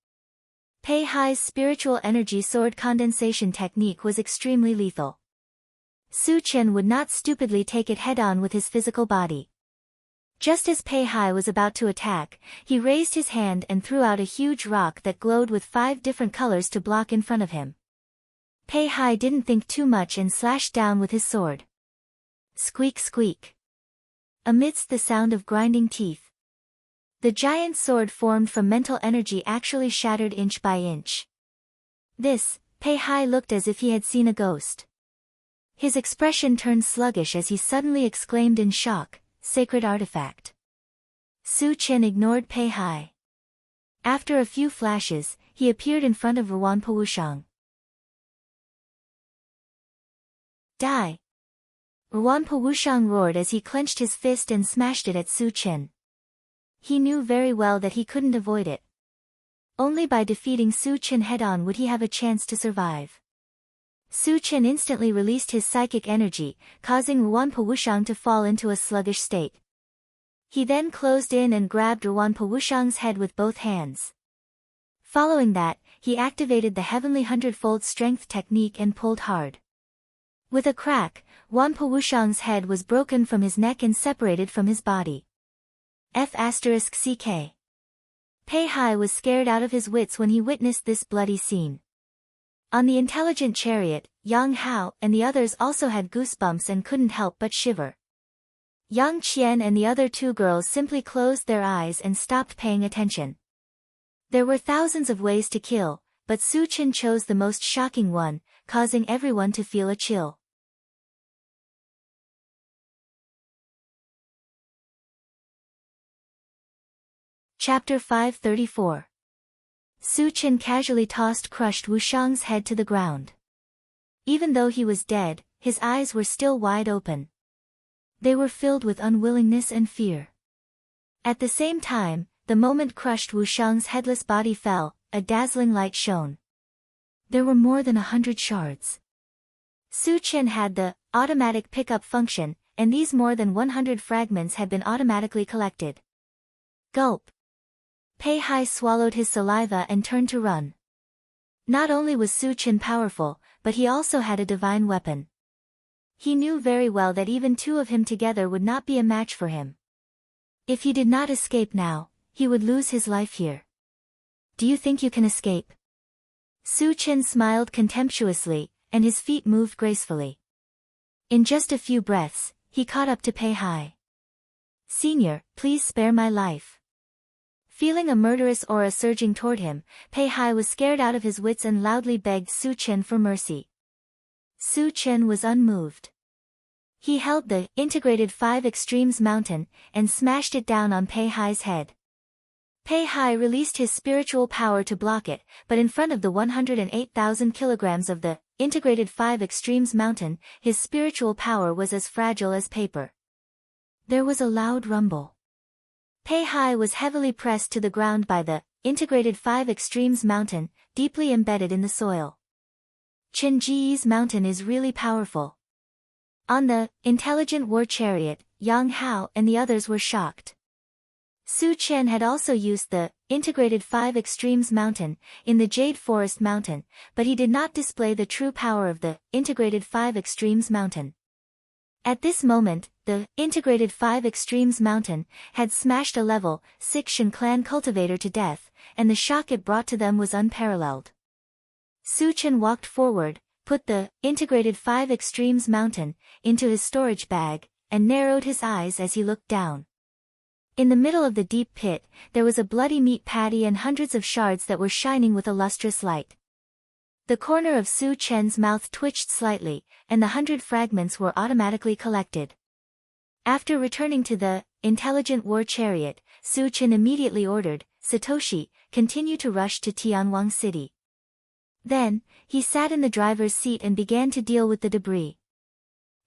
Pei Hai's spiritual energy sword condensation technique was extremely lethal. Su Chen would not stupidly take it head-on with his physical body. Just as Pei Hai was about to attack, he raised his hand and threw out a huge rock that glowed with 5 different colors to block in front of him. Pei Hai didn't think too much and slashed down with his sword. Squeak squeak. Amidst the sound of grinding teeth, the giant sword formed from mental energy actually shattered inch by inch. This, Pei Hai looked as if he had seen a ghost. His expression turned sluggish as he suddenly exclaimed in shock, "Sacred artifact." Su Chen ignored Pei Hai. After a few flashes, he appeared in front of Ruan Pu Wushang. Die! Ruan Pu Wushang roared as he clenched his fist and smashed it at Su Chen. He knew very well that he couldn't avoid it. Only by defeating Su Chen head-on would he have a chance to survive. Su Chen instantly released his psychic energy, causing Ruan Pu Wushang to fall into a sluggish state. He then closed in and grabbed Ruan Pu Wushang's head with both hands. Following that, he activated the Heavenly Hundredfold Strength technique and pulled hard. With a crack, Ruan Pu Wushang's head was broken from his neck and separated from his body. F***CK. Pei Hai was scared out of his wits when he witnessed this bloody scene. On the intelligent chariot, Yang Hao and the others also had goosebumps and couldn't help but shiver. Yang Qian and the other 2 girls simply closed their eyes and stopped paying attention. There were thousands of ways to kill, but Su Chen chose the most shocking one, causing everyone to feel a chill. Chapter 534. Su Chen casually tossed crushed Wushang's head to the ground. Even though he was dead, his eyes were still wide open. They were filled with unwillingness and fear. At the same time, the moment crushed Wushang's headless body fell, a dazzling light shone. There were more than 100 shards. Su Chen had the automatic pickup function, and these more than 100 fragments had been automatically collected. Gulp. Pei Hai swallowed his saliva and turned to run. Not only was Su Chen powerful, but he also had a divine weapon. He knew very well that even 2 of him together would not be a match for him. If he did not escape now, he would lose his life here. Do you think you can escape? Su Chen smiled contemptuously, and his feet moved gracefully. In just a few breaths, he caught up to Pei Hai. "Senior, please spare my life." Feeling a murderous aura surging toward him, Pei Hai was scared out of his wits and loudly begged Su Chen for mercy. Su Chen was unmoved. He held the integrated 5 extremes mountain and smashed it down on Pei Hai's head. Pei Hai released his spiritual power to block it, but in front of the 108,000 kilograms of the integrated 5 extremes mountain, his spiritual power was as fragile as paper. There was a loud rumble. Pei Hai was heavily pressed to the ground by the integrated 5 extremes mountain, deeply embedded in the soil. Chen Ji's mountain is really powerful. On the intelligent war chariot, Yang Hao and the others were shocked. Su Chen had also used the integrated 5 extremes mountain in the Jade Forest mountain, but he did not display the true power of the integrated 5 extremes mountain. At this moment, the integrated 5 extremes mountain had smashed a level 6 Shen clan cultivator to death, and the shock it brought to them was unparalleled. Su Chen walked forward, put the integrated 5 extremes mountain into his storage bag, and narrowed his eyes as he looked down. In the middle of the deep pit, there was a bloody meat patty and hundreds of shards that were shining with a lustrous light. The corner of Su Chen's mouth twitched slightly, and the 100 fragments were automatically collected. After returning to the intelligent war chariot, Su Chen immediately ordered, "Satoshi, continue to rush to Tianwang City." Then, he sat in the driver's seat and began to deal with the debris.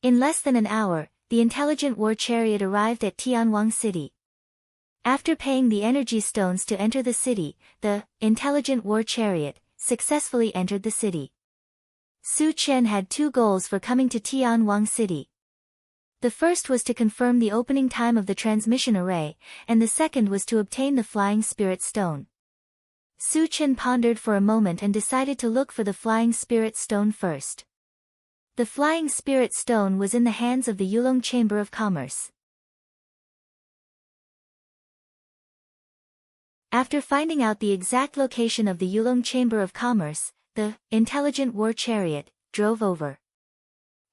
In less than an hour, the intelligent war chariot arrived at Tianwang City. After paying the energy stones to enter the city, the intelligent war chariot successfully entered the city. Su Chen had two goals for coming to Tianwang City. The first was to confirm the opening time of the transmission array, and the second was to obtain the Flying Spirit Stone. Su Chen pondered for a moment and decided to look for the Flying Spirit Stone first. The Flying Spirit Stone was in the hands of the Yulong Chamber of Commerce. After finding out the exact location of the Yulong Chamber of Commerce, the Intelligent War Chariot drove over.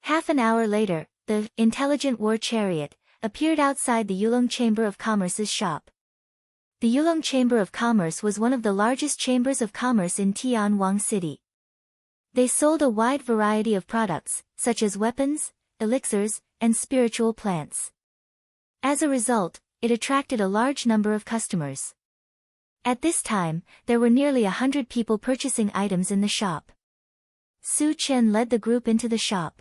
Half an hour later, the Intelligent War Chariot appeared outside the Yulong Chamber of Commerce's shop. The Yulong Chamber of Commerce was one of the largest chambers of commerce in Tianwang City. They sold a wide variety of products, such as weapons, elixirs, and spiritual plants. As a result, it attracted a large number of customers. At this time, there were nearly 100 people purchasing items in the shop. Su Chen led the group into the shop.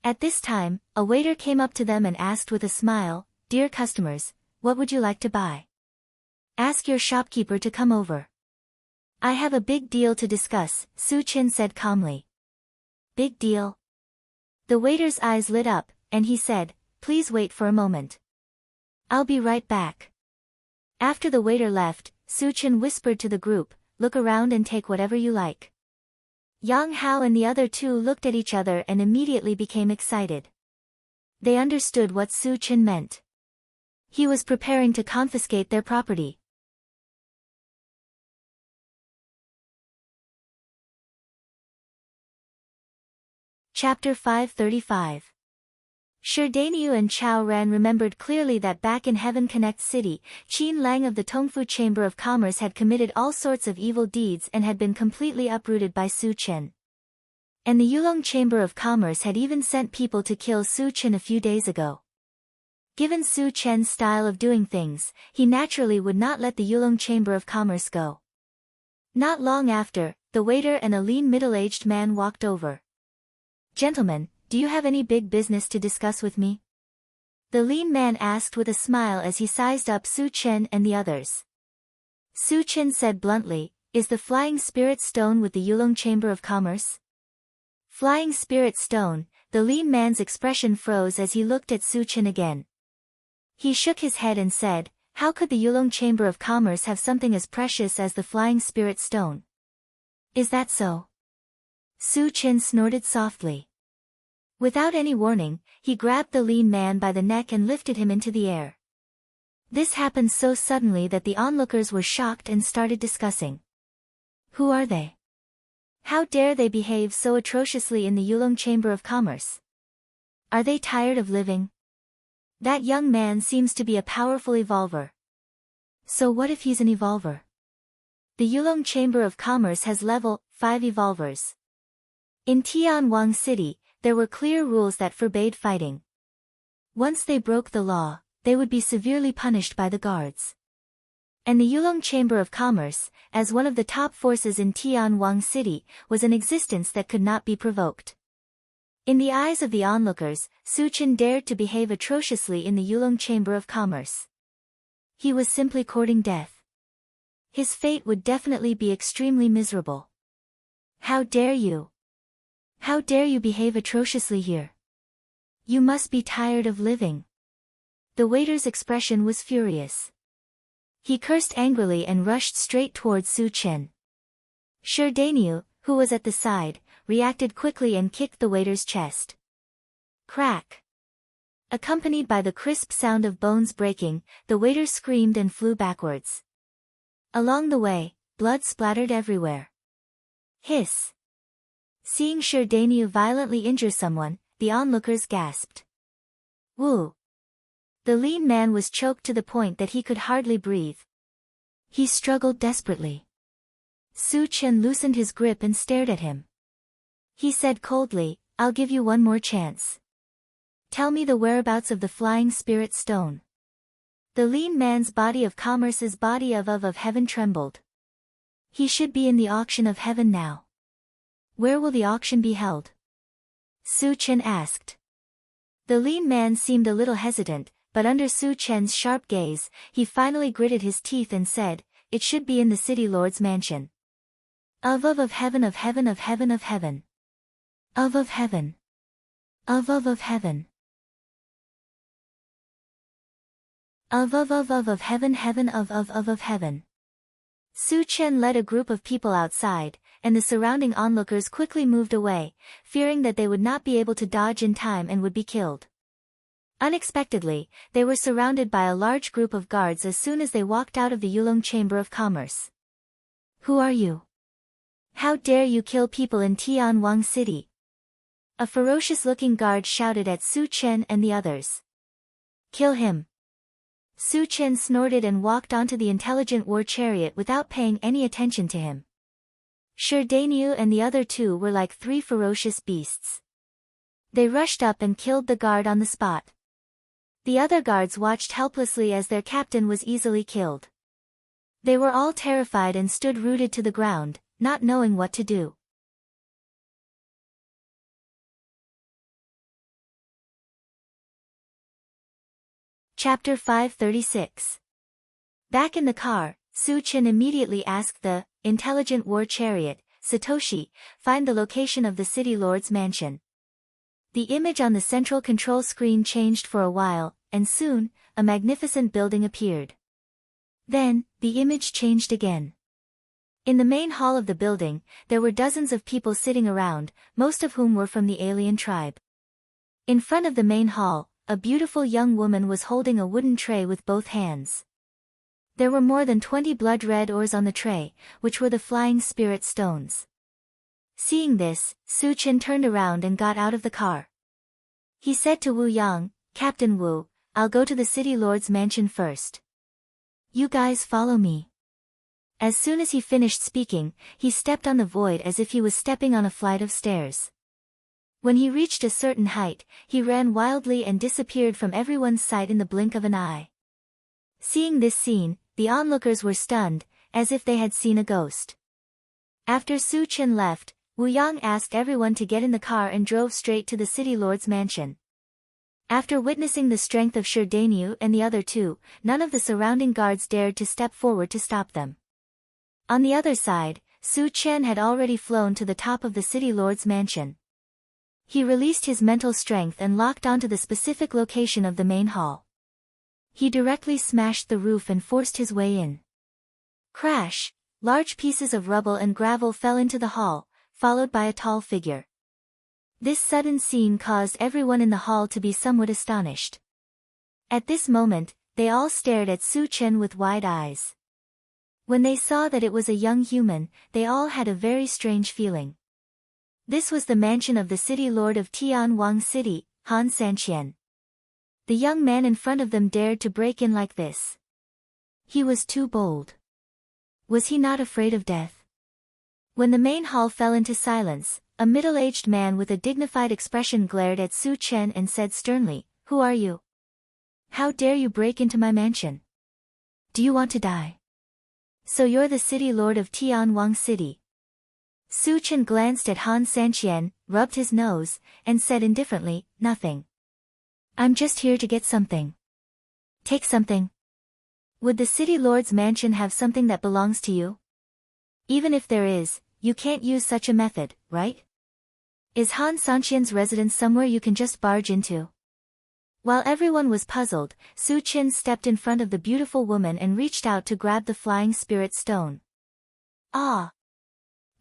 At this time, a waiter came up to them and asked with a smile, "Dear customers, what would you like to buy? Ask your shopkeeper to come over. I have a big deal to discuss," Su Chen said calmly. "Big deal?" The waiter's eyes lit up, and he said, "Please wait for a moment. I'll be right back." After the waiter left, Su Chen whispered to the group, "Look around and take whatever you like." Yang Hao and the other two looked at each other and immediately became excited. They understood what Su Chen meant. He was preparing to confiscate their property. Chapter 535. Sherdaniu and Chao Ran remembered clearly that back in Heaven Connect City, Qin Lang of the Tongfu Chamber of Commerce had committed all sorts of evil deeds and had been completely uprooted by Su Chen. And the Yulong Chamber of Commerce had even sent people to kill Su Chen a few days ago. Given Su Chen's style of doing things, he naturally would not let the Yulong Chamber of Commerce go. Not long after, the waiter and a lean middle-aged man walked over. "Gentlemen, do you have any big business to discuss with me?" The lean man asked with a smile as he sized up Su Chen and the others. Su Chen said bluntly, "Is the Flying Spirit Stone with the Yulong Chamber of Commerce?" Flying Spirit Stone, the lean man's expression froze as he looked at Su Chen again. He shook his head and said, "How could the Yulong Chamber of Commerce have something as precious as the Flying Spirit Stone?" "Is that so?" Su Chen snorted softly. Without any warning, he grabbed the lean man by the neck and lifted him into the air. This happened so suddenly that the onlookers were shocked and started discussing. Who are they? How dare they behave so atrociously in the Yulong Chamber of Commerce? Are they tired of living? That young man seems to be a powerful evolver. So what if he's an evolver? The Yulong Chamber of Commerce has level 5 evolvers. In Tianwang City, there were clear rules that forbade fighting. Once they broke the law, they would be severely punished by the guards. And the Yulong Chamber of Commerce, as one of the top forces in Tianwang City, was an existence that could not be provoked. In the eyes of the onlookers, Su Chen dared to behave atrociously in the Yulong Chamber of Commerce. He was simply courting death. His fate would definitely be extremely miserable. How dare you? How dare you behave atrociously here? You must be tired of living. The waiter's expression was furious. He cursed angrily and rushed straight towards Su Chen. Sherdaniu, who was at the side, reacted quickly and kicked the waiter's chest. Crack! Accompanied by the crisp sound of bones breaking, the waiter screamed and flew backwards. Along the way, blood splattered everywhere. Hiss! Seeing Sherdaniu violently injure someone, the onlookers gasped. Woo! The lean man was choked to the point that he could hardly breathe. He struggled desperately. Su Chen loosened his grip and stared at him. He said coldly, "I'll give you one more chance. Tell me the whereabouts of the Flying Spirit Stone." The lean man's body of commerce's body of heaven trembled. He should be in the auction of heaven now. Where will the auction be held? Su Chen asked. The lean man seemed a little hesitant, but under Su Chen's sharp gaze, he finally gritted his teeth and said, "It should be in the city lord's mansion. Of heaven of heaven of heaven of heaven." Of heaven. Of heaven. Of heaven heaven of heaven. Su Chen led a group of people outside, and the surrounding onlookers quickly moved away, fearing that they would not be able to dodge in time and would be killed. Unexpectedly, they were surrounded by a large group of guards as soon as they walked out of the Yulong Chamber of Commerce. Who are you? How dare you kill people in Tianwang City? A ferocious-looking guard shouted at Su Chen and the others. Kill him. Su Chen snorted and walked onto the intelligent war chariot without paying any attention to him. Shi Dainyu and the other two were like three ferocious beasts. They rushed up and killed the guard on the spot. The other guards watched helplessly as their captain was easily killed. They were all terrified and stood rooted to the ground, not knowing what to do. Chapter 536. Back in the car, Su Chen immediately asked the intelligent war chariot, Satoshi, find the location of the city lord's mansion. The image on the central control screen changed for a while, and soon, a magnificent building appeared. Then, the image changed again. In the main hall of the building, there were dozens of people sitting around, most of whom were from the alien tribe. In front of the main hall, a beautiful young woman was holding a wooden tray with both hands. There were more than 20 blood-red ores on the tray, which were the flying spirit stones. Seeing this, Su Chen turned around and got out of the car. He said to Wu Yang, Captain Wu, I'll go to the city lord's mansion first. You guys follow me. As soon as he finished speaking, he stepped on the void as if he was stepping on a flight of stairs. When he reached a certain height, he ran wildly and disappeared from everyone's sight in the blink of an eye. Seeing this scene, the onlookers were stunned, as if they had seen a ghost. After Su Chen left, Wu Yang asked everyone to get in the car and drove straight to the city lord's mansion. After witnessing the strength of Shi Dainyu and the other two, none of the surrounding guards dared to step forward to stop them. On the other side, Su Chen had already flown to the top of the city lord's mansion. He released his mental strength and locked onto the specific location of the main hall. He directly smashed the roof and forced his way in. Crash! Large pieces of rubble and gravel fell into the hall, followed by a tall figure. This sudden scene caused everyone in the hall to be somewhat astonished. At this moment, they all stared at Su Chen with wide eyes. When they saw that it was a young human, they all had a very strange feeling. This was the mansion of the city lord of Tianwang City, Han Sanqian. The young man in front of them dared to break in like this. He was too bold. Was he not afraid of death? When the main hall fell into silence, a middle-aged man with a dignified expression glared at Su Chen and said sternly, Who are you? How dare you break into my mansion? Do you want to die? So you're the city lord of Tianwang City. Su Chen glanced at Han Sanqian, rubbed his nose, and said indifferently, Nothing. I'm just here to get something. Take something. Would the city lord's mansion have something that belongs to you? Even if there is, you can't use such a method, right? Is Han Sanqian's residence somewhere you can just barge into? While everyone was puzzled, Su Chen stepped in front of the beautiful woman and reached out to grab the flying spirit stone. Ah!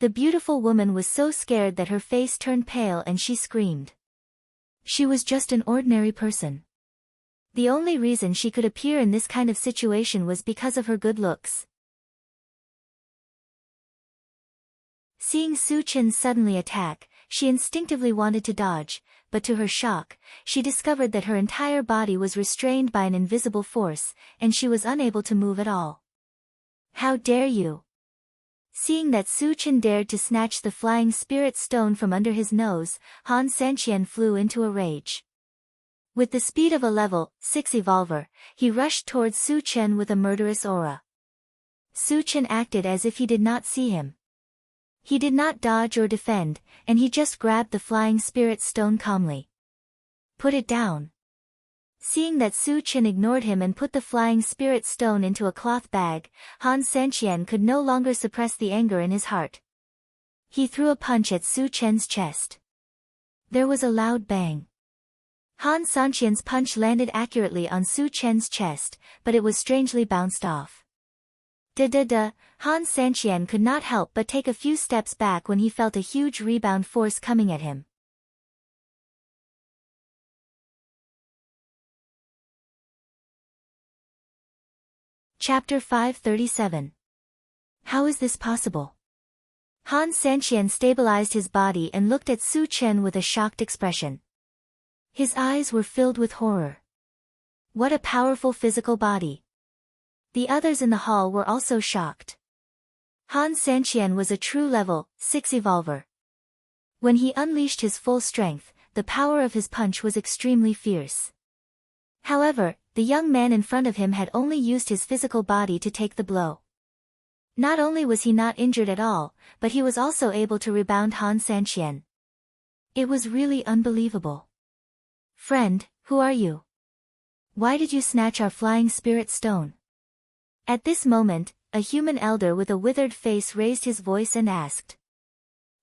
The beautiful woman was so scared that her face turned pale and she screamed. She was just an ordinary person. The only reason she could appear in this kind of situation was because of her good looks. Seeing Su Chen suddenly attack, she instinctively wanted to dodge, but to her shock, she discovered that her entire body was restrained by an invisible force, and she was unable to move at all. How dare you! Seeing that Su Chen dared to snatch the flying spirit stone from under his nose, Han Sanqian flew into a rage. With the speed of a level 6 evolver, he rushed towards Su Chen with a murderous aura. Su Chen acted as if he did not see him. He did not dodge or defend, and he just grabbed the flying spirit stone calmly. Put it down. Seeing that Su Chen ignored him and put the flying spirit stone into a cloth bag, Han Sanqian could no longer suppress the anger in his heart. He threw a punch at Su Chen's chest. There was a loud bang. Han Sanqian's punch landed accurately on Su Chen's chest, but it was strangely bounced off. Da-da-da, Han Sanqian could not help but take a few steps back when he felt a huge rebound force coming at him. Chapter 537. How is this possible? Han Sanqian stabilized his body and looked at Su Chen with a shocked expression. His eyes were filled with horror. What a powerful physical body. The others in the hall were also shocked. Han Sanqian was a true level 6 evolver. When he unleashed his full strength, the power of his punch was extremely fierce. However, the young man in front of him had only used his physical body to take the blow. Not only was he not injured at all, but he was also able to rebound Han Sanqian. It was really unbelievable. Friend, who are you? Why did you snatch our flying spirit stone? At this moment, a human elder with a withered face raised his voice and asked.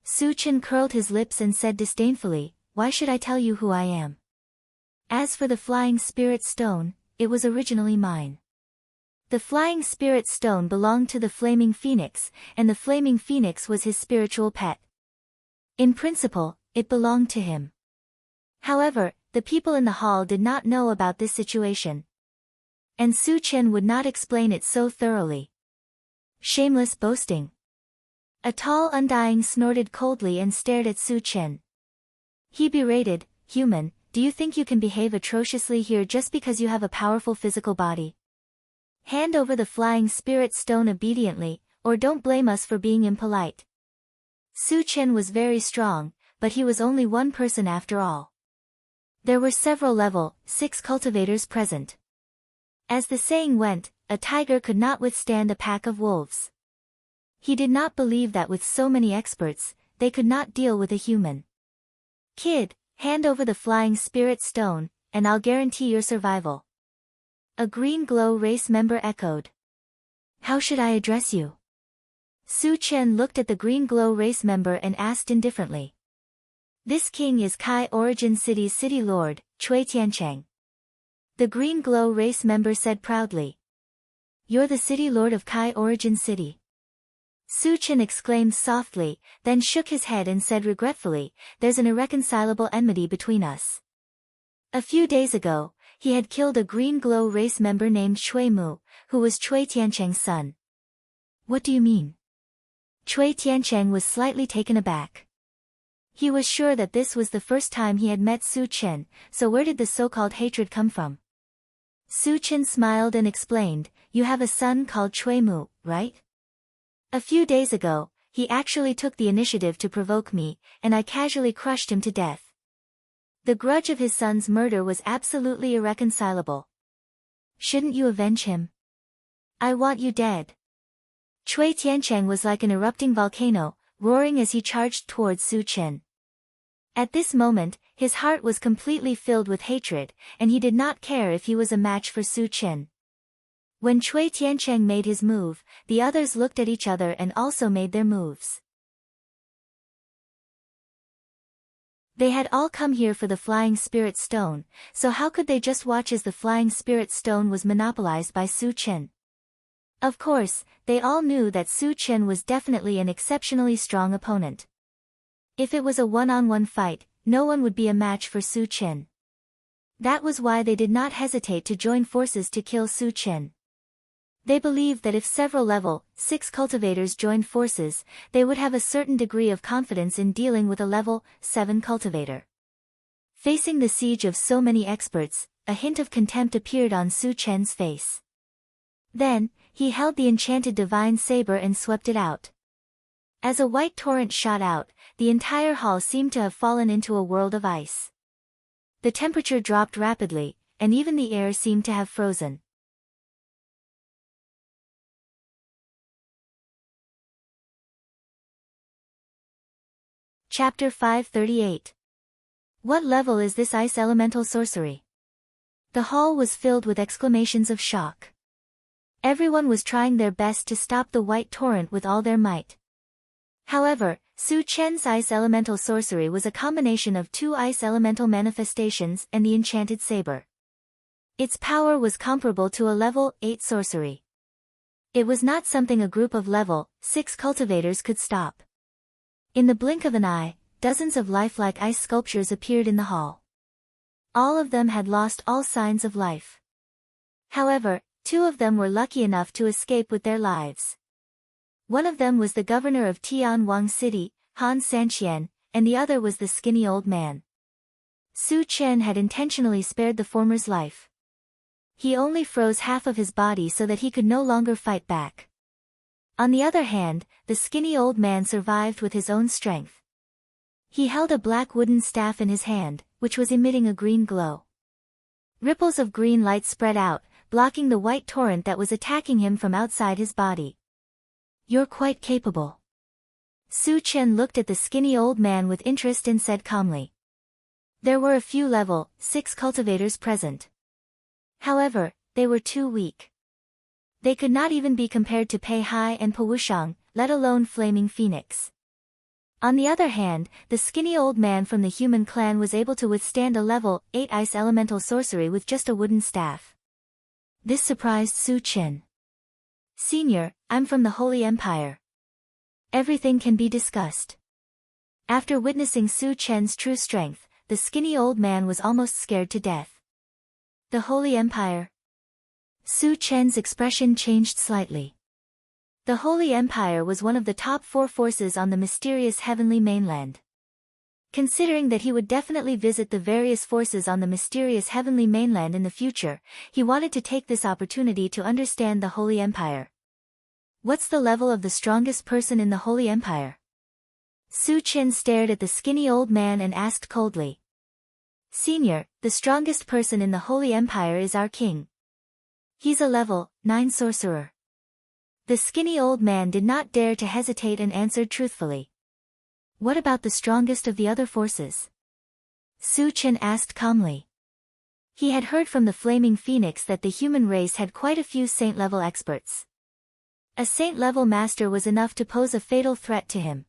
Su Chen curled his lips and said disdainfully, why should I tell you who I am? As for the flying spirit stone, it was originally mine. The flying spirit stone belonged to the flaming phoenix, and the flaming phoenix was his spiritual pet. In principle, it belonged to him. However, the people in the hall did not know about this situation. And Su Chen would not explain it so thoroughly. Shameless boasting. A tall undying snorted coldly and stared at Su Chen. He berated, human, do you think you can behave atrociously here just because you have a powerful physical body? Hand over the flying spirit stone obediently, or don't blame us for being impolite. Su Chen was very strong, but he was only one person after all. There were several level 6 cultivators present. As the saying went, a tiger could not withstand a pack of wolves. He did not believe that with so many experts, they could not deal with a human. Kid, hand over the flying spirit stone, and I'll guarantee your survival. A Green Glow race member echoed. How should I address you? Su Chen looked at the Green Glow race member and asked indifferently. This king is Kai Origin City's city lord, Cui Tiancheng. The Green Glow race member said proudly. You're the city lord of Kai Origin City. Su Chen exclaimed softly, then shook his head and said regretfully, there's an irreconcilable enmity between us. A few days ago, he had killed a Green Glow race member named Cui Mu, who was Cui Tiancheng's son. What do you mean? Cui Tiancheng was slightly taken aback. He was sure that this was the first time he had met Su Chen, so where did the so-called hatred come from? Su Chen smiled and explained, you have a son called Cui Mu, right? A few days ago, he actually took the initiative to provoke me, and I casually crushed him to death. The grudge of his son's murder was absolutely irreconcilable. Shouldn't you avenge him? I want you dead. Cui Tiancheng was like an erupting volcano, roaring as he charged towards Su Chen. At this moment, his heart was completely filled with hatred, and he did not care if he was a match for Su Chen. When Cui Tiancheng made his move, the others looked at each other and also made their moves. They had all come here for the Flying Spirit Stone, so how could they just watch as the Flying Spirit Stone was monopolized by Su Chen? Of course, they all knew that Su Chen was definitely an exceptionally strong opponent. If it was a one-on-one fight, no one would be a match for Su Chen. That was why they did not hesitate to join forces to kill Su Chen. They believed that if several level 6 cultivators joined forces, they would have a certain degree of confidence in dealing with a level 7 cultivator. Facing the siege of so many experts, a hint of contempt appeared on Su Chen's face. Then, he held the enchanted divine saber and swept it out. As a white torrent shot out, the entire hall seemed to have fallen into a world of ice. The temperature dropped rapidly, and even the air seemed to have frozen. Chapter 538. What level is this ice elemental sorcery? The hall was filled with exclamations of shock. Everyone was trying their best to stop the white torrent with all their might. However, Su Chen's ice elemental sorcery was a combination of 2 ice elemental manifestations and the enchanted saber. Its power was comparable to a level 8 sorcery. It was not something a group of level 6 cultivators could stop. In the blink of an eye, dozens of lifelike ice sculptures appeared in the hall. All of them had lost all signs of life. However, 2 of them were lucky enough to escape with their lives. One of them was the governor of Tianwang City, Han Sanqian, and the other was the skinny old man. Su Chen had intentionally spared the former's life. He only froze half of his body so that he could no longer fight back. On the other hand, the skinny old man survived with his own strength. He held a black wooden staff in his hand, which was emitting a green glow. Ripples of green light spread out, blocking the white torrent that was attacking him from outside his body. "You're quite capable." Su Chen looked at the skinny old man with interest and said calmly. There were a few level 6 cultivators present. However, they were too weak. They could not even be compared to Pei Hai and Po Wushang, let alone Flaming Phoenix. On the other hand, the skinny old man from the human clan was able to withstand a level 8 ice elemental sorcery with just a wooden staff. This surprised Su Chen. "Senior, I'm from the Holy Empire. Everything can be discussed." After witnessing Su Chen's true strength, the skinny old man was almost scared to death. The Holy Empire? Su Chen's expression changed slightly. The Holy Empire was one of the top 4 forces on the mysterious heavenly mainland. Considering that he would definitely visit the various forces on the mysterious heavenly mainland in the future, he wanted to take this opportunity to understand the Holy Empire. What's the level of the strongest person in the Holy Empire? Su Chen stared at the skinny old man and asked coldly. "Senior, the strongest person in the Holy Empire is our king. He's a level 9 sorcerer." The skinny old man did not dare to hesitate and answered truthfully. "What about the strongest of the other forces?" Su Chen asked calmly. He had heard from the Flaming Phoenix that the human race had quite a few saint-level experts. A saint-level master was enough to pose a fatal threat to him.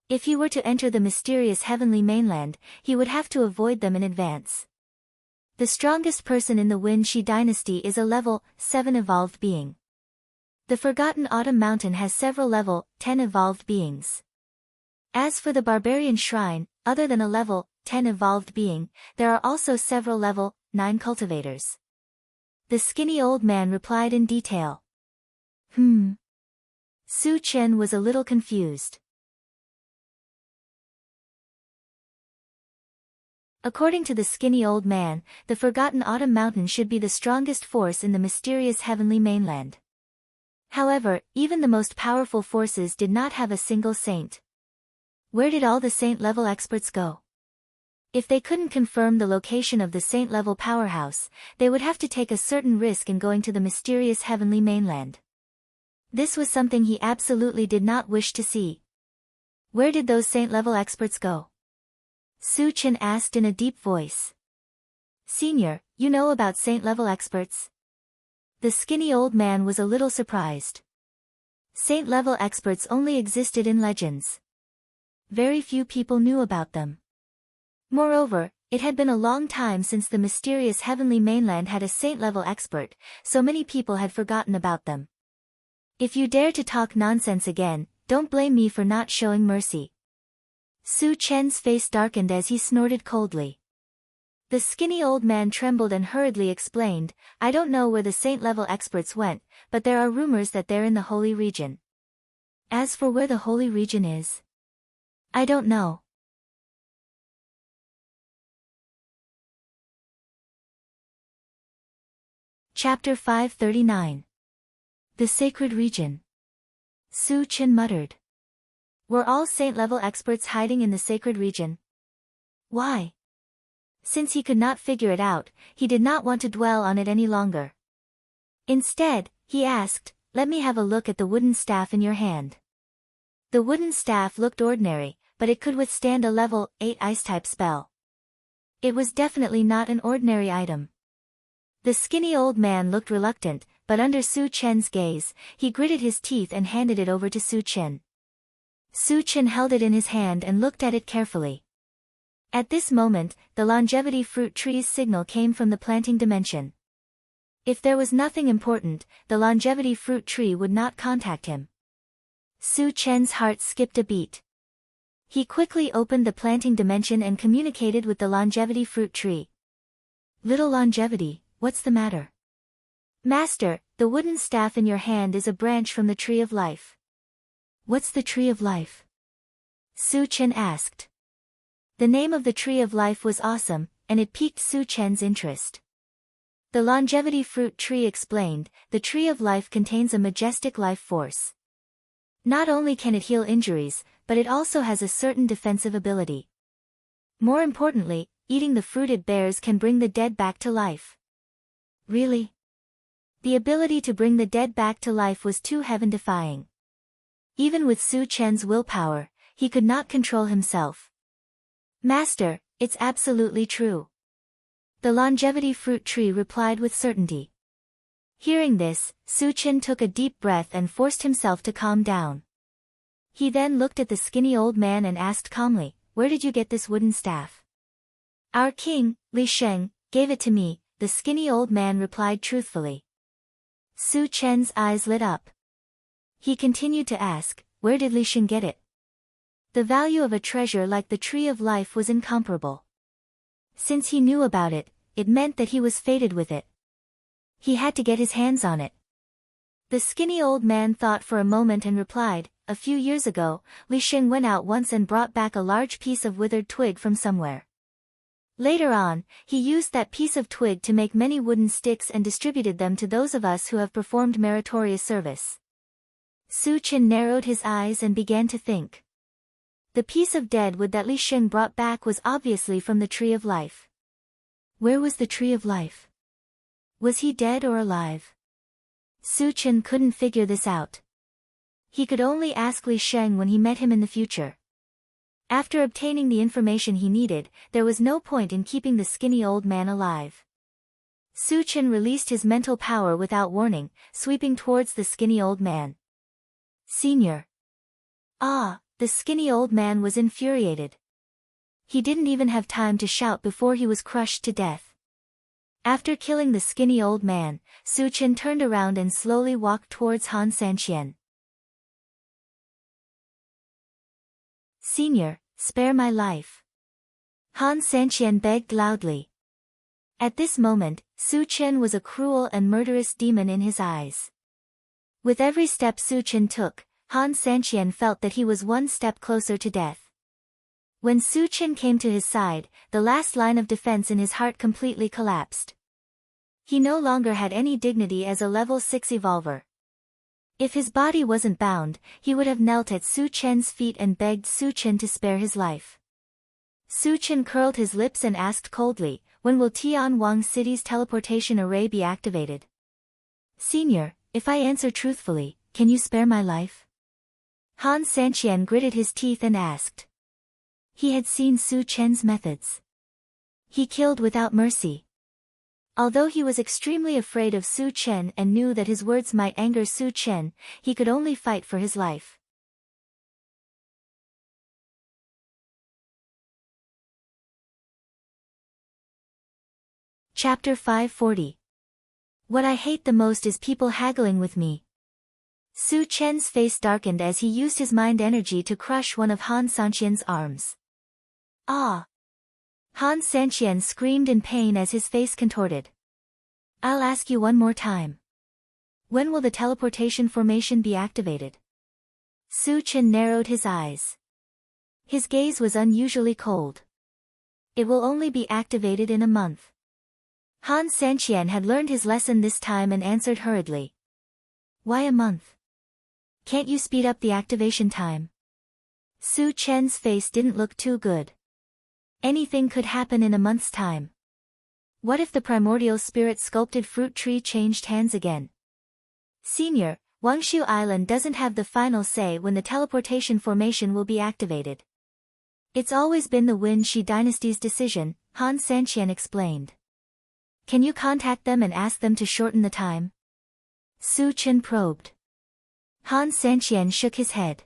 If he were to enter the mysterious heavenly mainland, he would have to avoid them in advance. The strongest person in the Wen-Shi dynasty is a level 7 evolved being. The Forgotten Autumn Mountain has several level 10 evolved beings. As for the Barbarian Shrine, other than a level 10 evolved being, there are also several level 9 cultivators. The skinny old man replied in detail. Su Chen was a little confused. According to the skinny old man, the Forgotten Autumn Mountain should be the strongest force in the mysterious heavenly mainland. However, even the most powerful forces did not have a single saint. Where did all the saint-level experts go? If they couldn't confirm the location of the saint-level powerhouse, they would have to take a certain risk in going to the mysterious heavenly mainland. This was something he absolutely did not wish to see. Where did those saint-level experts go? Su Chen asked in a deep voice. "Senior, you know about saint-level experts?" The skinny old man was a little surprised. Saint-level experts only existed in legends. Very few people knew about them. Moreover, it had been a long time since the mysterious heavenly mainland had a saint-level expert, so many people had forgotten about them. "If you dare to talk nonsense again, don't blame me for not showing mercy." Su Chen's face darkened as he snorted coldly. The skinny old man trembled and hurriedly explained, "I don't know where the saint-level experts went, but there are rumors that they're in the Holy Region. As for where the Holy Region is, I don't know." Chapter 539. The Sacred Region. Su Chen muttered. Were all saint-level experts hiding in the sacred region? Why? Since he could not figure it out, he did not want to dwell on it any longer. Instead, he asked, "Let me have a look at the wooden staff in your hand." The wooden staff looked ordinary, but it could withstand a level 8 ice-type spell. It was definitely not an ordinary item. The skinny old man looked reluctant, but under Su Chen's gaze, he gritted his teeth and handed it over to Su Chen. Su Chen held it in his hand and looked at it carefully. At this moment, the longevity fruit tree's signal came from the planting dimension. If there was nothing important, the longevity fruit tree would not contact him. Su Chen's heart skipped a beat. He quickly opened the planting dimension and communicated with the longevity fruit tree. Little longevity, what's the matter? Master, the wooden staff in your hand is a branch from the tree of life. What's the tree of life? Su Chen asked. The name of the tree of life was awesome, and it piqued Su Chen's interest. The longevity fruit tree explained, the tree of life contains a majestic life force. Not only can it heal injuries, but it also has a certain defensive ability. More importantly, eating the fruit it bears can bring the dead back to life. Really? The ability to bring the dead back to life was too heaven-defying. Even with Su Chen's willpower, he could not control himself. Master, it's absolutely true. The longevity fruit tree replied with certainty. Hearing this, Su Chen took a deep breath and forced himself to calm down. He then looked at the skinny old man and asked calmly, "Where did you get this wooden staff?" "Our king, Li Sheng, gave it to me," the skinny old man replied truthfully. Su Chen's eyes lit up. He continued to ask, "Where did Li Sheng get it?" The value of a treasure like the tree of life was incomparable. Since he knew about it, it meant that he was fated with it. He had to get his hands on it. The skinny old man thought for a moment and replied, "A few years ago, Li Sheng went out once and brought back a large piece of withered twig from somewhere. Later on, he used that piece of twig to make many wooden sticks and distributed them to those of us who have performed meritorious service." Su Chen narrowed his eyes and began to think. The piece of dead wood that Li Sheng brought back was obviously from the tree of life. Where was the tree of life? Was he dead or alive? Su Chen couldn't figure this out. He could only ask Li Sheng when he met him in the future. After obtaining the information he needed, there was no point in keeping the skinny old man alive. Su Chen released his mental power without warning, sweeping towards the skinny old man. "Senior." Ah, the skinny old man was infuriated. He didn't even have time to shout before he was crushed to death. After killing the skinny old man, Su Chen turned around and slowly walked towards Han Sanqian. "Senior, spare my life." Han Sanqian begged loudly. At this moment, Su Chen was a cruel and murderous demon in his eyes. With every step Su Chen took, Han Sanqian felt that he was one step closer to death. When Su Chen came to his side, the last line of defense in his heart completely collapsed. He no longer had any dignity as a level 6 evolver. If his body wasn't bound, he would have knelt at Su Chen's feet and begged Su Chen to spare his life. Su Chen curled his lips and asked coldly, "When will Tian Wang City's teleportation array be activated?" "Senior, if I answer truthfully, can you spare my life?" Han Sanqian gritted his teeth and asked. He had seen Su Chen's methods. He killed without mercy. Although he was extremely afraid of Su Chen and knew that his words might anger Su Chen, he could only fight for his life. Chapter 540. What I hate the most is people haggling with me. Su Chen's face darkened as he used his mind energy to crush one of Han Sanqian's arms. "Ah!" Han Sanqian screamed in pain as his face contorted. "I'll ask you one more time. When will the teleportation formation be activated?" Su Chen narrowed his eyes. His gaze was unusually cold. "It will only be activated in a month." Han Sanqian had learned his lesson this time and answered hurriedly. "Why a month? Can't you speed up the activation time?" Su Chen's face didn't look too good. Anything could happen in a month's time. What if the primordial spirit sculpted fruit tree changed hands again? "Senior, Wangshu Island doesn't have the final say when the teleportation formation will be activated. It's always been the Wen Shi dynasty's decision," Han Sanqian explained. "Can you contact them and ask them to shorten the time?" Su Chen probed. Han Sanqian shook his head.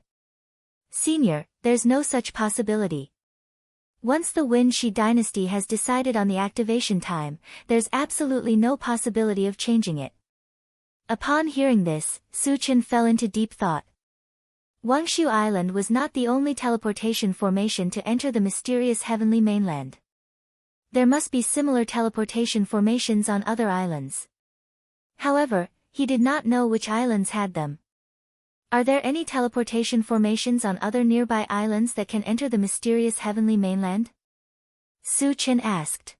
Senior, there's no such possibility. Once the Wen-Shi dynasty has decided on the activation time, there's absolutely no possibility of changing it. Upon hearing this, Su Chen fell into deep thought. Wangshu Island was not the only teleportation formation to enter the mysterious heavenly mainland. There must be similar teleportation formations on other islands. However, he did not know which islands had them. Are there any teleportation formations on other nearby islands that can enter the mysterious heavenly mainland? Su Chen asked.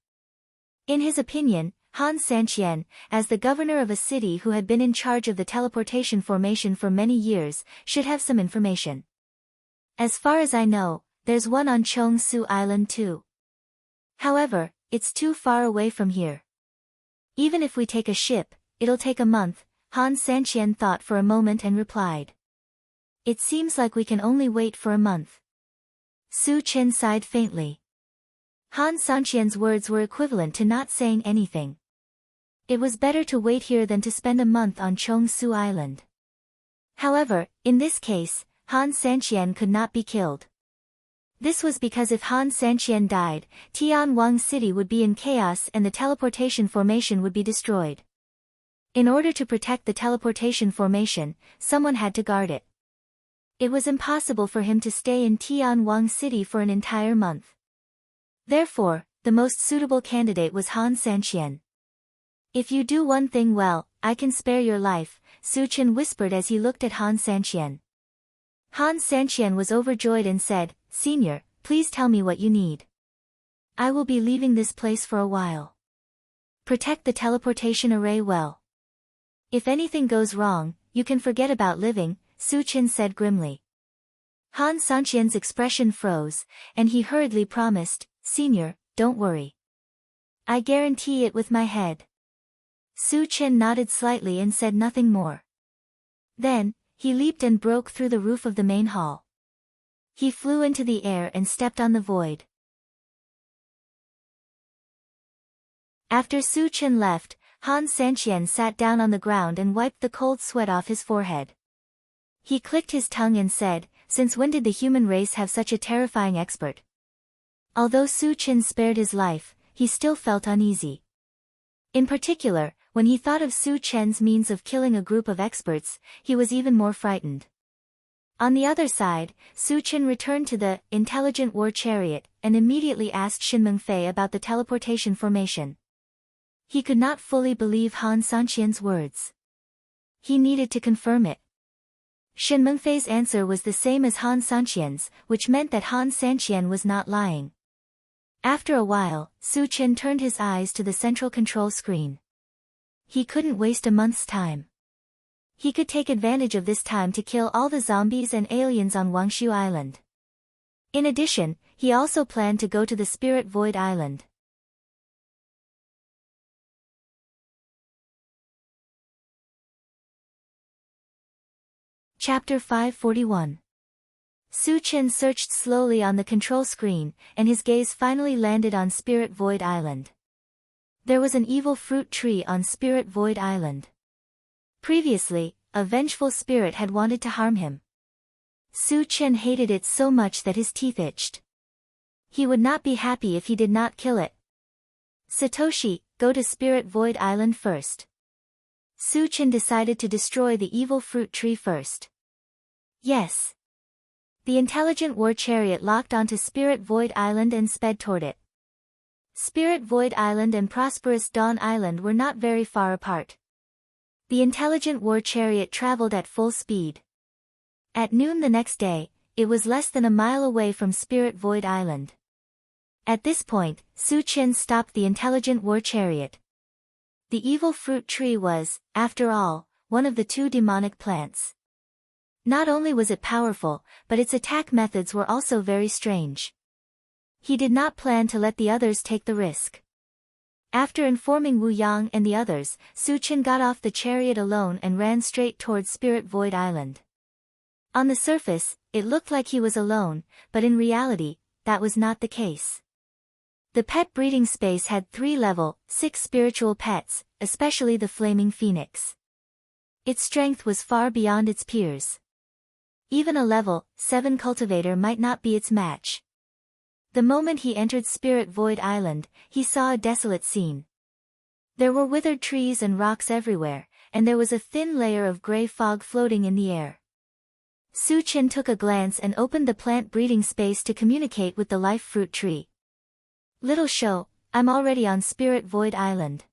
In his opinion, Han Sanqian, as the governor of a city who had been in charge of the teleportation formation for many years, should have some information. As far as I know, there's one on Chong Su Island too. However, it's too far away from here. Even if we take a ship, it'll take a month, Han Sanqian thought for a moment and replied. It seems like we can only wait for a month. Su Chen sighed faintly. Han Sanqian's words were equivalent to not saying anything. It was better to wait here than to spend a month on Chong Su Island. However, in this case, Han Sanqian could not be killed. This was because if Han Sanqian died, Tianwang City would be in chaos and the teleportation formation would be destroyed. In order to protect the teleportation formation, someone had to guard it. It was impossible for him to stay in Tianwang City for an entire month. Therefore, the most suitable candidate was Han Sanqian. If you do one thing well, I can spare your life, Su Chen whispered as he looked at Han Sanqian. Han Sanqian was overjoyed and said, Senior, please tell me what you need. I will be leaving this place for a while. Protect the teleportation array well. If anything goes wrong, you can forget about living, Su Chen said grimly. Han Sanqian's expression froze, and he hurriedly promised, Senior, don't worry. I guarantee it with my head. Su Chen nodded slightly and said nothing more. Then, he leaped and broke through the roof of the main hall. He flew into the air and stepped on the void. After Su Chen left, Han Sanqian sat down on the ground and wiped the cold sweat off his forehead. He clicked his tongue and said, Since when did the human race have such a terrifying expert? Although Su Chen spared his life, he still felt uneasy. In particular, when he thought of Su Chen's means of killing a group of experts, he was even more frightened. On the other side, Su Chen returned to the intelligent war chariot and immediately asked Shin Mengfei about the teleportation formation. He could not fully believe Han Sanqian's words. He needed to confirm it. Shin Mengfei's answer was the same as Han Sanqian's, which meant that Han Sanqian was not lying. After a while, Su Chen turned his eyes to the central control screen. He couldn't waste a month's time. He could take advantage of this time to kill all the zombies and aliens on Wangshu Island. In addition, he also planned to go to the Spirit Void Island. Chapter 541. Su Chen searched slowly on the control screen, and his gaze finally landed on Spirit Void Island. There was an evil fruit tree on Spirit Void Island. Previously, a vengeful spirit had wanted to harm him. Su Chen hated it so much that his teeth itched. He would not be happy if he did not kill it. Satoshi, go to Spirit Void Island first. Su Chen decided to destroy the evil fruit tree first. Yes. The intelligent war chariot locked onto Spirit Void Island and sped toward it. Spirit Void Island and Prosperous Dawn Island were not very far apart. The intelligent war chariot traveled at full speed. At noon the next day, it was less than a mile away from Spirit Void Island. At this point, Su Chen stopped the intelligent war chariot. The evil fruit tree was, after all, one of the two demonic plants. Not only was it powerful, but its attack methods were also very strange. He did not plan to let the others take the risk. After informing Wu Yang and the others, Su Chen got off the chariot alone and ran straight towards Spirit Void Island. On the surface, it looked like he was alone, but in reality, that was not the case. The pet breeding space had 3 level, 6 spiritual pets, especially the flaming phoenix. Its strength was far beyond its peers. Even a level 7 cultivator might not be its match. The moment he entered Spirit Void Island, he saw a desolate scene. There were withered trees and rocks everywhere, and there was a thin layer of gray fog floating in the air. Su Chen took a glance and opened the plant breeding space to communicate with the life fruit tree. Little show, I'm already on Spirit Void Island.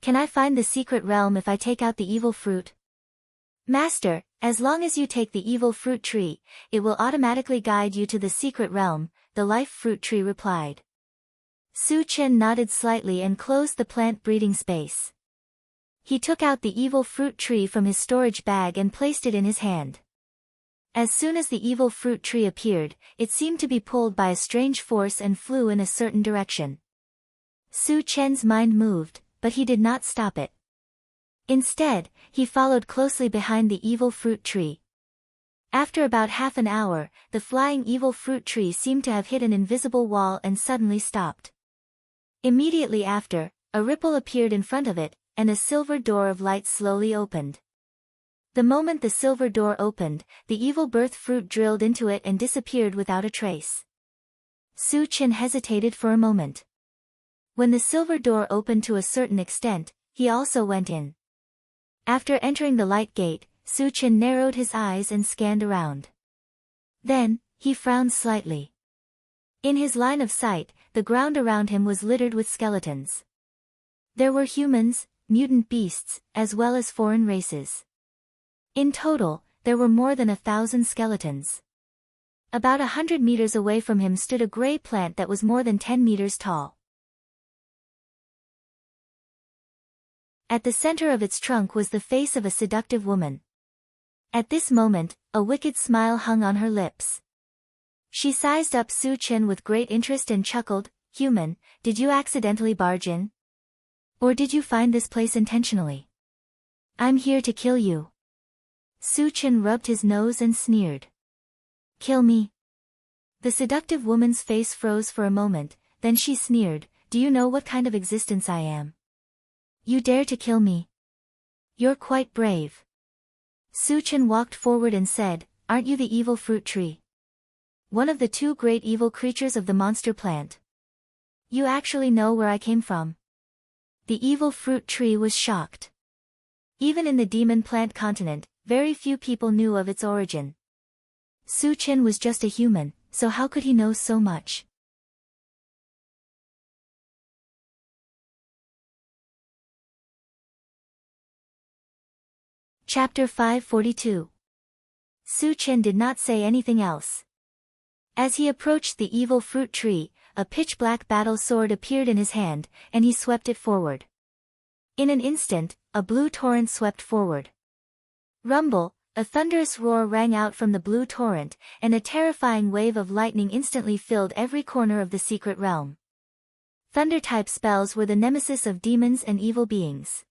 Can I find the secret realm if I take out the evil fruit? Master, as long as you take the evil fruit tree, it will automatically guide you to the secret realm, the life fruit tree replied. Su Chen nodded slightly and closed the plant breeding space. He took out the evil fruit tree from his storage bag and placed it in his hand. As soon as the evil fruit tree appeared, it seemed to be pulled by a strange force and flew in a certain direction. Su Chen's mind moved, but he did not stop it. Instead, he followed closely behind the evil fruit tree. After about half an hour, the flying evil fruit tree seemed to have hit an invisible wall and suddenly stopped. Immediately after, a ripple appeared in front of it, and a silver door of light slowly opened. The moment the silver door opened, the evil birth fruit drilled into it and disappeared without a trace. Su Chen hesitated for a moment. When the silver door opened to a certain extent, he also went in. After entering the light gate, Su Chen narrowed his eyes and scanned around. Then, he frowned slightly. In his line of sight, the ground around him was littered with skeletons. There were humans, mutant beasts, as well as foreign races. In total, there were more than 1,000 skeletons. About 100 meters away from him stood a gray plant that was more than 10 meters tall. At the center of its trunk was the face of a seductive woman. At this moment, a wicked smile hung on her lips. She sized up Su Chen with great interest and chuckled, "Human, did you accidentally barge in? Or did you find this place intentionally? I'm here to kill you." Su Chen rubbed his nose and sneered. "Kill me?" The seductive woman's face froze for a moment, then she sneered, "Do you know what kind of existence I am? You dare to kill me? You're quite brave." Su Chen walked forward and said, "Aren't you the evil fruit tree? One of the two great evil creatures of the monster plant? You actually know where I came from?" The evil fruit tree was shocked. Even in the demon plant continent, very few people knew of its origin. Su Chen was just a human, so how could he know so much? Chapter 542. Su Chen did not say anything else. As he approached the evil fruit tree, a pitch-black battle sword appeared in his hand, and he swept it forward. In an instant, a blue torrent swept forward. Rumble, a thunderous roar rang out from the blue torrent, and a terrifying wave of lightning instantly filled every corner of the secret realm. Thunder-type spells were the nemesis of demons and evil beings.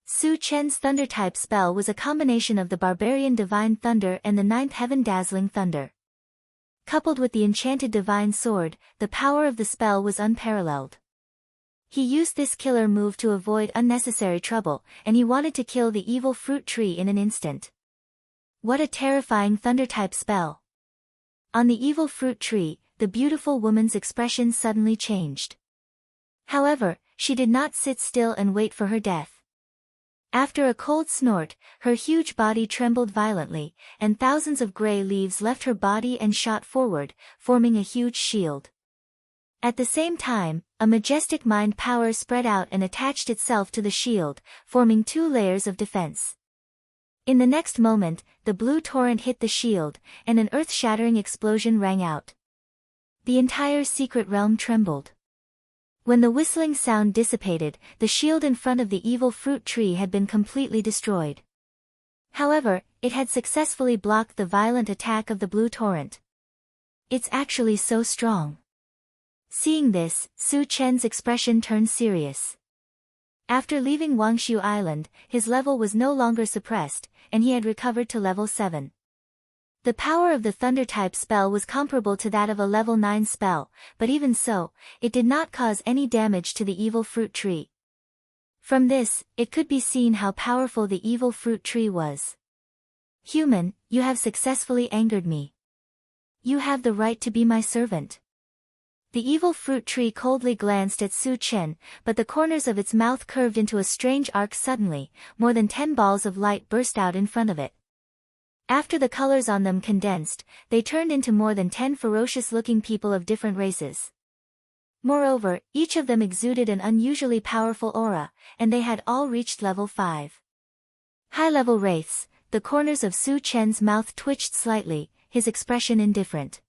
Su Chen's thunder-type spell was a combination of the barbarian divine thunder and the ninth heaven dazzling thunder. Coupled with the enchanted divine sword, the power of the spell was unparalleled. He used this killer move to avoid unnecessary trouble, and he wanted to kill the evil fruit tree in an instant. What a terrifying thunder-type spell! On the evil fruit tree, the beautiful woman's expression suddenly changed. However, she did not sit still and wait for her death. After a cold snort, her huge body trembled violently, and thousands of gray leaves left her body and shot forward, forming a huge shield. At the same time, a majestic mind power spread out and attached itself to the shield, forming two layers of defense. In the next moment, the blue torrent hit the shield, and an earth-shattering explosion rang out. The entire secret realm trembled. When the whistling sound dissipated, the shield in front of the evil fruit tree had been completely destroyed. However, it had successfully blocked the violent attack of the blue torrent. It's actually so strong. Seeing this, Su Chen's expression turned serious. After leaving Wangshu Island, his level was no longer suppressed, and he had recovered to level 7. The power of the thunder-type spell was comparable to that of a level 9 spell, but even so, it did not cause any damage to the evil fruit tree. From this, it could be seen how powerful the evil fruit tree was. "Human, you have successfully angered me. You have the right to be my servant." The evil fruit tree coldly glanced at Su Chen, but the corners of its mouth curved into a strange arc suddenly. More than 10 balls of light burst out in front of it. After the colors on them condensed, they turned into more than 10 ferocious-looking people of different races. Moreover, each of them exuded an unusually powerful aura, and they had all reached level 5. High-level wraiths. The corners of Su Chen's mouth twitched slightly, his expression indifferent.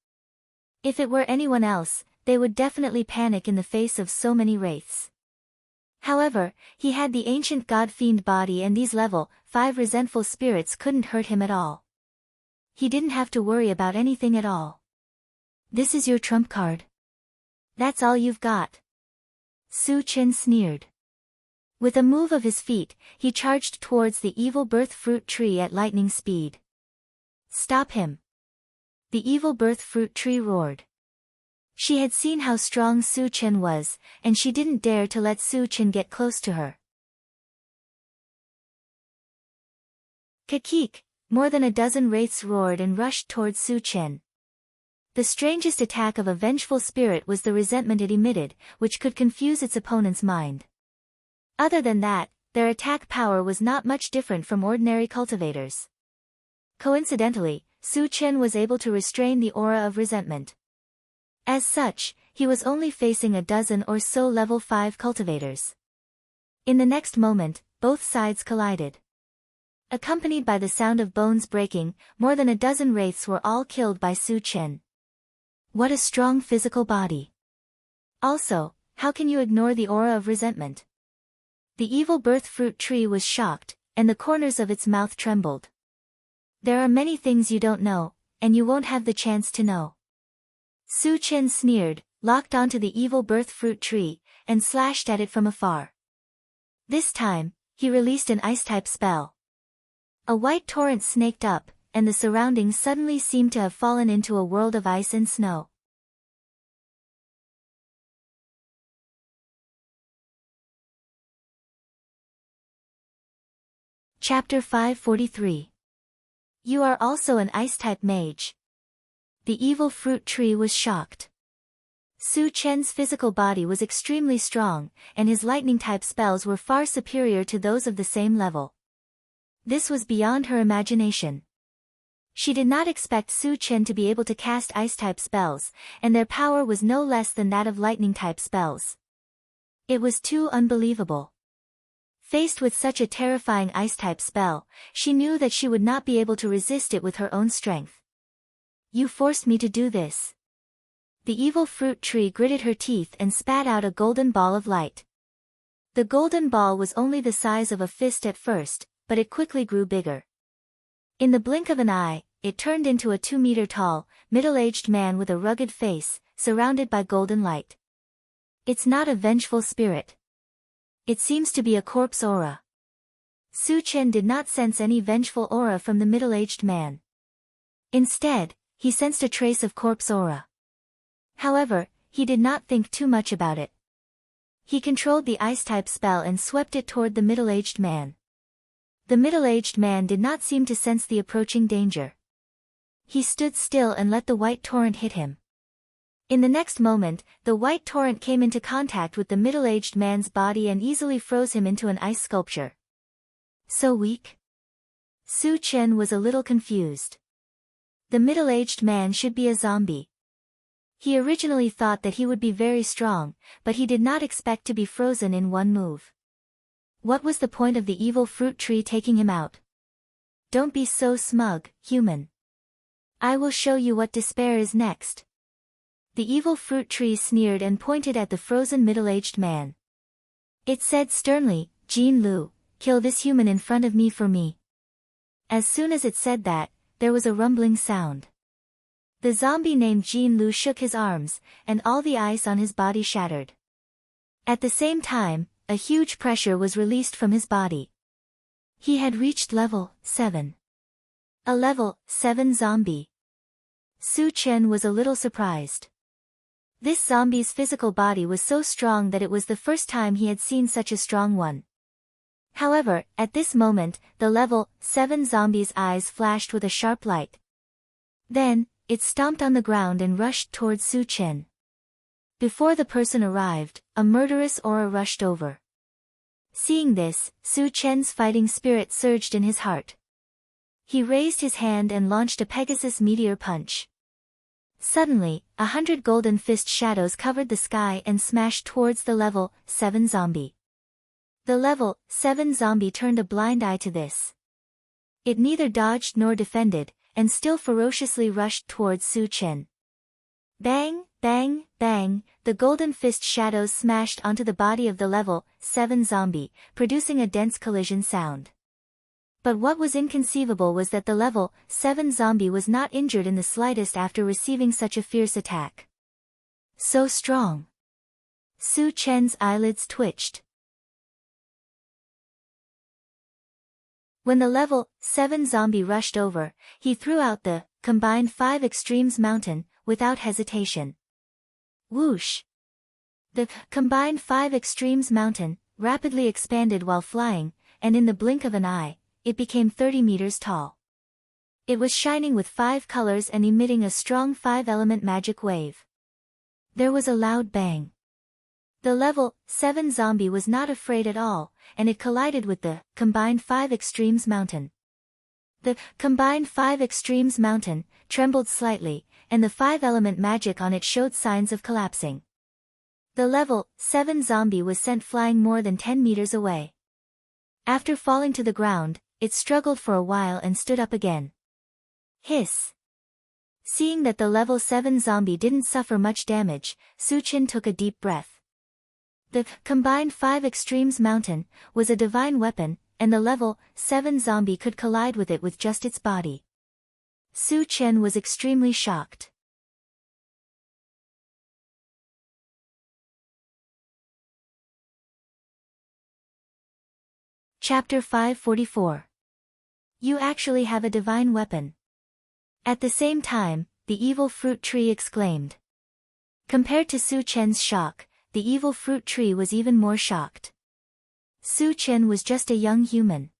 If it were anyone else, they would definitely panic in the face of so many wraiths. However, he had the ancient god-fiend body, and these level 5 resentful spirits couldn't hurt him at all. He didn't have to worry about anything at all. "This is your trump card? That's all you've got?" Su Chen sneered. With a move of his feet, he charged towards the evil birth fruit tree at lightning speed. "Stop him!" The evil birth fruit tree roared. She had seen how strong Su Chen was, and she didn't dare to let Su Chen get close to her. Kakik! More than a dozen wraiths roared and rushed towards Su Chen. The strangest attack of a vengeful spirit was the resentment it emitted, which could confuse its opponent's mind. Other than that, their attack power was not much different from ordinary cultivators. Coincidentally, Su Chen was able to restrain the aura of resentment. As such, he was only facing a dozen or so level 5 cultivators. In the next moment, both sides collided. Accompanied by the sound of bones breaking, more than a dozen wraiths were all killed by Su Chen. What a strong physical body! Also, how can you ignore the aura of resentment? The evil birth fruit tree was shocked, and the corners of its mouth trembled. "There are many things you don't know, and you won't have the chance to know." Su Chen sneered, locked onto the evil birth fruit tree, and slashed at it from afar. This time, he released an ice-type spell. A white torrent snaked up, and the surroundings suddenly seemed to have fallen into a world of ice and snow. Chapter 543. You are also an ice-type mage. The evil fruit tree was shocked. Su Chen's physical body was extremely strong, and his lightning-type spells were far superior to those of the same level. This was beyond her imagination. She did not expect Su Chen to be able to cast ice-type spells, and their power was no less than that of lightning-type spells. It was too unbelievable. Faced with such a terrifying ice-type spell, she knew that she would not be able to resist it with her own strength. "You forced me to do this." The evil fruit tree gritted her teeth and spat out a golden ball of light. The golden ball was only the size of a fist at first, but it quickly grew bigger. In the blink of an eye, it turned into a 2-meter-tall, middle-aged man with a rugged face, surrounded by golden light. It's not a vengeful spirit. It seems to be a corpse aura. Su Chen did not sense any vengeful aura from the middle-aged man. Instead, he sensed a trace of corpse aura. However, he did not think too much about it. He controlled the ice-type spell and swept it toward the middle-aged man. The middle-aged man did not seem to sense the approaching danger. He stood still and let the white torrent hit him. In the next moment, the white torrent came into contact with the middle-aged man's body and easily froze him into an ice sculpture. So weak? Su Chen was a little confused. The middle-aged man should be a zombie. He originally thought that he would be very strong, but he did not expect to be frozen in one move. What was the point of the evil fruit tree taking him out? Don't be so smug, human. I will show you what despair is next. The evil fruit tree sneered and pointed at the frozen middle-aged man. It said sternly, "Jean Lu, kill this human in front of me for me." As soon as it said that, there was a rumbling sound. The zombie named Jean Lu shook his arms, and all the ice on his body shattered. At the same time, a huge pressure was released from his body. He had reached level 7. A level 7 zombie. Su Chen was a little surprised. This zombie's physical body was so strong that it was the first time he had seen such a strong one. However, at this moment, the level 7 zombie's eyes flashed with a sharp light. Then, it stomped on the ground and rushed towards Su Chen. Before the person arrived, a murderous aura rushed over. Seeing this, Su Chen's fighting spirit surged in his heart. He raised his hand and launched a Pegasus meteor punch. Suddenly, 100 golden fist shadows covered the sky and smashed towards the level 7 zombie. The level 7 zombie turned a blind eye to this. It neither dodged nor defended, and still ferociously rushed towards Su Chen. Bang, bang, bang, the golden fist shadows smashed onto the body of the level 7 zombie, producing a dense collision sound. But what was inconceivable was that the level 7 zombie was not injured in the slightest after receiving such a fierce attack. So strong. Su Chen's eyelids twitched. When the level 7 zombie rushed over, he threw out the combined 5 extremes mountain, without hesitation. Whoosh! The combined 5 extremes mountain rapidly expanded while flying, and in the blink of an eye, it became 30 meters tall. It was shining with 5 colors and emitting a strong 5-element magic wave. There was a loud bang. The level 7 zombie was not afraid at all, and it collided with the combined 5 extremes mountain. The combined 5 extremes mountain trembled slightly, and the 5-element magic on it showed signs of collapsing. The level 7 zombie was sent flying more than 10 meters away. After falling to the ground, it struggled for a while and stood up again. Hiss! Seeing that the level 7 zombie didn't suffer much damage, Su Chen took a deep breath. The combined 5 extremes mountain was a divine weapon, and the level 7 zombie could collide with it with just its body. Su Chen was extremely shocked. Chapter 544. You actually have a divine weapon. At the same time, the evil fruit tree exclaimed. Compared to Su Chen's shock, the evil fruit tree was even more shocked. Su Chen was just a young human.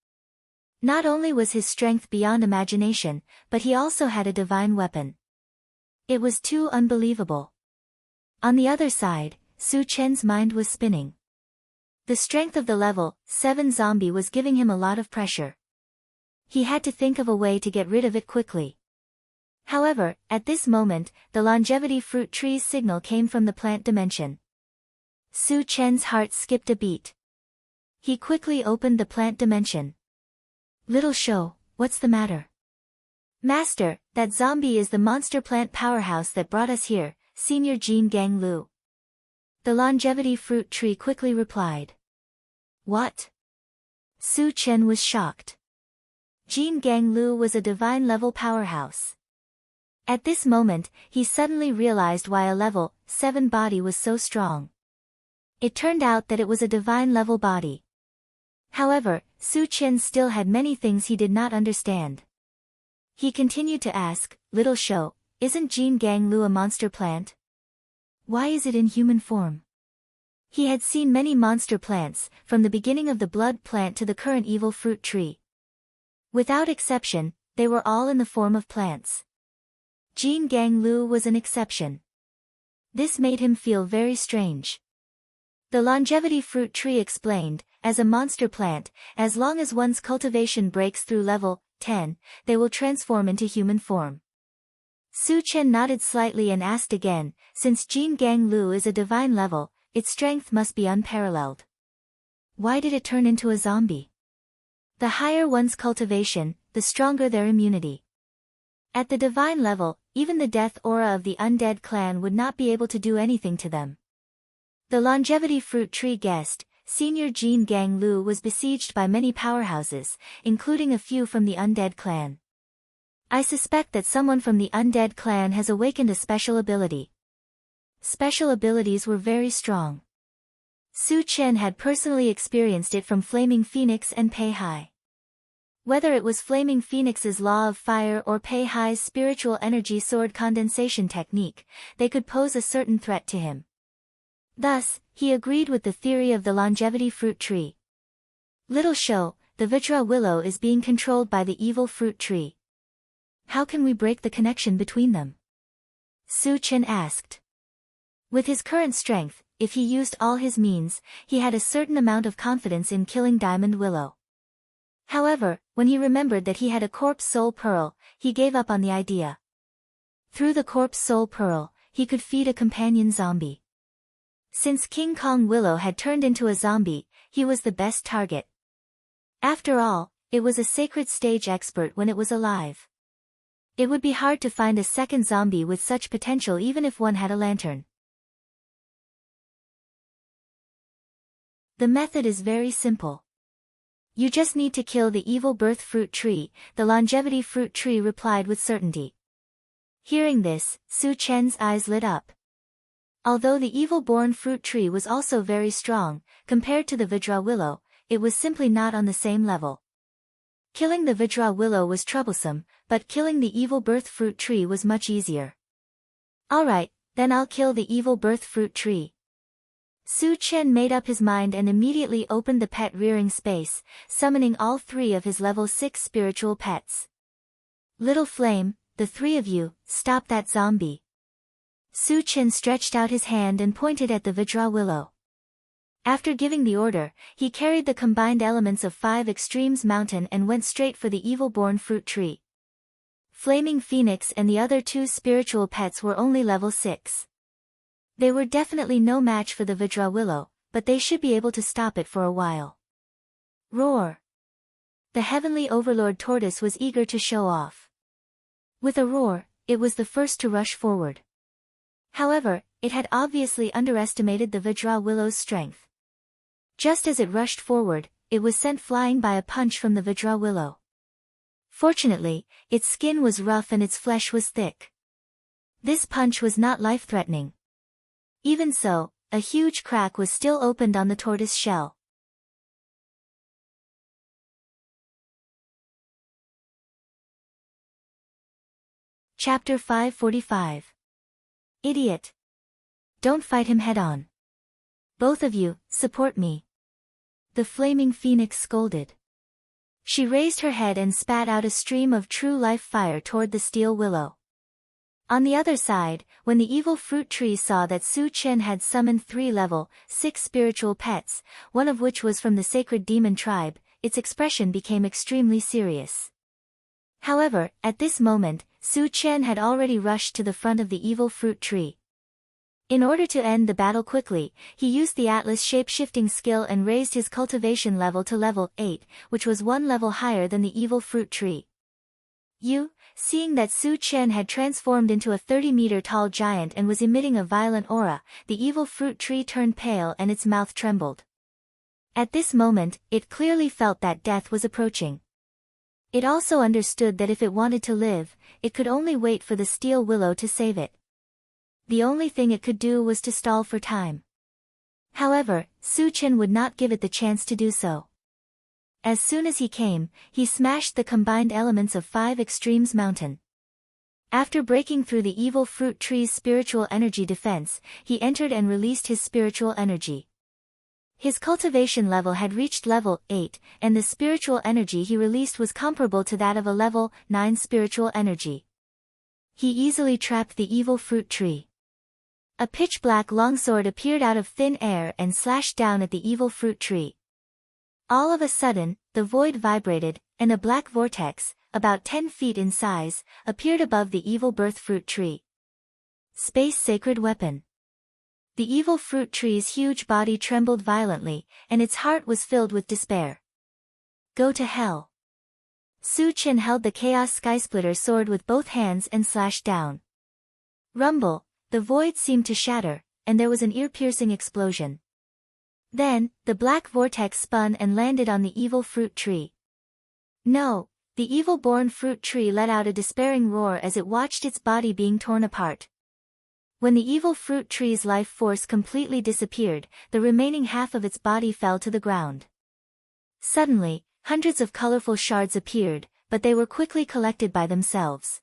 Not only was his strength beyond imagination, but he also had a divine weapon. It was too unbelievable. On the other side, Su Chen's mind was spinning. The strength of the level 7 zombie was giving him a lot of pressure. He had to think of a way to get rid of it quickly. However, at this moment, the longevity fruit tree's signal came from the plant dimension. Su Chen's heart skipped a beat. He quickly opened the plant dimension. Little Shou, what's the matter? Master, that zombie is the monster plant powerhouse that brought us here, Senior Jin Gang Lu. The longevity fruit tree quickly replied. What? Su Chen was shocked. Jin Gang Lu was a divine level powerhouse. At this moment, he suddenly realized why a level 7 body was so strong. It turned out that it was a divine level body. However, Su Chen still had many things he did not understand. He continued to ask, Little Shou, isn't Jin Gang Lu a monster plant? Why is it in human form? He had seen many monster plants, from the beginning of the blood plant to the current evil fruit tree. Without exception, they were all in the form of plants. Jin Gang Lu was an exception. This made him feel very strange. The longevity fruit tree explained, as a monster plant, as long as one's cultivation breaks through level 10, they will transform into human form. Su Chen nodded slightly and asked again, since Jin Gang Lu is a divine level, its strength must be unparalleled. Why did it turn into a zombie? The higher one's cultivation, the stronger their immunity. At the divine level, even the death aura of the undead clan would not be able to do anything to them. The longevity fruit tree guessed, Senior Jin Gang Lu was besieged by many powerhouses, including a few from the undead clan. I suspect that someone from the undead clan has awakened a special ability. Special abilities were very strong. Su Chen had personally experienced it from Flaming Phoenix and Pei Hai. Whether it was Flaming Phoenix's law of fire or Pei Hai's spiritual energy sword condensation technique, they could pose a certain threat to him. Thus, he agreed with the theory of the longevity fruit tree. Little show, the Vajra willow is being controlled by the evil fruit tree. How can we break the connection between them? Su Chen asked. With his current strength, if he used all his means, he had a certain amount of confidence in killing Diamond Willow. However, when he remembered that he had a corpse soul pearl, he gave up on the idea. Through the corpse soul pearl, he could feed a companion zombie. Since King Kong Willow had turned into a zombie, he was the best target. After all, it was a sacred stage expert when it was alive. It would be hard to find a second zombie with such potential even if one had a lantern. The method is very simple. You just need to kill the evil birth fruit tree, the longevity fruit tree replied with certainty. Hearing this, Su Chen's eyes lit up. Although the evil-born fruit tree was also very strong, compared to the Vajra willow, it was simply not on the same level. Killing the Vajra willow was troublesome, but killing the evil birth fruit tree was much easier. Alright, then I'll kill the evil birth fruit tree. Su Chen made up his mind and immediately opened the pet rearing space, summoning all 3 of his level 6 spiritual pets. Little Flame, the 3 of you, stop that zombie. Su Chen stretched out his hand and pointed at the Vajra willow. After giving the order, he carried the combined elements of 5 extremes mountain and went straight for the evil-born fruit tree. Flaming Phoenix and the other 2 spiritual pets were only level 6. They were definitely no match for the Vajra willow, but they should be able to stop it for a while. Roar! The heavenly overlord tortoise was eager to show off. With a roar, it was the first to rush forward. However, it had obviously underestimated the Vajra willow's strength. Just as it rushed forward, it was sent flying by a punch from the Vajra willow. Fortunately, its skin was rough and its flesh was thick. This punch was not life-threatening. Even so, a huge crack was still opened on the tortoise shell. Chapter 545. Idiot! Don't fight him head-on. Both of you, support me. The flaming phoenix scolded. She raised her head and spat out a stream of true life fire toward the steel willow. On the other side, when the evil fruit tree saw that Su Chen had summoned 3 level 6 spiritual pets, one of which was from the sacred demon tribe, its expression became extremely serious. However, at this moment, Su Chen had already rushed to the front of the evil fruit tree. In order to end the battle quickly, he used the Atlas shape-shifting skill and raised his cultivation level to level 8, which was 1 level higher than the evil fruit tree. Seeing that Su Chen had transformed into a 30-meter-tall giant and was emitting a violent aura, the evil fruit tree turned pale and its mouth trembled. At this moment, it clearly felt that death was approaching. It also understood that if it wanted to live, it could only wait for the steel willow to save it. The only thing it could do was to stall for time. However, Su Chen would not give it the chance to do so. As soon as he came, he smashed the combined elements of 5 extremes mountain. After breaking through the evil fruit tree's spiritual energy defense, he entered and released his spiritual energy. His cultivation level had reached level 8, and the spiritual energy he released was comparable to that of a level 9 spiritual energy. He easily trapped the evil fruit tree. A pitch-black longsword appeared out of thin air and slashed down at the evil fruit tree. All of a sudden, the void vibrated, and a black vortex, about 10 feet in size, appeared above the evil birth fruit tree. Space Sacred Weapon. The evil fruit tree's huge body trembled violently, and its heart was filled with despair. Go to hell. Su Chen held the Chaos Skysplitter sword with both hands and slashed down. Rumble, the void seemed to shatter, and there was an ear-piercing explosion. Then, the black vortex spun and landed on the evil fruit tree. No, the evil-born fruit tree let out a despairing roar as it watched its body being torn apart. When the evil fruit tree's life force completely disappeared, the remaining half of its body fell to the ground. Suddenly, hundreds of colorful shards appeared, but they were quickly collected by themselves.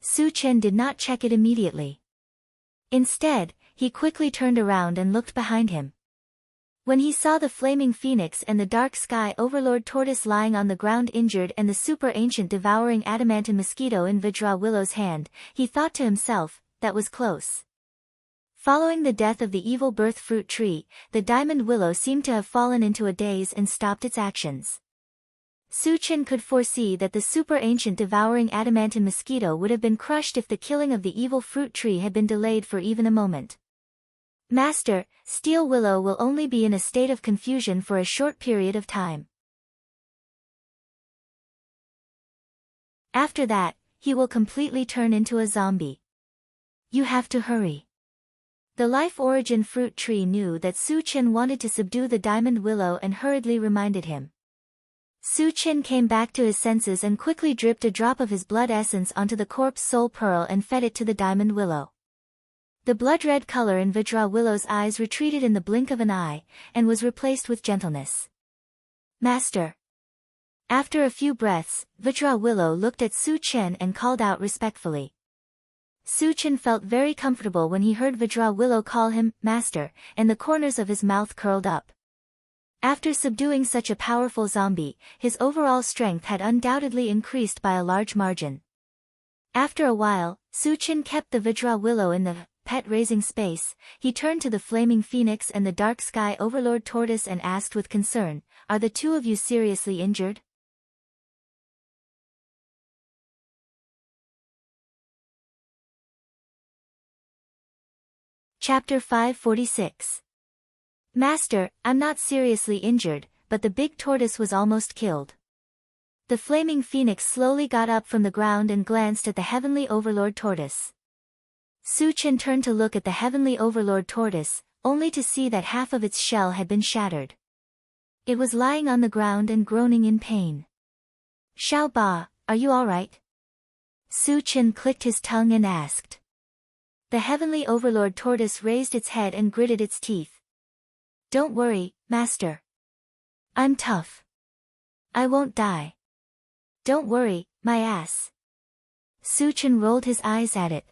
Su Chen did not check it immediately. Instead, he quickly turned around and looked behind him. When he saw the flaming phoenix and the dark sky overlord tortoise lying on the ground injured and the super ancient devouring adamantine mosquito in Vajra Willow's hand, he thought to himself, that was close. Following the death of the evil birth fruit tree, the diamond willow seemed to have fallen into a daze and stopped its actions. Su Chen could foresee that the super ancient devouring adamantine mosquito would have been crushed if the killing of the evil fruit tree had been delayed for even a moment. Master, Steel Willow will only be in a state of confusion for a short period of time. After that, he will completely turn into a zombie. You have to hurry. The life origin fruit tree knew that Su Chen wanted to subdue the diamond willow and hurriedly reminded him. Su Chen came back to his senses and quickly dripped a drop of his blood essence onto the corpse soul pearl and fed it to the diamond willow. The blood-red color in Vajra Willow's eyes retreated in the blink of an eye, and was replaced with gentleness. Master. After a few breaths, Vajra Willow looked at Su Chen and called out respectfully. Su Chen felt very comfortable when he heard Vajra Willow call him Master, and the corners of his mouth curled up. After subduing such a powerful zombie, his overall strength had undoubtedly increased by a large margin. After a while, Su Chen kept the Vajra Willow in the pet-raising space. He turned to the flaming phoenix and the dark sky overlord tortoise and asked with concern, "Are the two of you seriously injured?" Chapter 546. Master, I'm not seriously injured, but the big tortoise was almost killed. The flaming phoenix slowly got up from the ground and glanced at the heavenly overlord tortoise. Su Chen turned to look at the heavenly overlord tortoise, only to see that half of its shell had been shattered. It was lying on the ground and groaning in pain. Xiao Ba, are you all right? Su Chen clicked his tongue and asked. The heavenly overlord tortoise raised its head and gritted its teeth. Don't worry, Master. I'm tough. I won't die. Don't worry, my ass. Su Chen rolled his eyes at it.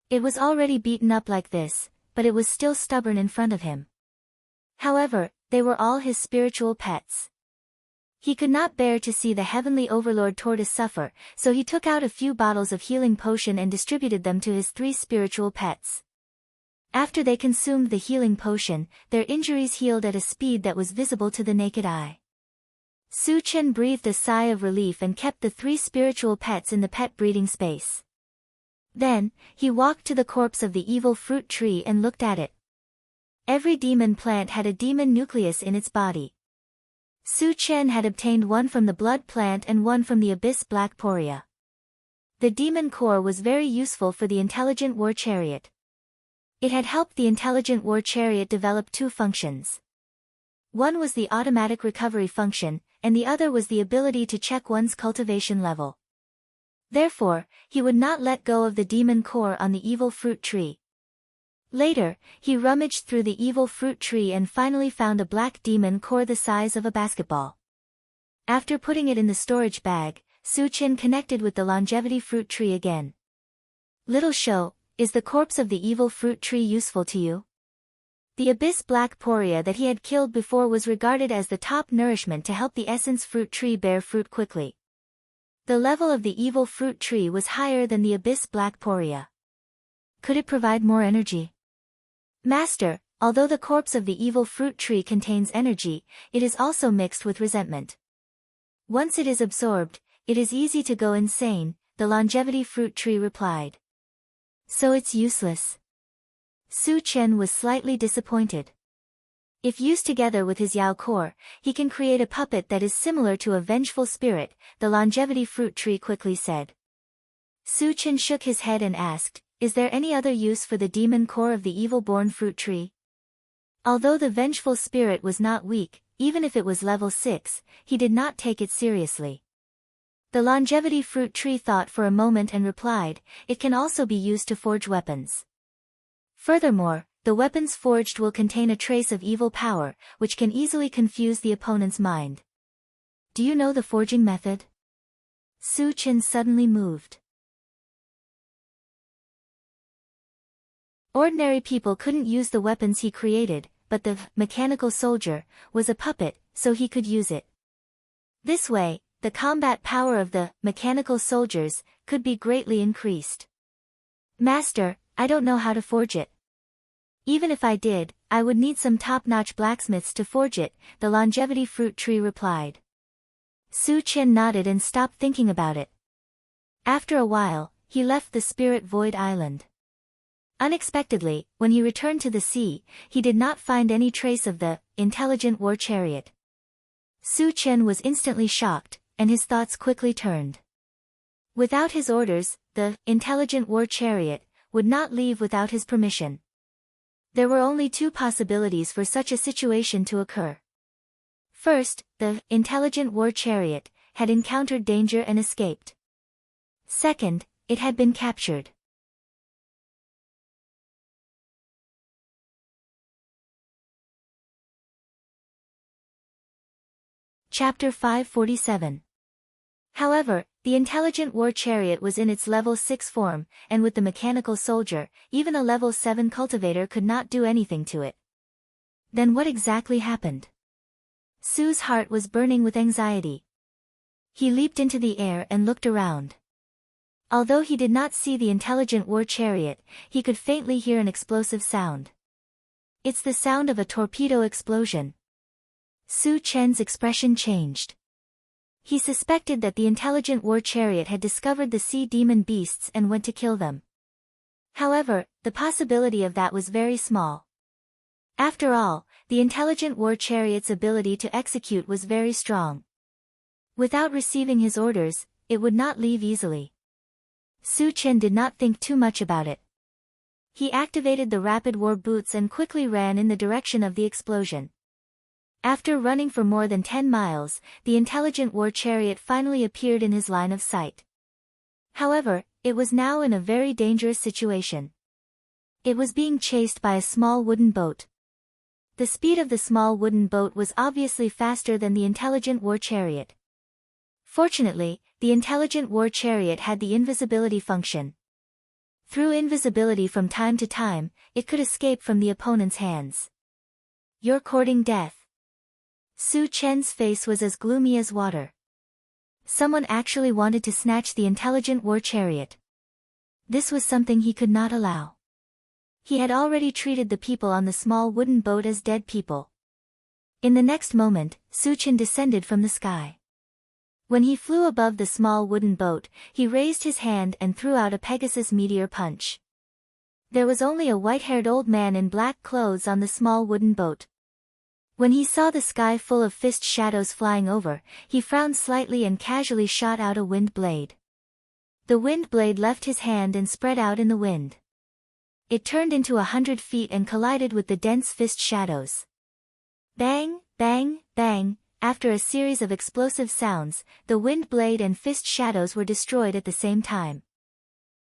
It was already beaten up like this, but it was still stubborn in front of him. However, they were all his spiritual pets. He could not bear to see the heavenly overlord tortoise suffer, so he took out a few bottles of healing potion and distributed them to his 3 spiritual pets. After they consumed the healing potion, their injuries healed at a speed that was visible to the naked eye. Su Chen breathed a sigh of relief and kept the 3 spiritual pets in the pet breeding space. Then, he walked to the corpse of the evil fruit tree and looked at it. Every demon plant had a demon nucleus in its body. Su Chen had obtained one from the blood plant and one from the abyss black poria. The demon core was very useful for the intelligent war chariot. It had helped the intelligent war chariot develop 2 functions. One was the automatic recovery function, and the other was the ability to check one's cultivation level. Therefore, he would not let go of the demon core on the evil fruit tree. Later, he rummaged through the evil fruit tree and finally found a black demon core the size of a basketball. After putting it in the storage bag, Su Chen connected with the longevity fruit tree again. Little show, is the corpse of the evil fruit tree useful to you? The abyss black poria that he had killed before was regarded as the top nourishment to help the essence fruit tree bear fruit quickly. The level of the evil fruit tree was higher than the abyss black poria. Could it provide more energy? Master, although the corpse of the evil fruit tree contains energy, it is also mixed with resentment. Once it is absorbed, it is easy to go insane, the longevity fruit tree replied. So it's useless. Su Chen was slightly disappointed. If used together with his Yao core, he can create a puppet that is similar to a vengeful spirit, the longevity fruit tree quickly said. Su Chen shook his head and asked, is there any other use for the demon core of the evil-born fruit tree? Although the vengeful spirit was not weak, even if it was level 6, he did not take it seriously. The longevity fruit tree thought for a moment and replied, it can also be used to forge weapons. Furthermore, the weapons forged will contain a trace of evil power, which can easily confuse the opponent's mind. Do you know the forging method? Su Chen suddenly moved. Ordinary people couldn't use the weapons he created, but the mechanical soldier was a puppet, so he could use it. This way, the combat power of the mechanical soldiers could be greatly increased. Master, I don't know how to forge it. Even if I did, I would need some top-notch blacksmiths to forge it, the longevity fruit tree replied. Su Qian nodded and stopped thinking about it. After a while, he left the Spirit Void Island. Unexpectedly, when he returned to the sea, he did not find any trace of the intelligent war chariot. Su Qian was instantly shocked, and his thoughts quickly turned. Without his orders, the intelligent war chariot would not leave without his permission. There were only two possibilities for such a situation to occur. First, the intelligent war chariot had encountered danger and escaped. Second, it had been captured. Chapter 547. However, the intelligent war chariot was in its level 6 form, and with the mechanical soldier, even a level 7 cultivator could not do anything to it. Then what exactly happened? Su's heart was burning with anxiety. He leaped into the air and looked around. Although he did not see the intelligent war chariot, he could faintly hear an explosive sound. It's the sound of a torpedo explosion. Su Qian's expression changed. He suspected that the intelligent war chariot had discovered the sea demon beasts and went to kill them. However, the possibility of that was very small. After all, the intelligent war chariot's ability to execute was very strong. Without receiving his orders, it would not leave easily. Su Qian did not think too much about it. He activated the rapid war boots and quickly ran in the direction of the explosion. After running for more than 10 miles, the intelligent war chariot finally appeared in his line of sight. However, it was now in a very dangerous situation. It was being chased by a small wooden boat. The speed of the small wooden boat was obviously faster than the intelligent war chariot. Fortunately, the intelligent war chariot had the invisibility function. Through invisibility from time to time, it could escape from the opponent's hands. You're courting death. Su Qian's face was as gloomy as water. Someone actually wanted to snatch the intelligent war chariot. This was something he could not allow. He had already treated the people on the small wooden boat as dead people. In the next moment, Su Qian descended from the sky. When he flew above the small wooden boat, he raised his hand and threw out a Pegasus meteor punch. There was only a white-haired old man in black clothes on the small wooden boat. When he saw the sky full of fist shadows flying over, he frowned slightly and casually shot out a wind blade. The wind blade left his hand and spread out in the wind. It turned into 100 feet and collided with the dense fist shadows. Bang, bang, bang, after a series of explosive sounds, the wind blade and fist shadows were destroyed at the same time.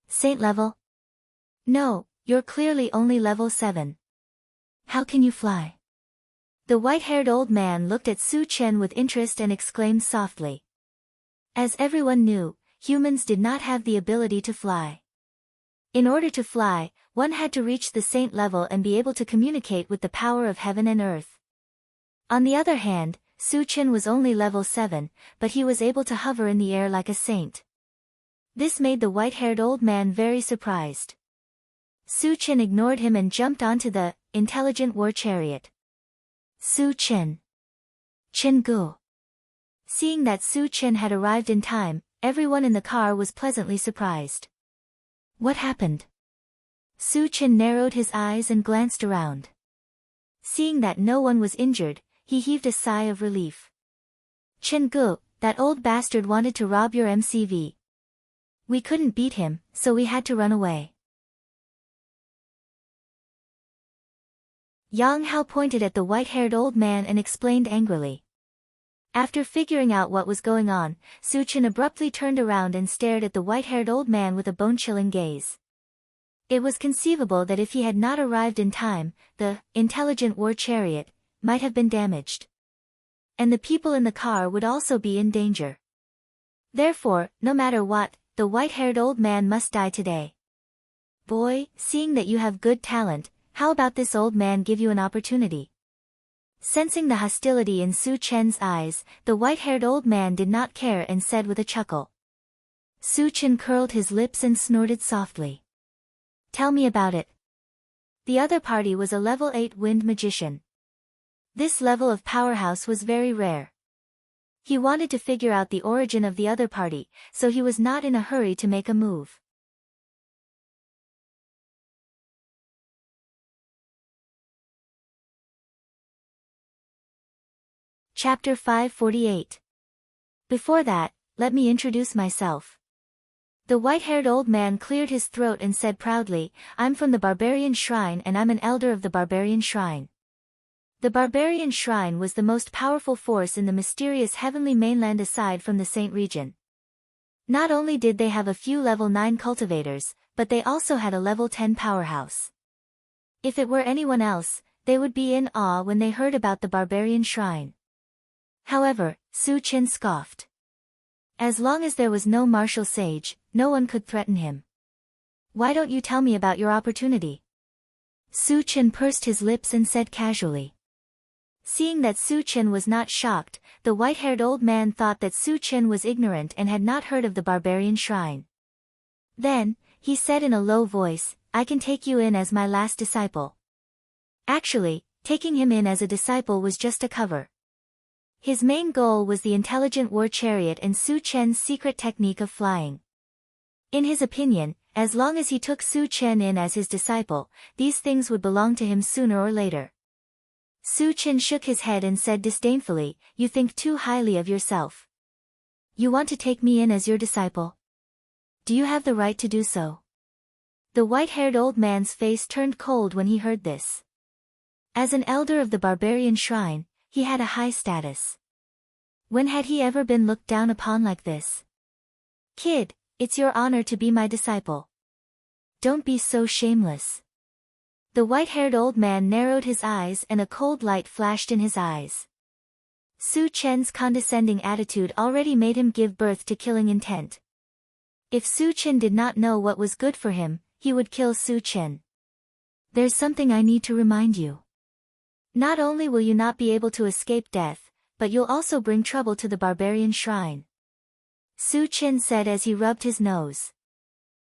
Saint level? No, you're clearly only level 7. How can you fly? The white-haired old man looked at Su Qian with interest and exclaimed softly. As everyone knew, humans did not have the ability to fly. In order to fly, one had to reach the saint level and be able to communicate with the power of heaven and earth. On the other hand, Su Qian was only level 7, but he was able to hover in the air like a saint. This made the white-haired old man very surprised. Su Qian ignored him and jumped onto the intelligent war chariot. Su Qian. Qian Gu. Seeing that Su Qian had arrived in time, everyone in the car was pleasantly surprised. What happened? Su Qian narrowed his eyes and glanced around. Seeing that no one was injured, he heaved a sigh of relief. Qian Gu, that old bastard wanted to rob your MCV. We couldn't beat him, so we had to run away. Yang Hao pointed at the white-haired old man and explained angrily. After figuring out what was going on, Su Qian abruptly turned around and stared at the white-haired old man with a bone-chilling gaze. It was conceivable that if he had not arrived in time, the intelligent war chariot might have been damaged. And the people in the car would also be in danger. Therefore, no matter what, the white-haired old man must die today. Boy, seeing that you have good talent, How about this old man give you an opportunity? Sensing the hostility in Su Chen's eyes, the white-haired old man did not care and said with a chuckle. Su Chen curled his lips and snorted softly. Tell me about it. The other party was a level 8 wind magician. This level of powerhouse was very rare. He wanted to figure out the origin of the other party, so he was not in a hurry to make a move. Chapter 548. Before that, let me introduce myself. The white-haired old man cleared his throat and said proudly, I'm from the Barbarian Shrine and I'm an elder of the Barbarian Shrine. The Barbarian Shrine was the most powerful force in the mysterious heavenly mainland aside from the Saint region. Not only did they have a few level 9 cultivators, but they also had a level 10 powerhouse. If it were anyone else, they would be in awe when they heard about the Barbarian Shrine. However, Su Chen scoffed. As long as there was no martial sage, no one could threaten him. Why don't you tell me about your opportunity? Su Chen pursed his lips and said casually. Seeing that Su Chen was not shocked, the white-haired old man thought that Su Chen was ignorant and had not heard of the Barbarian Shrine. Then, he said in a low voice, I can take you in as my last disciple. Actually, taking him in as a disciple was just a cover. His main goal was the intelligent war chariot and Su Chen's secret technique of flying. In his opinion, as long as he took Su Chen in as his disciple, these things would belong to him sooner or later. Su Chen shook his head and said disdainfully, You think too highly of yourself. You want to take me in as your disciple? Do you have the right to do so? The white-haired old man's face turned cold when he heard this. As an elder of the Barbarian Shrine, he had a high status. When had he ever been looked down upon like this? Kid, it's your honor to be my disciple. Don't be so shameless. The white-haired old man narrowed his eyes and a cold light flashed in his eyes. Su Chen's condescending attitude already made him give birth to killing intent. If Su Chen did not know what was good for him, he would kill Su Chen. There's something I need to remind you. Not only will you not be able to escape death, but you'll also bring trouble to the Barbarian Shrine. Su Chen said as he rubbed his nose.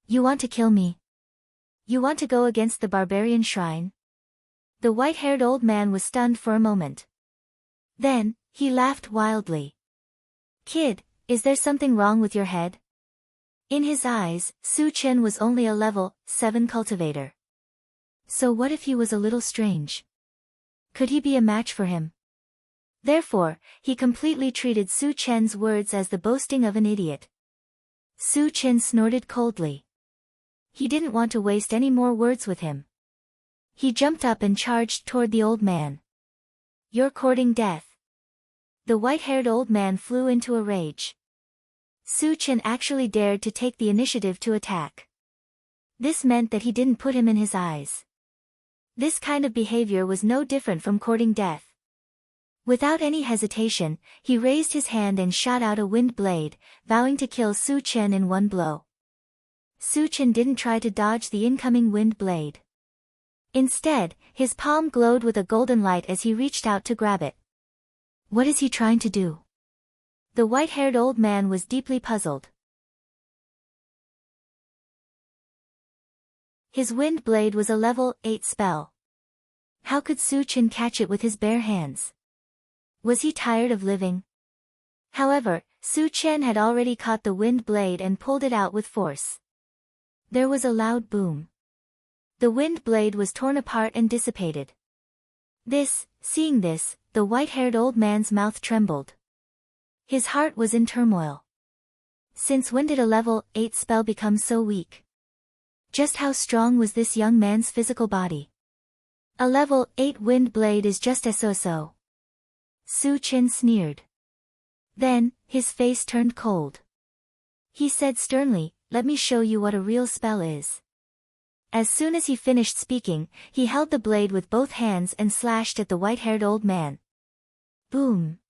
You want to kill me? You want to go against the Barbarian Shrine? The white-haired old man was stunned for a moment. Then, he laughed wildly. Kid, is there something wrong with your head? In his eyes, Su Chen was only a level 7 cultivator. So what if he was a little strange? Could he be a match for him? Therefore, he completely treated Su Chen's words as the boasting of an idiot. Su Chen snorted coldly. He didn't want to waste any more words with him. He jumped up and charged toward the old man. You're courting death. The white-haired old man flew into a rage. Su Chen actually dared to take the initiative to attack. This meant that he didn't put him in his eyes. This kind of behavior was no different from courting death. Without any hesitation, he raised his hand and shot out a wind blade, vowing to kill Su Chen in one blow. Su Chen didn't try to dodge the incoming wind blade. Instead, his palm glowed with a golden light as he reached out to grab it. What is he trying to do? The white-haired old man was deeply puzzled. His wind blade was a level 8 spell. How could Su Chen catch it with his bare hands? Was he tired of living? However, Su Chen had already caught the wind blade and pulled it out with force. There was a loud boom. The wind blade was torn apart and dissipated. Seeing this, the white-haired old man's mouth trembled. His heart was in turmoil. Since when did a level 8 spell become so weak? Just how strong was this young man's physical body? A level 8 wind blade is just so. Su Chen sneered. Then, his face turned cold. He said sternly, let me show you what a real spell is. As soon as he finished speaking, he held the blade with both hands and slashed at the white-haired old man. Boom!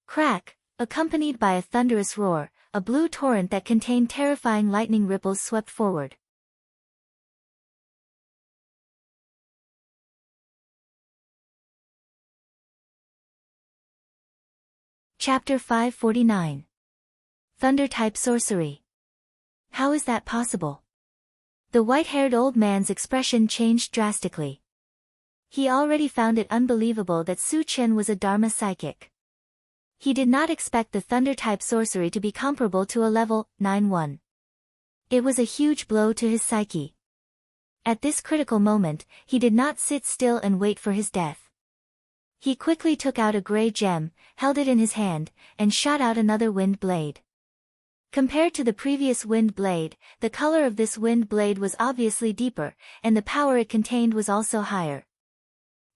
Crack! Accompanied by a thunderous roar, a blue torrent that contained terrifying lightning ripples swept forward. Chapter 549. Thunder-type sorcery. How is that possible? The white-haired old man's expression changed drastically. He already found it unbelievable that Su Chen was a Dharma psychic. He did not expect the thunder-type sorcery to be comparable to a level 9-1. It was a huge blow to his psyche. At this critical moment, he did not sit still and wait for his death. He quickly took out a gray gem, held it in his hand, and shot out another wind blade. Compared to the previous wind blade, the color of this wind blade was obviously deeper, and the power it contained was also higher.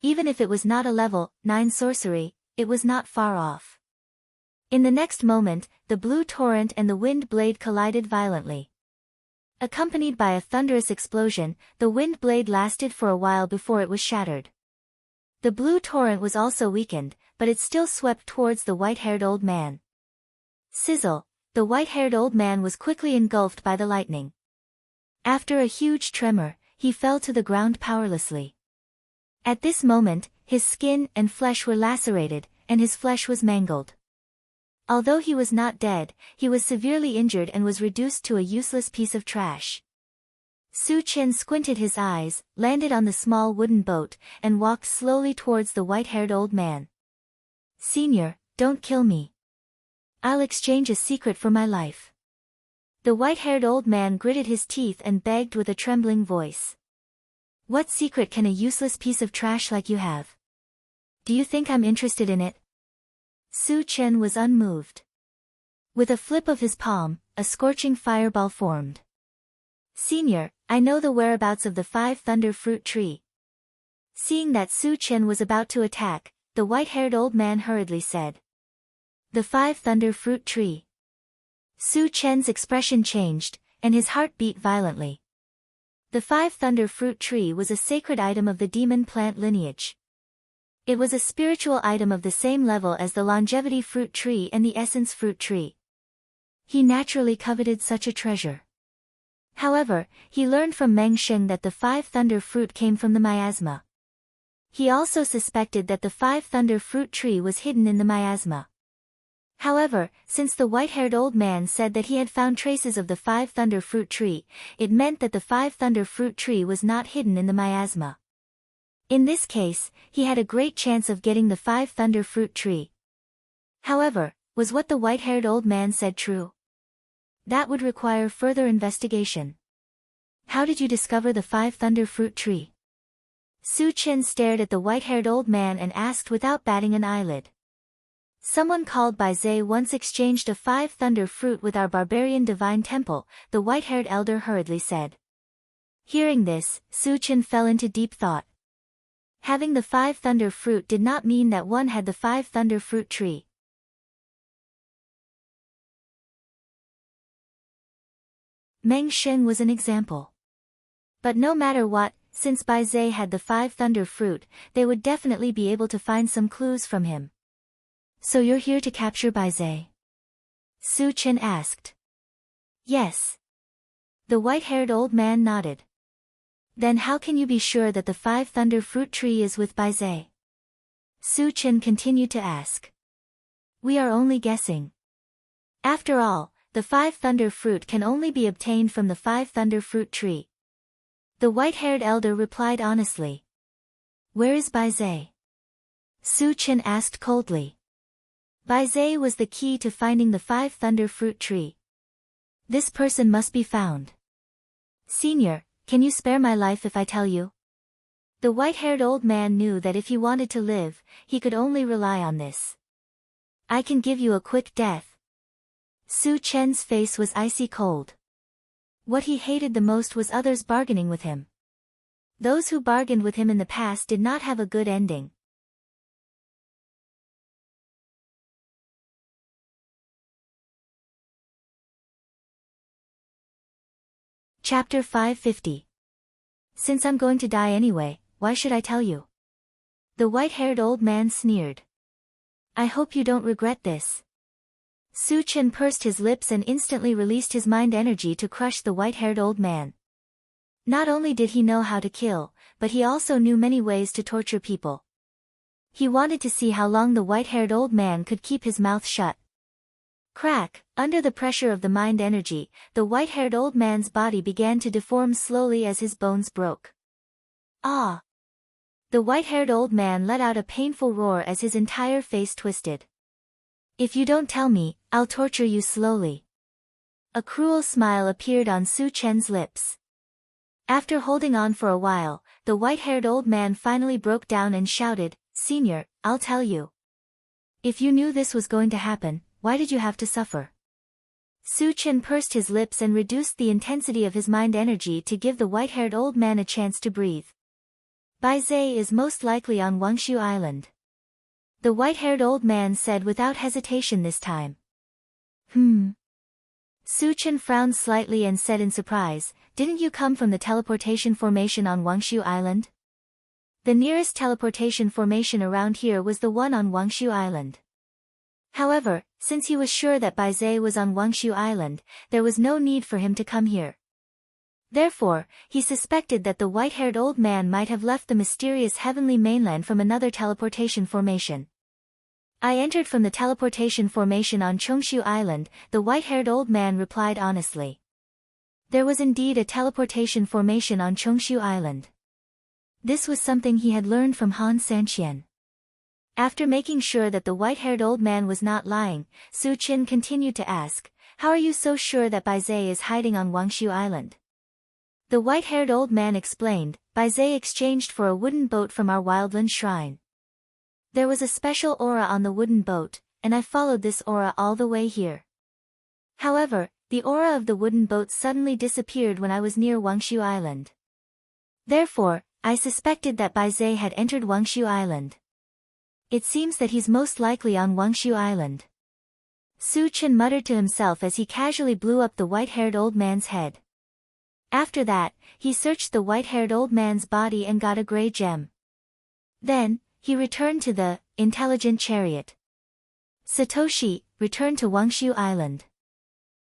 Even if it was not a level 9 sorcery, it was not far off. In the next moment, the blue torrent and the wind blade collided violently. Accompanied by a thunderous explosion, the wind blade lasted for a while before it was shattered. The blue torrent was also weakened, but it still swept towards the white-haired old man. Sizzle! The white-haired old man was quickly engulfed by the lightning. After a huge tremor, he fell to the ground powerlessly. At this moment, his skin and flesh were lacerated, and his flesh was mangled. Although he was not dead, he was severely injured and was reduced to a useless piece of trash. Su Chen squinted his eyes, landed on the small wooden boat, and walked slowly towards the white-haired old man. "Senior, don't kill me. I'll exchange a secret for my life." The white-haired old man gritted his teeth and begged with a trembling voice. "What secret can a useless piece of trash like you have? Do you think I'm interested in it?" Su Chen was unmoved. With a flip of his palm, a scorching fireball formed. "Senior, I know the whereabouts of the 5 thunder fruit tree." Seeing that Su Chen was about to attack, the white-haired old man hurriedly said, "The 5 thunder fruit tree." Su Chen's expression changed, and his heart beat violently. The 5 thunder fruit tree was a sacred item of the demon plant lineage. It was a spiritual item of the same level as the longevity fruit tree and the essence fruit tree. He naturally coveted such a treasure. However, he learned from Meng Sheng that the 5 thunder fruit came from the miasma. He also suspected that the 5 thunder fruit tree was hidden in the miasma. However, since the white-haired old man said that he had found traces of the 5 thunder fruit tree, it meant that the 5 thunder fruit tree was not hidden in the miasma. In this case, he had a great chance of getting the 5 thunder fruit tree. However, was what the white-haired old man said true? That would require further investigation. "How did you discover the 5 thunder fruit tree?" Su Chen stared at the white-haired old man and asked without batting an eyelid. "Someone called Bai Zhe once exchanged a 5 thunder fruit with our barbarian divine temple," the white-haired elder hurriedly said. Hearing this, Su Chen fell into deep thought. Having the 5 thunder fruit did not mean that one had the 5 thunder fruit tree. Meng Sheng was an example. But no matter what, since Bai Zhe had the 5 thunder fruit, they would definitely be able to find some clues from him. "So you're here to capture Bai Zhe?" Su Chen asked. "Yes." The white-haired old man nodded. "Then how can you be sure that the 5 thunder fruit tree is with Bai Zhe?" Su Chen continued to ask. "We are only guessing. After all, the 5 thunder fruit can only be obtained from the 5 thunder fruit tree." The white-haired elder replied honestly. "Where is Bai Zhe?" Su Chen asked coldly. Bai Zhe was the key to finding the 5 thunder fruit tree. This person must be found. "Senior, can you spare my life if I tell you?" The white-haired old man knew that if he wanted to live, he could only rely on this. "I can give you a quick death." Su Chen's face was icy cold. What he hated the most was others bargaining with him. Those who bargained with him in the past did not have a good ending. Chapter 550. Since I'm going to die anyway, why should I tell you? The white-haired old man sneered. "I hope you don't regret this." Su Chen pursed his lips and instantly released his mind energy to crush the white-haired old man. Not only did he know how to kill, but he also knew many ways to torture people. He wanted to see how long the white-haired old man could keep his mouth shut. Crack! Under the pressure of the mind energy, the white-haired old man's body began to deform slowly as his bones broke. Ah! The white-haired old man let out a painful roar as his entire face twisted. If you don't tell me, I'll torture you slowly. A cruel smile appeared on Su Chen's lips. After holding on for a while, the white-haired old man finally broke down and shouted, "Senior, I'll tell you. If you knew this was going to happen, why did you have to suffer?" Su Chen pursed his lips and reduced the intensity of his mind energy to give the white-haired old man a chance to breathe. Bai Zai is most likely on Wangshu Island. The white-haired old man said without hesitation this time. Su Chen frowned slightly and said in surprise, "Didn't you come from the teleportation formation on Wangshu Island?" The nearest teleportation formation around here was the one on Wangshu Island. However, since he was sure that Bai Zai was on Wangshu Island, there was no need for him to come here. Therefore, he suspected that the white-haired old man might have left the mysterious heavenly mainland from another teleportation formation. "I entered from the teleportation formation on Chongshu Island," the white-haired old man replied honestly. There was indeed a teleportation formation on Chongshu Island. This was something he had learned from Han Sanqian. After making sure that the white-haired old man was not lying, Su Chen continued to ask, "How are you so sure that Bai Zai is hiding on Wangshu Island?" The white-haired old man explained, "Bai Zai exchanged for a wooden boat from our wildland shrine. There was a special aura on the wooden boat, and I followed this aura all the way here. However, the aura of the wooden boat suddenly disappeared when I was near Wangshu Island. Therefore, I suspected that Bai Zai had entered Wangshu Island. It seems that he's most likely on Wangshu Island." Su Chen muttered to himself as he casually blew up the white-haired old man's head. After that, he searched the white-haired old man's body and got a gray gem. Then, he returned to the intelligent chariot. "Satoshi, return to Wangshu Island."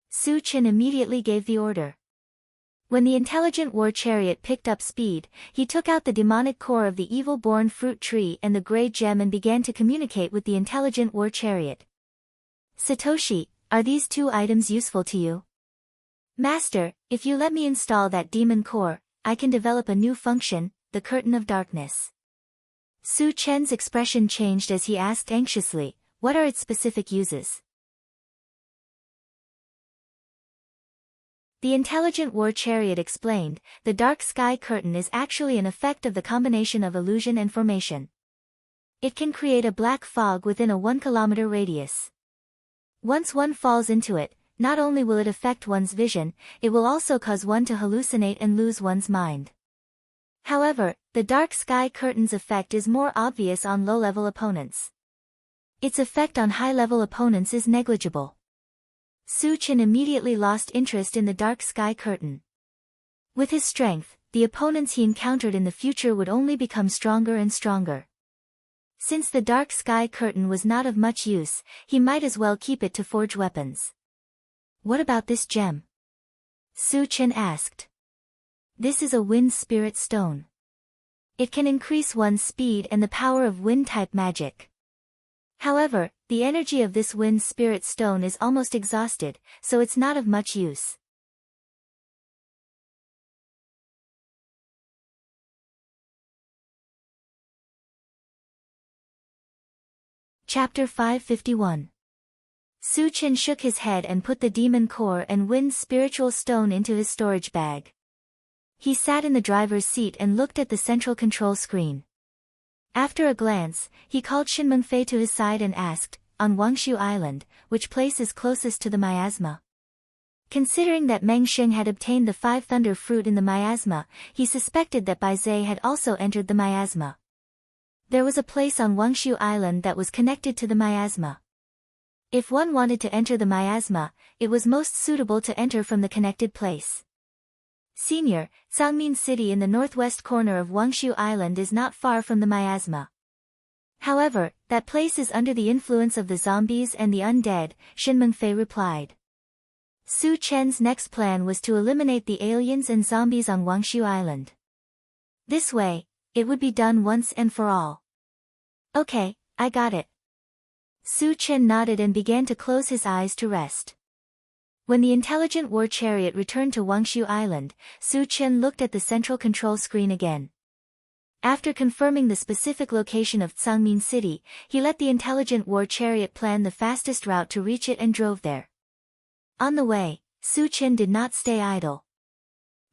Su Chen immediately gave the order. When the intelligent war chariot picked up speed, he took out the demonic core of the evil-born fruit tree and the gray gem and began to communicate with the intelligent war chariot. "Satoshi, are these two items useful to you?" "Master, if you let me install that demon core, I can develop a new function, the Curtain of Darkness." Su Chen's expression changed as he asked anxiously, "What are its specific uses?" The intelligent war chariot explained, "The dark sky curtain is actually an effect of the combination of illusion and formation. It can create a black fog within a 1-kilometer radius. Once one falls into it, not only will it affect one's vision, it will also cause one to hallucinate and lose one's mind. However, the dark sky curtain's effect is more obvious on low-level opponents. Its effect on high-level opponents is negligible." Su Chen immediately lost interest in the dark sky curtain. With his strength, the opponents he encountered in the future would only become stronger and stronger. Since the dark sky curtain was not of much use, he might as well keep it to forge weapons. "What about this gem?" Su Chen asked. "This is a wind spirit stone. It can increase one's speed and the power of wind-type magic. However, the energy of this wind spirit stone is almost exhausted, so it's not of much use." Chapter 551. Su Chen shook his head and put the demon core and wind spiritual stone into his storage bag. He sat in the driver's seat and looked at the central control screen. After a glance, he called Shin Mengfei to his side and asked, "On Wangshu Island, which place is closest to the miasma?" Considering that Meng Xing had obtained the 5 thunder fruit in the miasma, he suspected that Bai Zai had also entered the miasma. There was a place on Wangshu Island that was connected to the miasma. If one wanted to enter the miasma, it was most suitable to enter from the connected place. "Senior, Sangmin City in the northwest corner of Wangshu Island is not far from the miasma. However, that place is under the influence of the zombies and the undead," Shin Mengfei replied. Su Chen's next plan was to eliminate the aliens and zombies on Wangshu Island. This way, it would be done once and for all. Okay, I got it. Su Chen nodded and began to close his eyes to rest. When the intelligent war chariot returned to Wangshu Island, Su Chen looked at the central control screen again. After confirming the specific location of Tsangmin City, he let the intelligent war chariot plan the fastest route to reach it and drove there. On the way, Su Chen did not stay idle.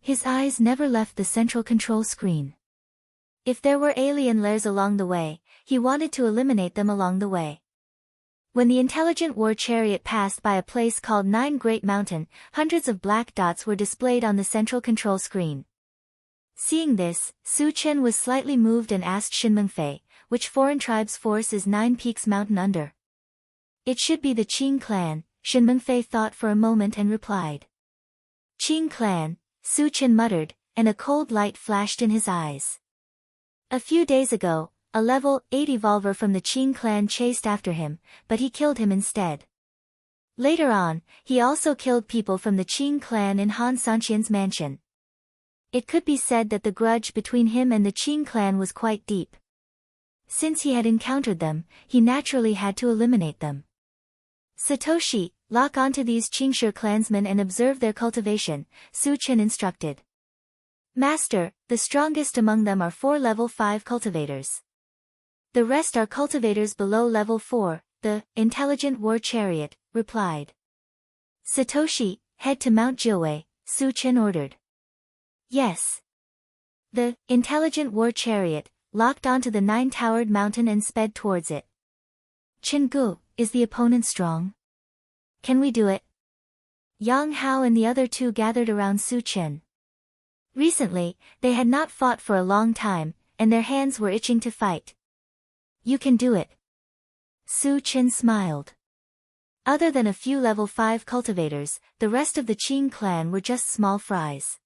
His eyes never left the central control screen. If there were alien lairs along the way, he wanted to eliminate them along the way. When the intelligent war chariot passed by a place called Nine Great Mountain, hundreds of black dots were displayed on the central control screen. Seeing this, Su Chen was slightly moved and asked Shin Mengfei, which foreign tribe's force is Nine Peaks Mountain under? It should be the Qing clan, Shin Mengfei thought for a moment and replied. Qing clan, Su Chen muttered, and a cold light flashed in his eyes. A few days ago, a level 8 evolver from the Qing clan chased after him, but he killed him instead. Later on, he also killed people from the Qing clan in Han Sanqian's mansion. It could be said that the grudge between him and the Qing clan was quite deep. Since he had encountered them, he naturally had to eliminate them. Satoshi, lock onto these Qingshi clansmen and observe their cultivation, Su Chen instructed. Master, the strongest among them are 4 level 5 cultivators. The rest are cultivators below level 4, the intelligent war chariot replied. Satoshi, head to Mount Jiwei, Su Chen ordered. Yes. The intelligent war chariot locked onto the 9-towered mountain and sped towards it. Chen-gu, is the opponent strong? Can we do it? Yang Hao and the other 2 gathered around Su Chen. Recently, they had not fought for a long time, and their hands were itching to fight. You can do it. Su Chen smiled. Other than a few level 5 cultivators, the rest of the Qing clan were just small fries.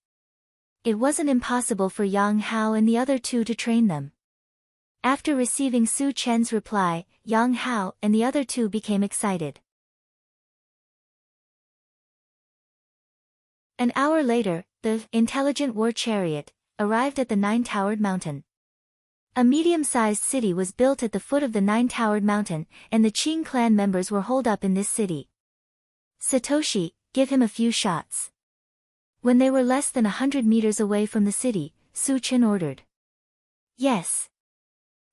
It wasn't impossible for Yang Hao and the other 2 to train them. After receiving Su Chen's reply, Yang Hao and the other 2 became excited. An hour later, the intelligent war chariot arrived at the 9-towered mountain. A medium-sized city was built at the foot of the 9-towered mountain, and the Qing clan members were holed up in this city. Satoshi, give him a few shots. When they were less than 100 meters away from the city, Su Chen ordered. Yes.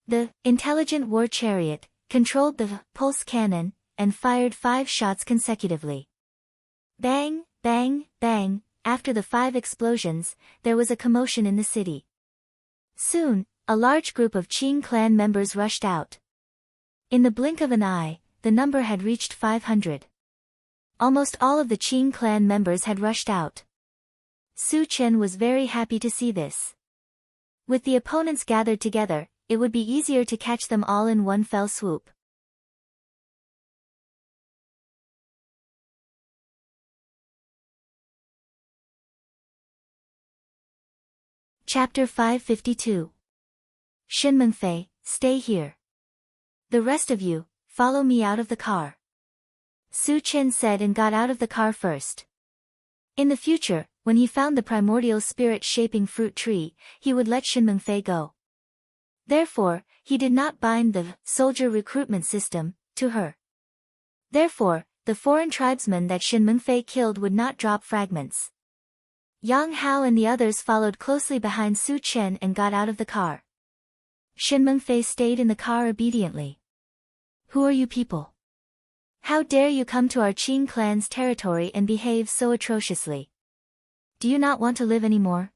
The intelligent war chariot controlled the pulse cannon and fired 5 shots consecutively. Bang, bang, bang. After the 5 explosions, there was a commotion in the city. Soon, a large group of Qing clan members rushed out. In the blink of an eye, the number had reached 500. Almost all of the Qing clan members had rushed out. Su Chen was very happy to see this. With the opponents gathered together, it would be easier to catch them all in one fell swoop. Chapter 552. Shin Mengfei, stay here. The rest of you, follow me out of the car. Su Chen said and got out of the car first. In the future, when he found the primordial spirit-shaping fruit tree, he would let Shin Mengfei go. Therefore, he did not bind the soldier recruitment system to her. Therefore, the foreign tribesmen that Shin Mengfei killed would not drop fragments. Yang Hao and the others followed closely behind Su Chen and got out of the car. Shin Mengfei stayed in the car obediently. Who are you people? How dare you come to our Qing clan's territory and behave so atrociously? Do you not want to live anymore?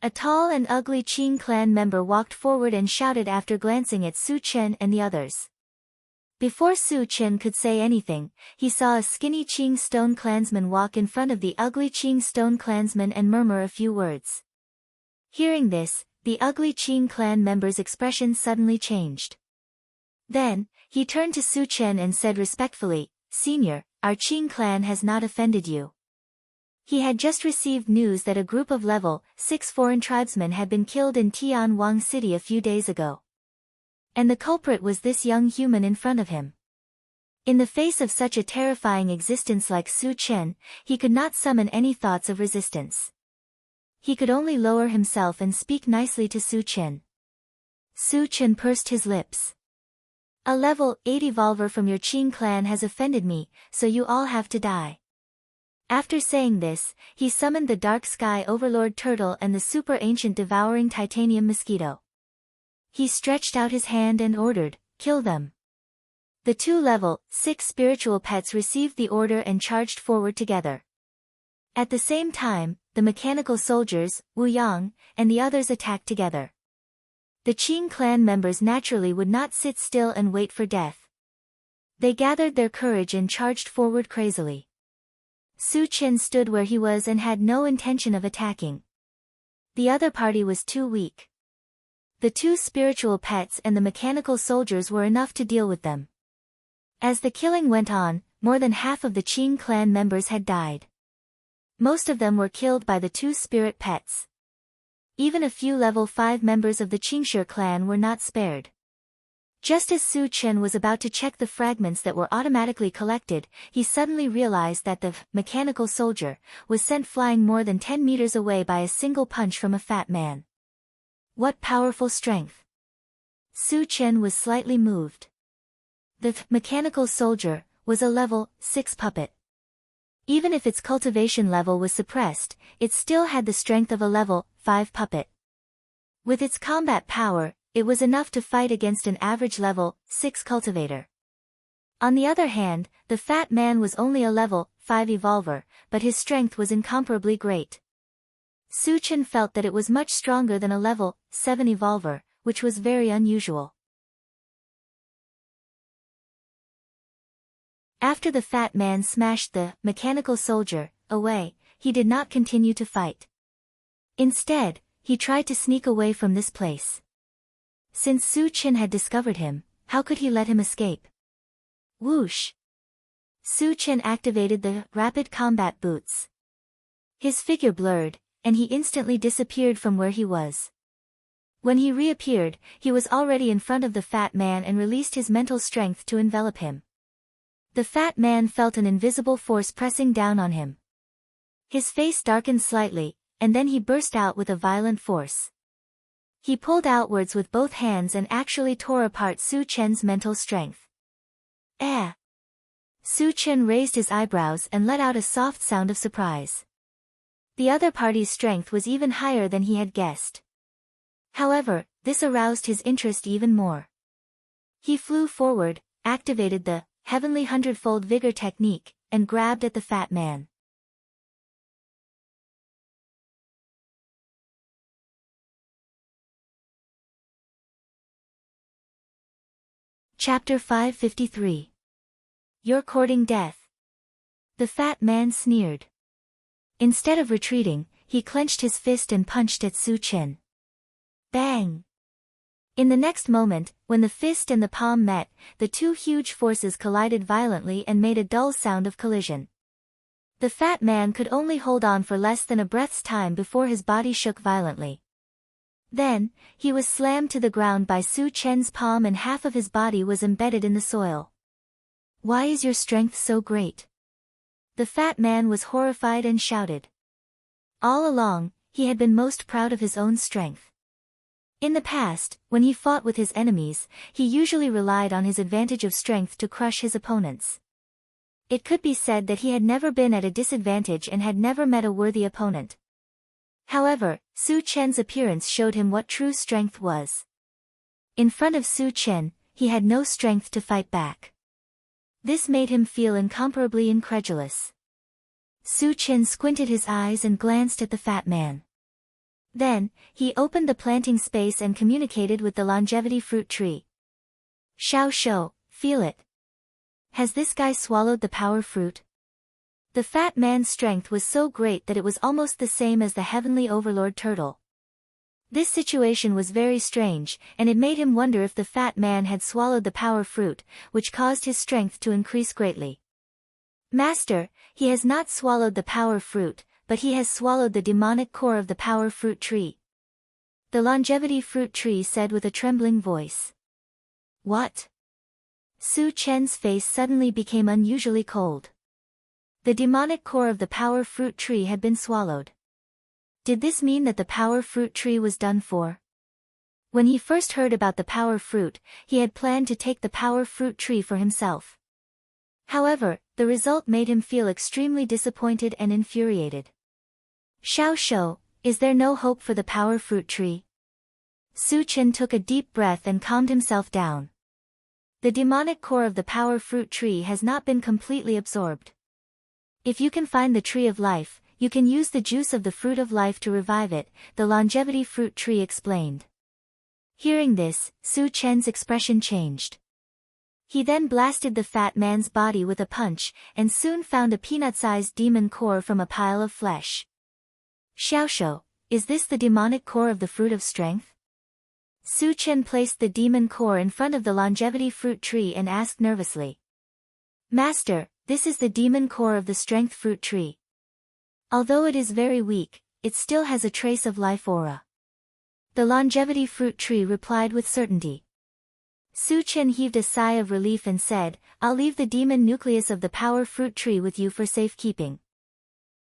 A tall and ugly Qing clan member walked forward and shouted after glancing at Su Chen and the others. Before Su Chen could say anything, he saw a skinny Qing stone clansman walk in front of the ugly Qing stone clansman and murmur a few words. Hearing this, the ugly Qing clan member's expression suddenly changed. Then, he turned to Su Chen and said respectfully, Senior, our Qing clan has not offended you. He had just received news that a group of level 6 foreign tribesmen had been killed in Tianwang City a few days ago. And the culprit was this young human in front of him. In the face of such a terrifying existence like Su Chen, he could not summon any thoughts of resistance. He could only lower himself and speak nicely to Su Chen. Su Chen pursed his lips. A level 8 evolver from your Qing clan has offended me, so you all have to die. After saying this, he summoned the Dark Sky Overlord Turtle and the super ancient devouring titanium mosquito. He stretched out his hand and ordered, "Kill them." The two level 6 spiritual pets received the order and charged forward together. At the same time, the mechanical soldiers, Wu Yang, and the others attacked together. The Qing clan members naturally would not sit still and wait for death. They gathered their courage and charged forward crazily. Su Chen stood where he was and had no intention of attacking. The other party was too weak. The two spiritual pets and the mechanical soldiers were enough to deal with them. As the killing went on, more than half of the Qing clan members had died. Most of them were killed by the two spirit pets. Even a few level 5 members of the Qingshi clan were not spared. Just as Su Chen was about to check the fragments that were automatically collected, he suddenly realized that the mechanical soldier was sent flying more than 10 meters away by a single punch from a fat man. What powerful strength! Su Chen was slightly moved. The mechanical soldier was a level 6 puppet. Even if its cultivation level was suppressed, it still had the strength of a level 5 puppet. With its combat power, it was enough to fight against an average level 6 cultivator. On the other hand, the fat man was only a level 5 evolver, but his strength was incomparably great. Su Chen felt that it was much stronger than a level 7 evolver, which was very unusual. After the fat man smashed the mechanical soldier away, he did not continue to fight. Instead, he tried to sneak away from this place. Since Su Chen had discovered him, how could he let him escape? Whoosh! Su Chen activated the rapid combat boots. His figure blurred, and he instantly disappeared from where he was. When he reappeared, he was already in front of the fat man and released his mental strength to envelop him. The fat man felt an invisible force pressing down on him. His face darkened slightly, and then he burst out with a violent force. He pulled outwards with both hands and actually tore apart Su Chen's mental strength. Eh! Su Chen raised his eyebrows and let out a soft sound of surprise. The other party's strength was even higher than he had guessed. However, this aroused his interest even more. He flew forward, activated the Heavenly Hundredfold Vigor technique, and grabbed at the fat man. Chapter 553. You're courting death. The fat man sneered. Instead of retreating, he clenched his fist and punched at Su Chen. Bang! In the next moment, when the fist and the palm met, the two huge forces collided violently and made a dull sound of collision. The fat man could only hold on for less than a breath's time before his body shook violently. Then, he was slammed to the ground by Su Chen's palm and half of his body was embedded in the soil. Why is your strength so great? The fat man was horrified and shouted. All along, he had been most proud of his own strength. In the past, when he fought with his enemies, he usually relied on his advantage of strength to crush his opponents. It could be said that he had never been at a disadvantage and had never met a worthy opponent. However, Su Chen's appearance showed him what true strength was. In front of Su Chen, he had no strength to fight back. This made him feel incomparably incredulous. Su Chen squinted his eyes and glanced at the fat man. Then, he opened the planting space and communicated with the longevity fruit tree. Xiao Shou, feel it. Has this guy swallowed the power fruit? The fat man's strength was so great that it was almost the same as the heavenly overlord turtle. This situation was very strange, and it made him wonder if the fat man had swallowed the power fruit, which caused his strength to increase greatly. Master, he has not swallowed the power fruit, but he has swallowed the demonic core of the power fruit tree. The longevity fruit tree said with a trembling voice. What? Su Chen's face suddenly became unusually cold. The demonic core of the power fruit tree had been swallowed. Did this mean that the power fruit tree was done for? When he first heard about the power fruit, he had planned to take the power fruit tree for himself. However, the result made him feel extremely disappointed and infuriated. Xiao Shou, is there no hope for the power fruit tree? Su Chen took a deep breath and calmed himself down. The demonic core of the power fruit tree has not been completely absorbed. If you can find the tree of life, you can use the juice of the fruit of life to revive it, the longevity fruit tree explained. Hearing this, Su Chen's expression changed. He then blasted the fat man's body with a punch, and soon found a peanut-sized demon core from a pile of flesh. Xiao Shou, is this the demonic core of the fruit of strength? Su Chen placed the demon core in front of the longevity fruit tree and asked nervously. Master, this is the demon core of the strength fruit tree. Although it is very weak, it still has a trace of life aura. The longevity fruit tree replied with certainty. Su Chen heaved a sigh of relief and said, I'll leave the demon nucleus of the power fruit tree with you for safekeeping.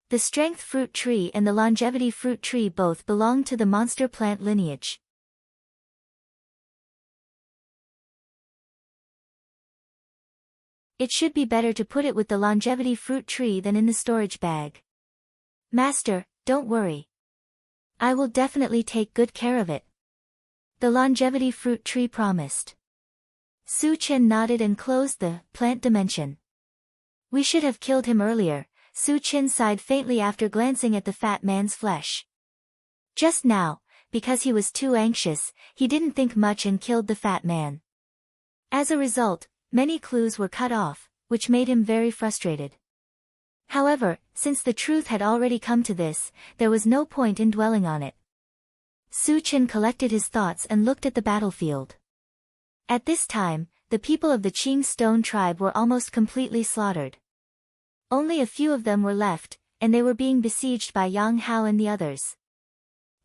The strength fruit tree and the longevity fruit tree both belong to the monster plant lineage. It should be better to put it with the longevity fruit tree than in the storage bag. Master, don't worry. I will definitely take good care of it. The longevity fruit tree promised. Su Chen nodded and closed the plant dimension. We should have killed him earlier, Su Chen sighed faintly after glancing at the fat man's flesh. Just now, because he was too anxious, he didn't think much and killed the fat man. As a result, many clues were cut off, which made him very frustrated. However, since the truth had already come to this, there was no point in dwelling on it. Su Chen collected his thoughts and looked at the battlefield. At this time, the people of the Qing Stone tribe were almost completely slaughtered. Only a few of them were left, and they were being besieged by Yang Hao and the others.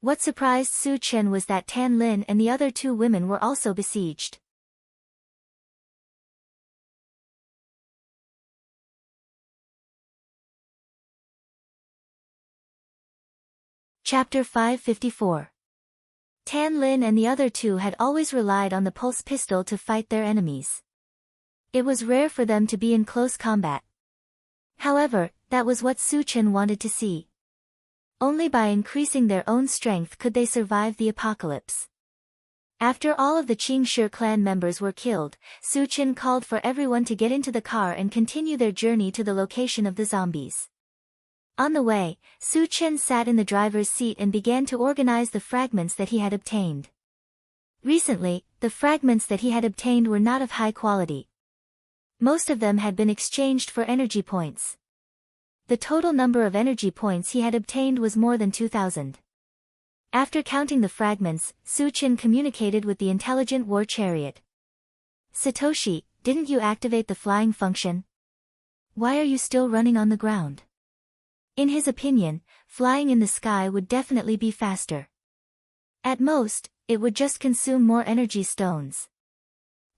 What surprised Su Chen was that Tan Lin and the other two women were also besieged. Chapter 554. Tan Lin and the other two had always relied on the pulse pistol to fight their enemies. It was rare for them to be in close combat. However, that was what Su Chen wanted to see. Only by increasing their own strength could they survive the apocalypse. After all of the Qing Shi clan members were killed, Su Chen called for everyone to get into the car and continue their journey to the location of the zombies. On the way, Su Chen sat in the driver's seat and began to organize the fragments that he had obtained. Recently, the fragments that he had obtained were not of high quality. Most of them had been exchanged for energy points. The total number of energy points he had obtained was more than 2,000. After counting the fragments, Su Chen communicated with the intelligent war chariot. Satoshi, didn't you activate the flying function? Why are you still running on the ground? In his opinion, flying in the sky would definitely be faster. At most, it would just consume more energy stones.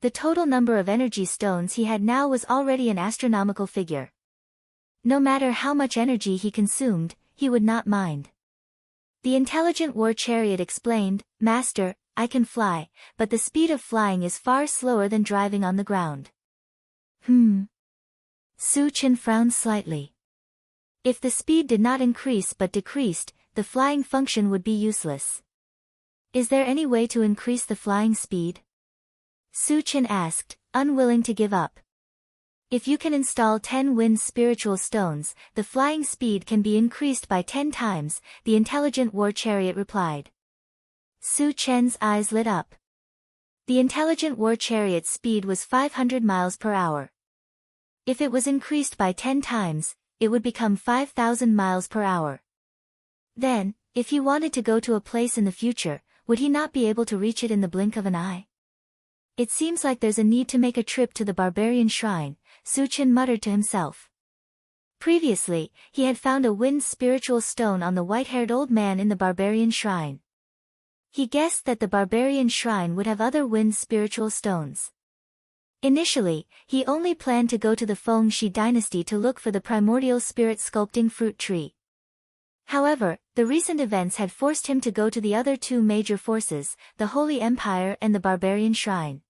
The total number of energy stones he had now was already an astronomical figure. No matter how much energy he consumed, he would not mind. The intelligent war chariot explained, Master, I can fly, but the speed of flying is far slower than driving on the ground. Su Chen frowned slightly. If the speed did not increase but decreased, the flying function would be useless. Is there any way to increase the flying speed? Su Chen asked, unwilling to give up. If you can install 10 wind spiritual stones, the flying speed can be increased by 10 times, the intelligent war chariot replied. Su Chen's eyes lit up. The intelligent war chariot's speed was 500 miles per hour. If it was increased by 10 times, it would become 5,000 miles per hour. Then, if he wanted to go to a place in the future, would he not be able to reach it in the blink of an eye? It seems like there's a need to make a trip to the barbarian shrine, Su Chen muttered to himself. Previously, he had found a wind spiritual stone on the white-haired old man in the barbarian shrine. He guessed that the barbarian shrine would have other wind spiritual stones. Initially, he only planned to go to the Feng Shi dynasty to look for the primordial spirit sculpting fruit tree. However, the recent events had forced him to go to the other two major forces, the Holy Empire and the Barbarian Shrine.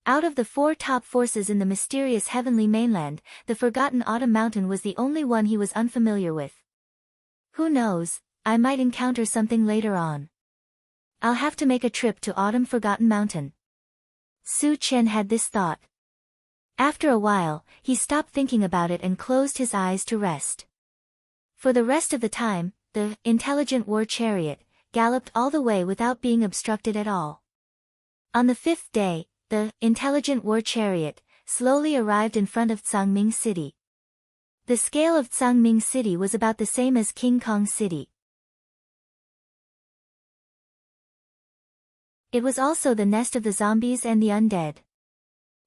Out of the four top forces in the mysterious heavenly mainland, the forgotten Autumn Mountain was the only one he was unfamiliar with. Who knows, I might encounter something later on. I'll have to make a trip to Autumn Forgotten Mountain. Su Chen had this thought. After a while, he stopped thinking about it and closed his eyes to rest. For the rest of the time, the intelligent war chariot galloped all the way without being obstructed at all. On the fifth day, the intelligent war chariot slowly arrived in front of Tsangming City. The scale of Tsangming City was about the same as King Kong City. It was also the nest of the zombies and the undead.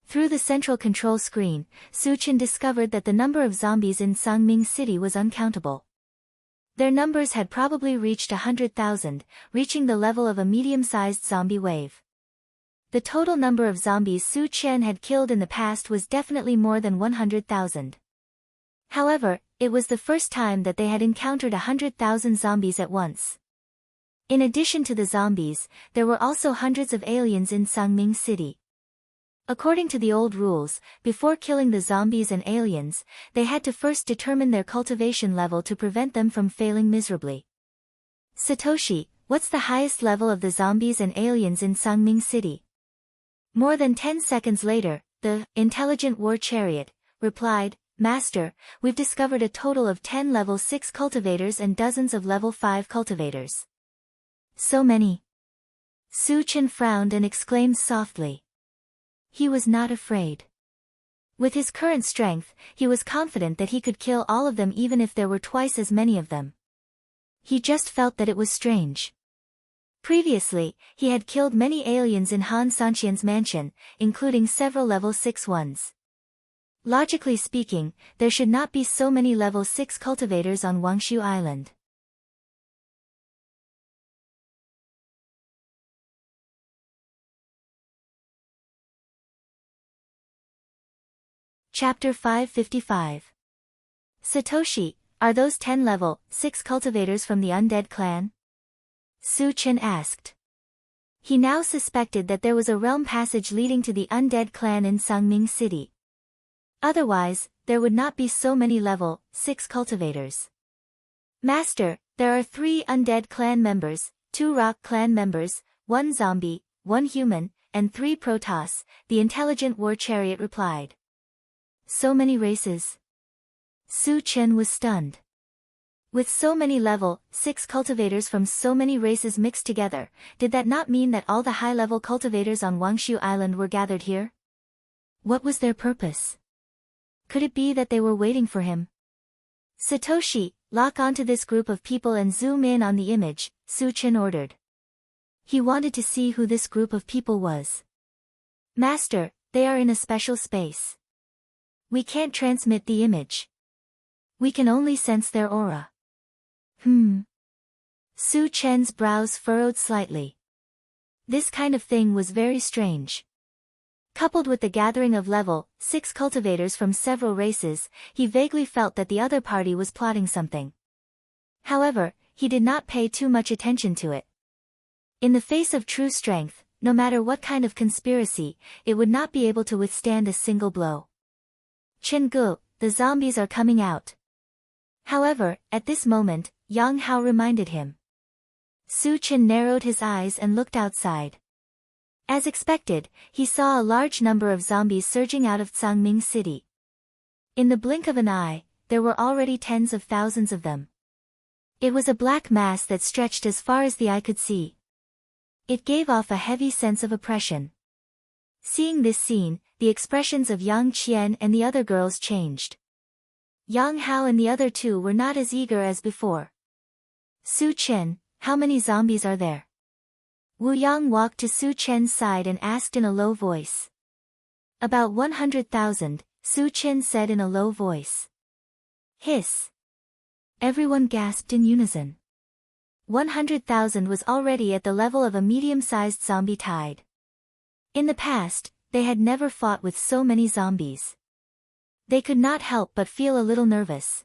Through the central control screen, Su Chen discovered that the number of zombies in Tsangming City was uncountable. Their numbers had probably reached 100,000, reaching the level of a medium-sized zombie wave. The total number of zombies Su Chen had killed in the past was definitely more than 100,000. However, it was the first time that they had encountered 100,000 zombies at once. In addition to the zombies, there were also hundreds of aliens in Tsangming City. According to the old rules, before killing the zombies and aliens, they had to first determine their cultivation level to prevent them from failing miserably. Satoshi, what's the highest level of the zombies and aliens in Tsangming City? More than 10 seconds later, the intelligent war chariot replied, Master, we've discovered a total of 10 level 6 cultivators and dozens of level 5 cultivators. So many. Su Chen frowned and exclaimed softly. He was not afraid. With his current strength, he was confident that he could kill all of them even if there were twice as many of them. He just felt that it was strange. Previously, he had killed many aliens in Han Sanqian's mansion, including several level 6 ones. Logically speaking, there should not be so many level 6 cultivators on Wangshu Island. Chapter 555. Satoshi, are those 10 level 6 cultivators from the undead clan? Su Chen asked. He now suspected that there was a realm passage leading to the undead clan in Tsangming City. Otherwise, there would not be so many level 6 cultivators. Master, there are 3 undead clan members, 2 rock clan members, 1 zombie, 1 human, and 3 Protoss, the intelligent war chariot replied. So many races. Su Chen was stunned. With so many level 6 cultivators from so many races mixed together, did that not mean that all the high-level cultivators on Wangshu Island were gathered here? What was their purpose? Could it be that they were waiting for him? Satoshi, lock onto this group of people and zoom in on the image, Su Chen ordered. He wanted to see who this group of people was. Master, they are in a special space. We can't transmit the image. We can only sense their aura. Su Chen's brows furrowed slightly. This kind of thing was very strange. Coupled with the gathering of level 6 cultivators from several races, he vaguely felt that the other party was plotting something. However, he did not pay too much attention to it. In the face of true strength, no matter what kind of conspiracy, it would not be able to withstand a single blow. Chen Gu, the zombies are coming out. However, at this moment, Yang Hao reminded him. Su Chen narrowed his eyes and looked outside. As expected, he saw a large number of zombies surging out of Tsangming City. In the blink of an eye, there were already tens of thousands of them. It was a black mass that stretched as far as the eye could see. It gave off a heavy sense of oppression. Seeing this scene, the expressions of Yang Qian and the other girls changed. Yang Hao and the other two were not as eager as before. Su Chen, how many zombies are there? Wu Yang walked to Su Chen's side and asked in a low voice. About 100,000, Su Chen said in a low voice. Hiss. Everyone gasped in unison. 100,000 was already at the level of a medium-sized zombie tide. In the past, they had never fought with so many zombies. They could not help but feel a little nervous.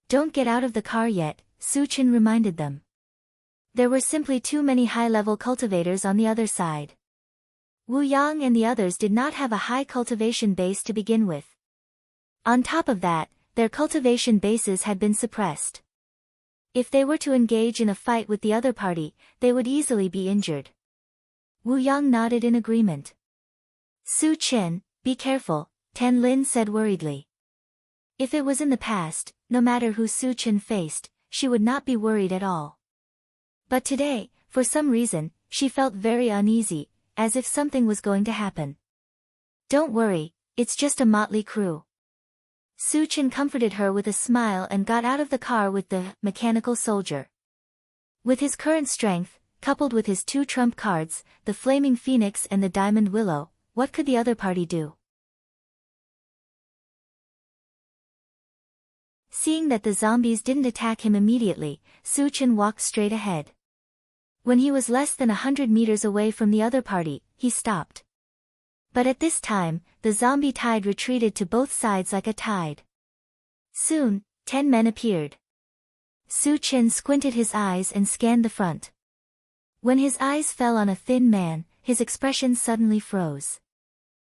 Don't get out of the car yet, Su Chen reminded them. There were simply too many high-level cultivators on the other side. Wu Yang and the others did not have a high cultivation base to begin with. On top of that, their cultivation bases had been suppressed. If they were to engage in a fight with the other party, they would easily be injured. Wu Yang nodded in agreement. Su Chen, be careful, Tan Lin said worriedly. If it was in the past, no matter who Su Chen faced, she would not be worried at all. But today, for some reason, she felt very uneasy, as if something was going to happen. Don't worry, it's just a motley crew. Su Chen comforted her with a smile and got out of the car with the mechanical soldier. With his current strength, coupled with his 2 trump cards, the Flaming Phoenix and the Diamond Willow, what could the other party do? Seeing that the zombies didn't attack him immediately, Su Chen walked straight ahead. When he was less than 100 meters away from the other party, he stopped. But at this time, the zombie tide retreated to both sides like a tide. Soon, 10 men appeared. Su Chen squinted his eyes and scanned the front. When his eyes fell on a thin man, his expression suddenly froze.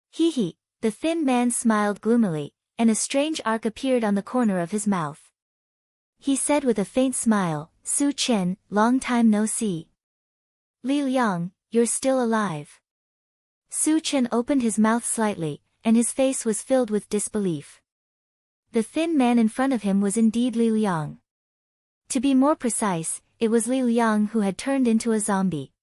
Hee hee, the thin man smiled gloomily, and a strange arc appeared on the corner of his mouth. He said with a faint smile, Su Chen, long time no see. Li Liang, you're still alive. Su Chen opened his mouth slightly, and his face was filled with disbelief. The thin man in front of him was indeed Li Liang. To be more precise, it was Li Liang who had turned into a zombie.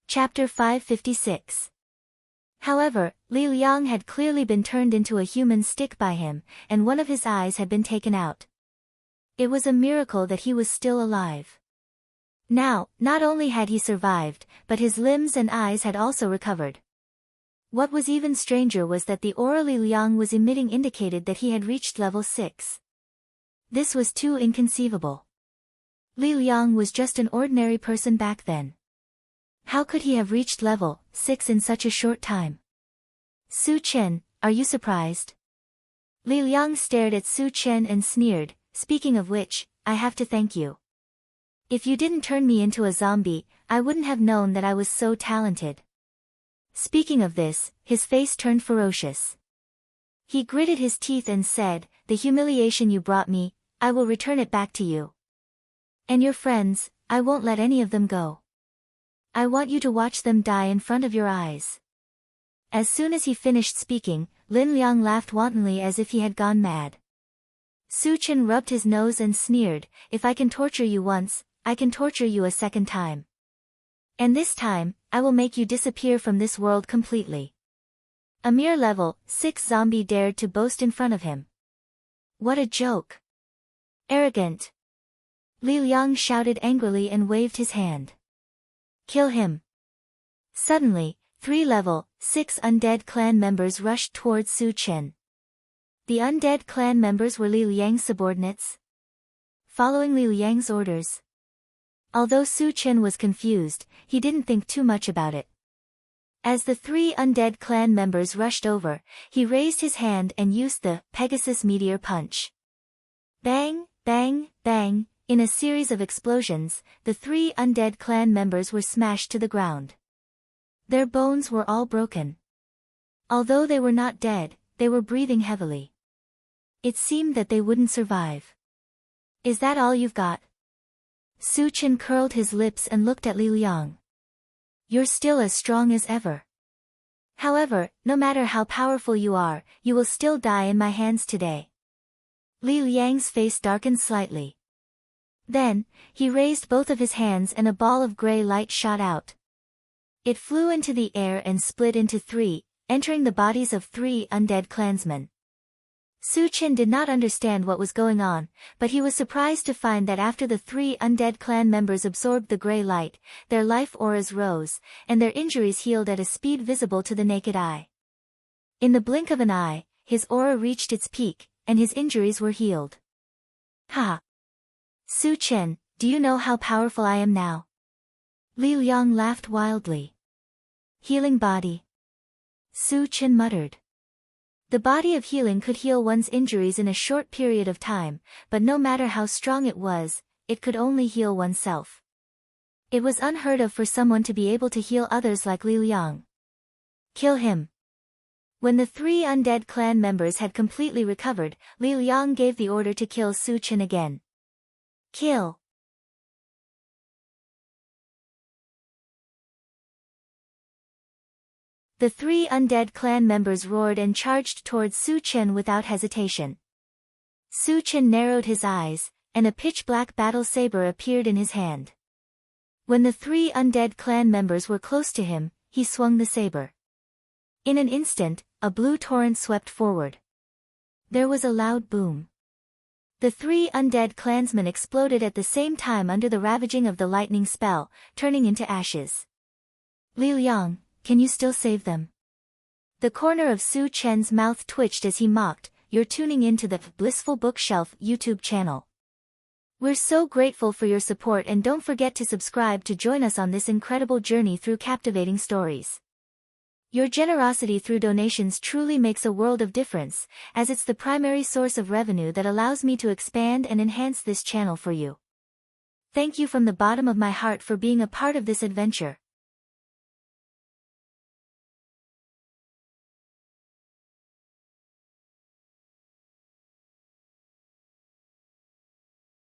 Chapter 556. However, Li Liang had clearly been turned into a human stick by him, and one of his eyes had been taken out. It was a miracle that he was still alive. Now, not only had he survived, but his limbs and eyes had also recovered. What was even stranger was that the aura Li Liang was emitting indicated that he had reached level 6. This was too inconceivable. Li Liang was just an ordinary person back then. How could he have reached level 6 in such a short time? Su Chen, are you surprised? Li Liang stared at Su Chen and sneered, speaking of which, I have to thank you. If you didn't turn me into a zombie, I wouldn't have known that I was so talented. Speaking of this, his face turned ferocious. He gritted his teeth and said, the humiliation you brought me, I will return it back to you. And your friends, I won't let any of them go. I want you to watch them die in front of your eyes. As soon as he finished speaking, Lin Liang laughed wantonly as if he had gone mad. Su Chen rubbed his nose and sneered, if I can torture you once, I can torture you a second time. And this time, I will make you disappear from this world completely. A mere level 6 zombie dared to boast in front of him. What a joke. Arrogant. Li Liang shouted angrily and waved his hand. Kill him. Suddenly, 3 level 6 undead clan members rushed towards Su Chen. The undead clan members were Li Liang's subordinates. Following Li Liang's orders. Although Su Chen was confused, he didn't think too much about it. As the 3 undead clan members rushed over, he raised his hand and used the Pegasus Meteor Punch. Bang, bang, bang. In a series of explosions, the 3 undead clan members were smashed to the ground. Their bones were all broken. Although they were not dead, they were breathing heavily. It seemed that they wouldn't survive. Is that all you've got? Su Chen curled his lips and looked at Li Liang. You're still as strong as ever. However, no matter how powerful you are, you will still die in my hands today. Li Liang's face darkened slightly. Then, he raised both of his hands and a ball of gray light shot out. It flew into the air and split into 3, entering the bodies of 3 undead clansmen. Su Chen did not understand what was going on, but he was surprised to find that after the 3 undead clan members absorbed the gray light, their life auras rose, and their injuries healed at a speed visible to the naked eye. In the blink of an eye, his aura reached its peak, and his injuries were healed. Ha! Su Chen, do you know how powerful I am now? Li Liang laughed wildly. Healing body. Su Chen muttered. The body of healing could heal one's injuries in a short period of time, but no matter how strong it was, it could only heal oneself. It was unheard of for someone to be able to heal others like Li Liang. Kill him. When the 3 undead clan members had completely recovered, Li Liang gave the order to kill Su Chen again. Kill. The 3 undead clan members roared and charged towards Su Chen without hesitation. Su Chen narrowed his eyes, and a pitch-black battle saber appeared in his hand. When the 3 undead clan members were close to him, he swung the saber. In an instant, a blue torrent swept forward. There was a loud boom. The 3 undead clansmen exploded at the same time under the ravaging of the lightning spell, turning into ashes. Li Liang, can you still save them? The corner of Su Chen's mouth twitched as he mocked, "You're tuning in to the Blissful Bookshelf YouTube channel. We're so grateful for your support, and don't forget to subscribe to join us on this incredible journey through captivating stories. Your generosity through donations truly makes a world of difference, as it's the primary source of revenue that allows me to expand and enhance this channel for you. Thank you from the bottom of my heart for being a part of this adventure.